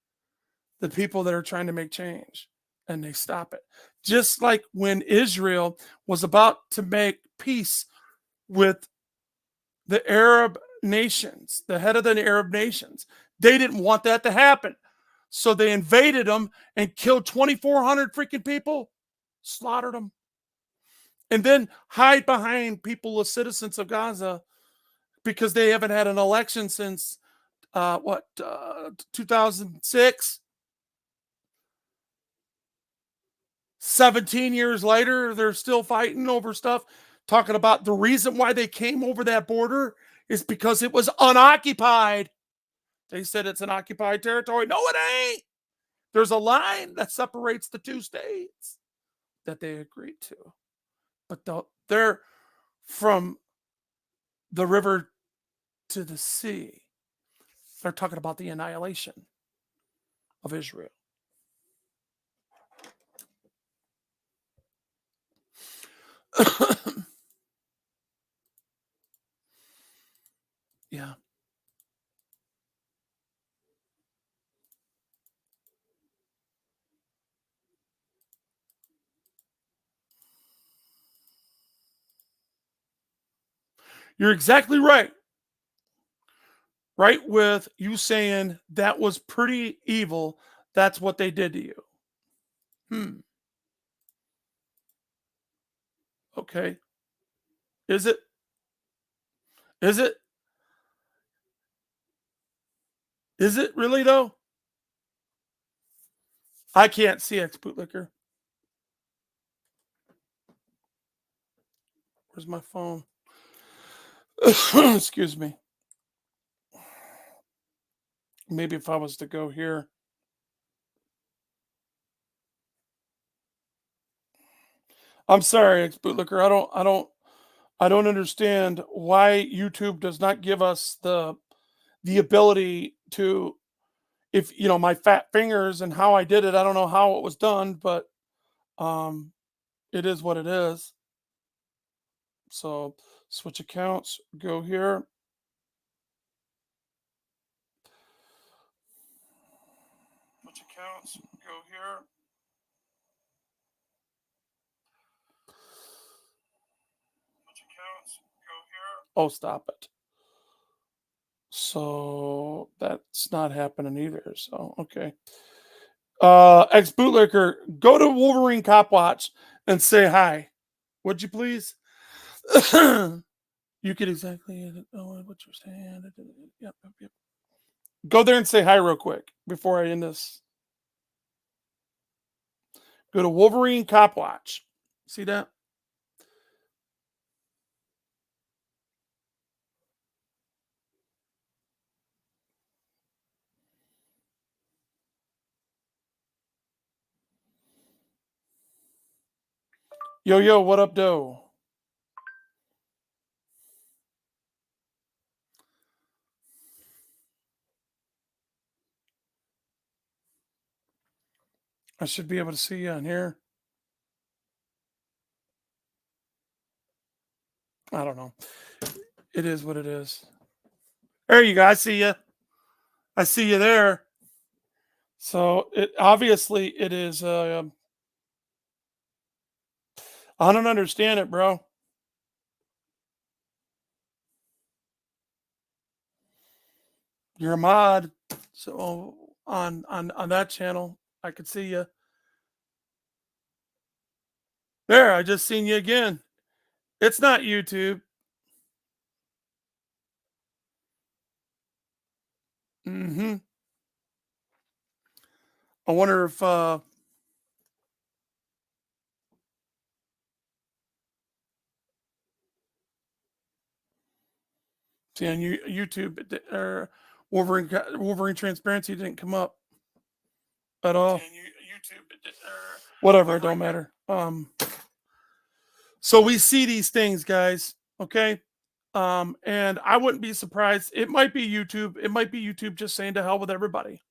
Speaker 1: the people that are trying to make change, and they stop it. Just like when Israel was about to make peace with the Arab nations, the head of the Arab nations, they didn't want that to happen. So they invaded them and killed 2,400 freaking people, slaughtered them, and then hide behind people, the citizens of Gaza, because they haven't had an election since 2006. 17 years later, they're still fighting over stuff, talking about the reason why they came over that border is because it was unoccupied. They said it's an occupied territory. No, it ain't. There's a line that separates the two states that they agreed to. But they're from the river to the sea. They're talking about the annihilation of Israel. Yeah. You're exactly right. Right with you saying that was pretty evil. That's what they did to you. Okay. Is it? Is it? Is it really though? I can't see X bootlicker. Where's my phone? Excuse me. Maybe if I was to go here. I'm sorry, ex-bootlicker. I don't understand why YouTube does not give us the ability to, if you know my fat fingers and how I did it. I don't know how it was done, but um, it is what it is. So switch accounts, go here. Switch accounts, go here. Switch accounts, go here. Oh, stop it. So that's not happening either. So okay. Ex bootlicker, go to Wolverine Cop Watch and say hi. Would you please? You could exactly know what you're saying. Yep, yep, yep. Go there and say hi real quick before I end this. Go to Wolverine Cop Watch. See that? Yo, yo, what up, doe? I should be able to see you on here. I don't know. It is what it is. There you go. I see you. I see you there. So it obviously it is. I don't understand it, bro. You're a mod, so on that channel, I could see you. There, I just seen you again. It's not YouTube. Mm-hmm. I wonder if see on YouTube or Wolverine Transparency didn't come up at all. Whatever, it don't matter. So we see these things, guys. Okay. And I wouldn't be surprised. It might be YouTube. It might be YouTube just saying to hell with everybody.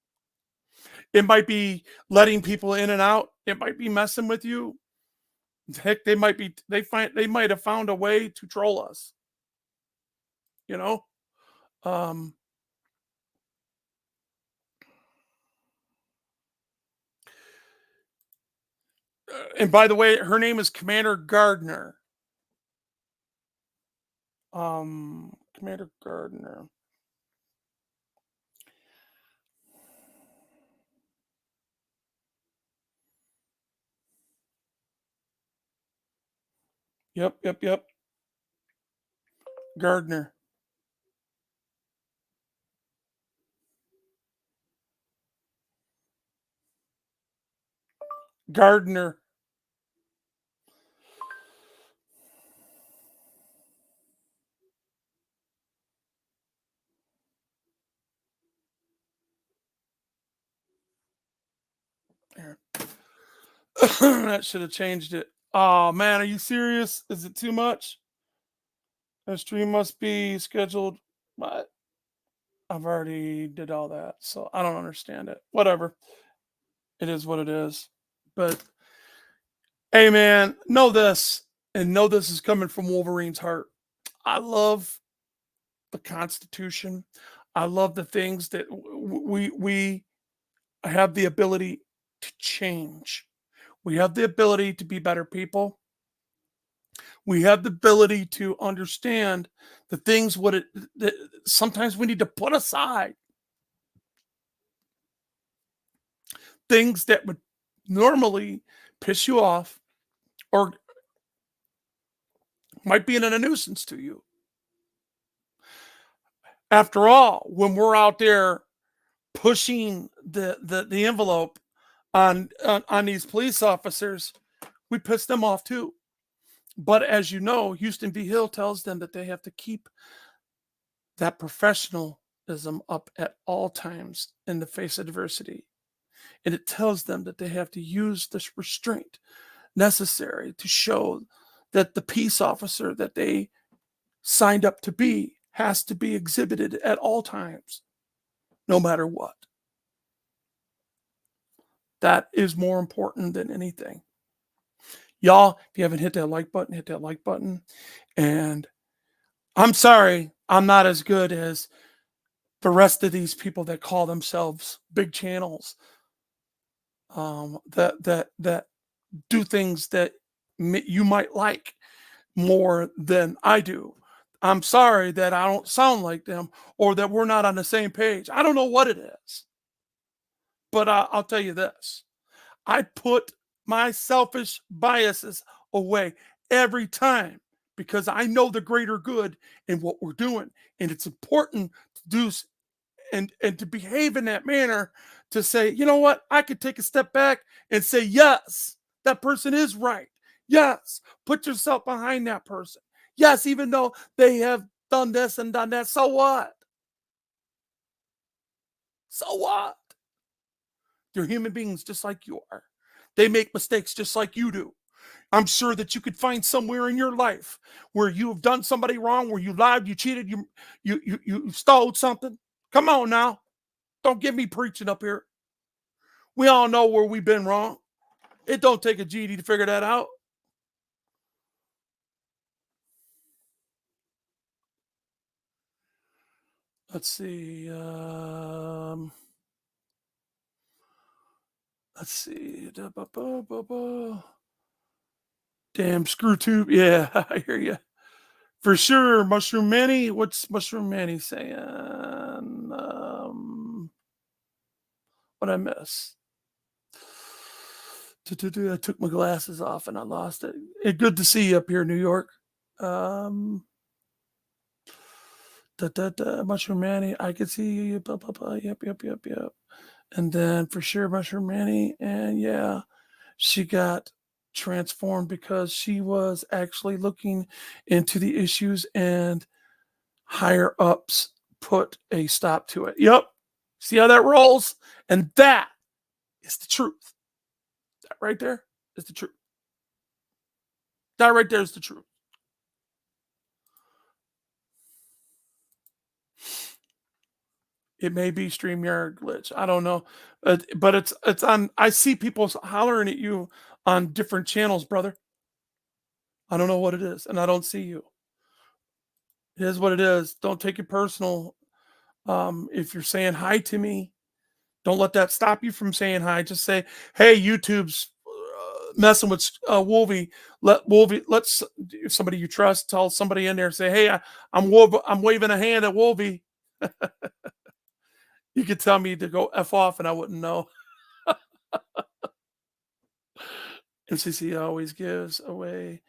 Speaker 1: It might be letting people in and out. It might be messing with you. Heck, they might have found a way to troll us. You know? And by the way, her name is Commander Gardner. Commander Gardner. Yep, yep, yep. Gardner. Gardner. There. That should have changed it. Oh man, are you serious? Is it too much? The stream must be scheduled, but I've already did all that, so I don't understand it. Whatever. It is what it is. But hey man, know this, and know this is coming from Wolverine's heart. I love the Constitution. I love the things that we have the ability to change. We have the ability to be better people. We have the ability to understand the things that sometimes we need to put aside. Things that would normally piss you off or might be a nuisance to you. After all, when we're out there pushing the envelope on these police officers, we piss them off too. But as you know, Houston v. Hill tells them that they have to keep that professionalism up at all times in the face of adversity. And it tells them that they have to use this restraint necessary to show that the peace officer that they signed up to be has to be exhibited at all times, no matter what. That is more important than anything. Y'all, if you haven't hit that like button, hit that like button. And I'm sorry, I'm not as good as the rest of these people that call themselves big channels, that do things that you might like more than I do. I'm sorry that I don't sound like them or that we're not on the same page. I don't know what it is, but I'll tell you this. I put my selfish biases away every time because I know the greater good in what we're doing. And it's important to do and to behave in that manner, to say, you know what, I could take a step back and say, yes, that person is right. Yes, put yourself behind that person. Yes, even though they have done this and done that, so what? So what? They're human beings just like you are. They make mistakes just like you do. I'm sure that you could find somewhere in your life where you have done somebody wrong, where you lied, you cheated, you stole something. Come on now. Don't get me preaching up here. We all know where we've been wrong. It don't take a GD to figure that out. Let's see. Let's see. Damn screw tube. Yeah, I hear you. For sure. Mushroom Manny. What's Mushroom Manny saying? What I miss? I took my glasses off and I lost it. Good to see you up here in New York. Mushroom Manny, I could see you. Blah, blah, blah. Yep. And then for sure, Mushroom Manny. And yeah, she got transformed because she was actually looking into the issues and higher ups put a stop to it. Yep. See how that rolls? And that is the truth. That right there is the truth. That right there is the truth. It may be StreamYard glitch. I don't know. But it's on. I see people hollering at you on different channels, brother. I don't know what it is, and I don't see you. It is what it is. Don't take it personal. If you're saying hi to me, don't let that stop you from saying hi. Just say, hey, YouTube's messing with Wolvy. Let's somebody you trust, tell somebody in there, say, hey, I'm waving a hand at Wolvy. You could tell me to go F off and I wouldn't know. MCC always gives away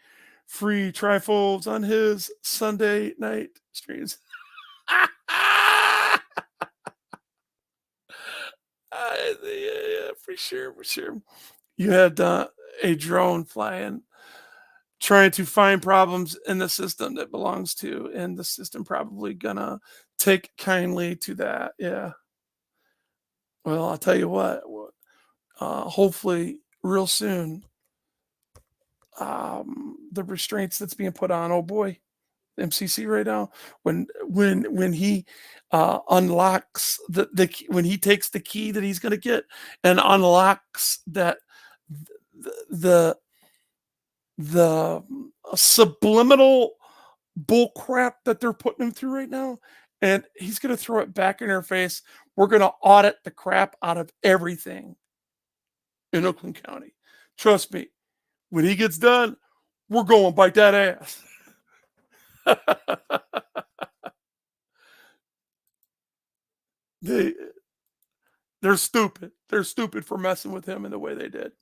Speaker 1: free trifolds on his Sunday night streams. Yeah, for sure. You had a drone flying, trying to find problems in the system that belongs to, and the system probably gonna take kindly to that. Yeah. Well, I'll tell you what. Hopefully, real soon, the restraints that's being put on, oh boy, MCC right now, when he unlocks when he takes the key that he's going to get and unlocks that the subliminal bull crap that they're putting him through right now, and he's going to throw it back in their face. We're going to audit the crap out of everything in Oakland County. Trust me, when he gets done, we're going to bite that ass. They're stupid. They're stupid for messing with him in the way they did.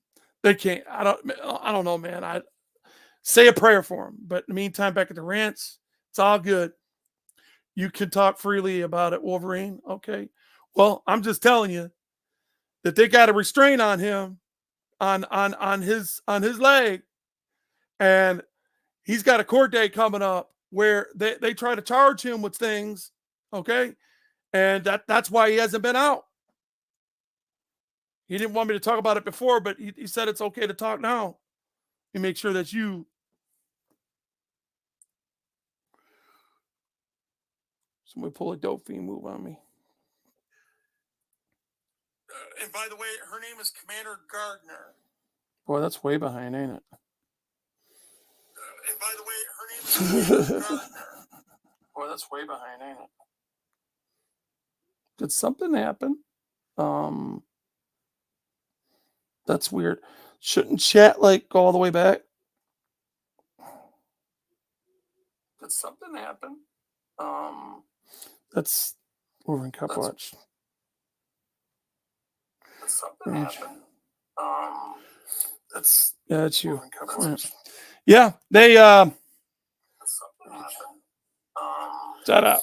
Speaker 1: They can't. I don't know, man. I say a prayer for him. But in the meantime, back at the rants, it's all good. You can talk freely about it, Wolverine. Okay. Well, I'm just telling you that they got a restraint on him, on his leg, and he's got a court date coming up where they try to charge him with things. Okay. And that's why he hasn't been out. He didn't want me to talk about it before, but he said it's okay to talk now. and make sure that you somebody pull a dope fiend move on me. And by the way, her name is Commander Gardner. Boy, that's way behind, ain't it? And by the way, her name is Commander Gardner. Boy, that's way behind, ain't it? Did something happen? That's weird. Shouldn't chat like go all the way back? Did something happen? That's over in Cup Watch. Did something happen? That's yeah, it's you. Yeah, they shut up.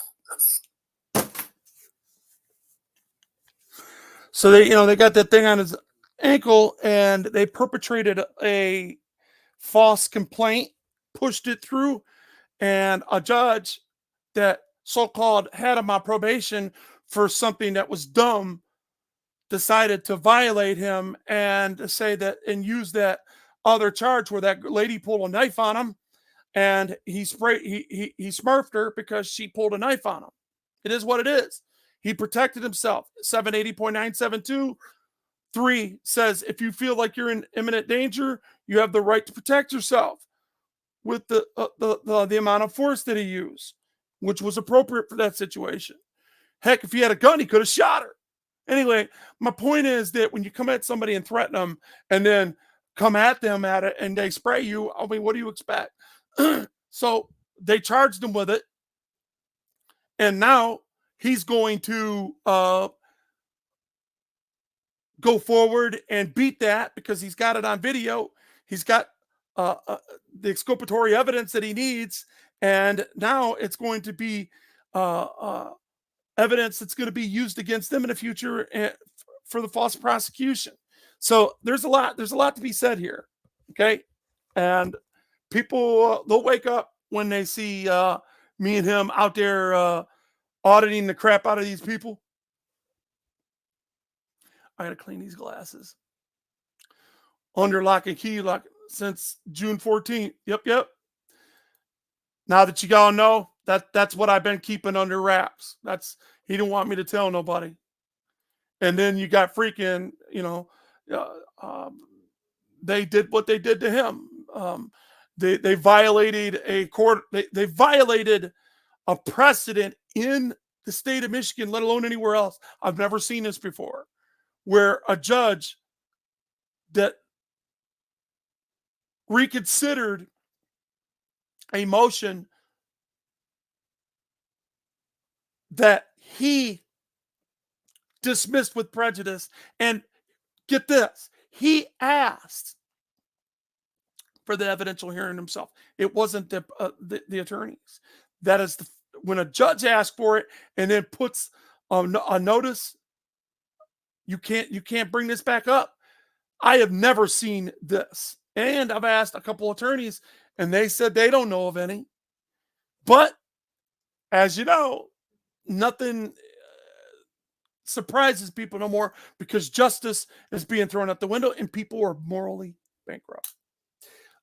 Speaker 1: So they got that thing on his ankle and they perpetrated a false complaint, pushed it through, and a judge that so-called had him on probation for something that was dumb decided to violate him and say that and use that other charge where that lady pulled a knife on him and he smurfed her because she pulled a knife on him. It is what it is. He protected himself. 780.972 3 says if you feel like you're in imminent danger, you have the right to protect yourself with the amount of force that he used, which was appropriate for that situation. Heck, if he had a gun, he could have shot her. Anyway, my point is that when you come at somebody and threaten them and then come at them at it and they spray you, I mean, what do you expect? So they charged him with it. And now he's going to go forward and beat that because he's got it on video. He's got the exculpatory evidence that he needs. And now it's going to be evidence that's going to be used against them in the future for the false prosecution. So there's a lot to be said here. Okay. And people, they'll wake up when they see me and him out there auditing the crap out of these people. I got to clean these glasses. Under lock and key since June 14th. Yep. Now that you all know, that's what I've been keeping under wraps. He didn't want me to tell nobody. And then you got freaking, they did what they did to him. They violated a court. They violated a precedent in the state of Michigan, let alone anywhere else. I've never seen this before, where a judge that reconsidered a motion that he dismissed with prejudice. And get this, he asked for the evidential hearing himself. It wasn't the attorneys. That is when a judge asks for it and then puts a notice, you can't bring this back up. I have never seen this. And I've asked a couple attorneys and they said they don't know of any. But as you know, nothing surprises people no more because justice is being thrown out the window and people are morally bankrupt.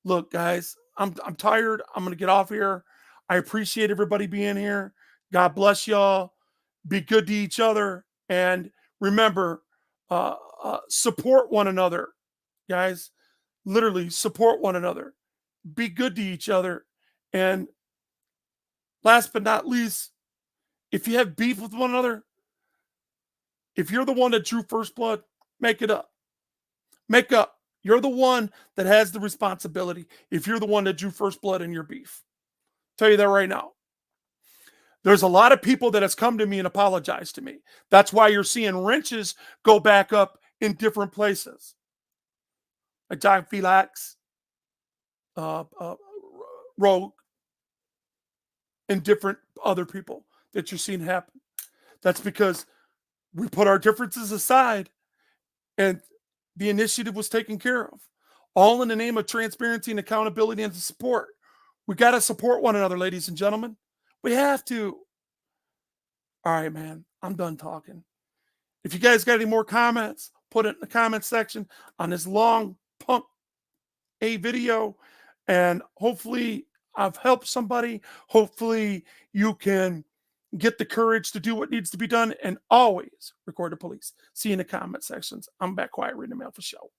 Speaker 1: Look, guys, I'm tired. I'm going to get off here. I appreciate everybody being here. God bless y'all. Be good to each other. And remember, support one another, guys. Literally support one another. Be good to each other. And last but not least, if you have beef with one another, if you're the one that drew first blood, make it up. Make up. You're the one that has the responsibility if you're the one that drew first blood in your beef. Tell you that right now. There's a lot of people that has come to me and apologized to me. That's why you're seeing wrenches go back up in different places. Like John Felix, Rogue, and different other people that you're seeing happen. That's because we put our differences aside and the initiative was taken care of. All in the name of transparency and accountability and support. We got to support one another, ladies and gentlemen. We have to. All right, man. I'm done talking. If you guys got any more comments, put it in the comment section on this long pump a video, and hopefully I've helped somebody. Hopefully you can get the courage to do what needs to be done, and always record the police. See you in the comment sections. I'm back quiet reading the mail for show.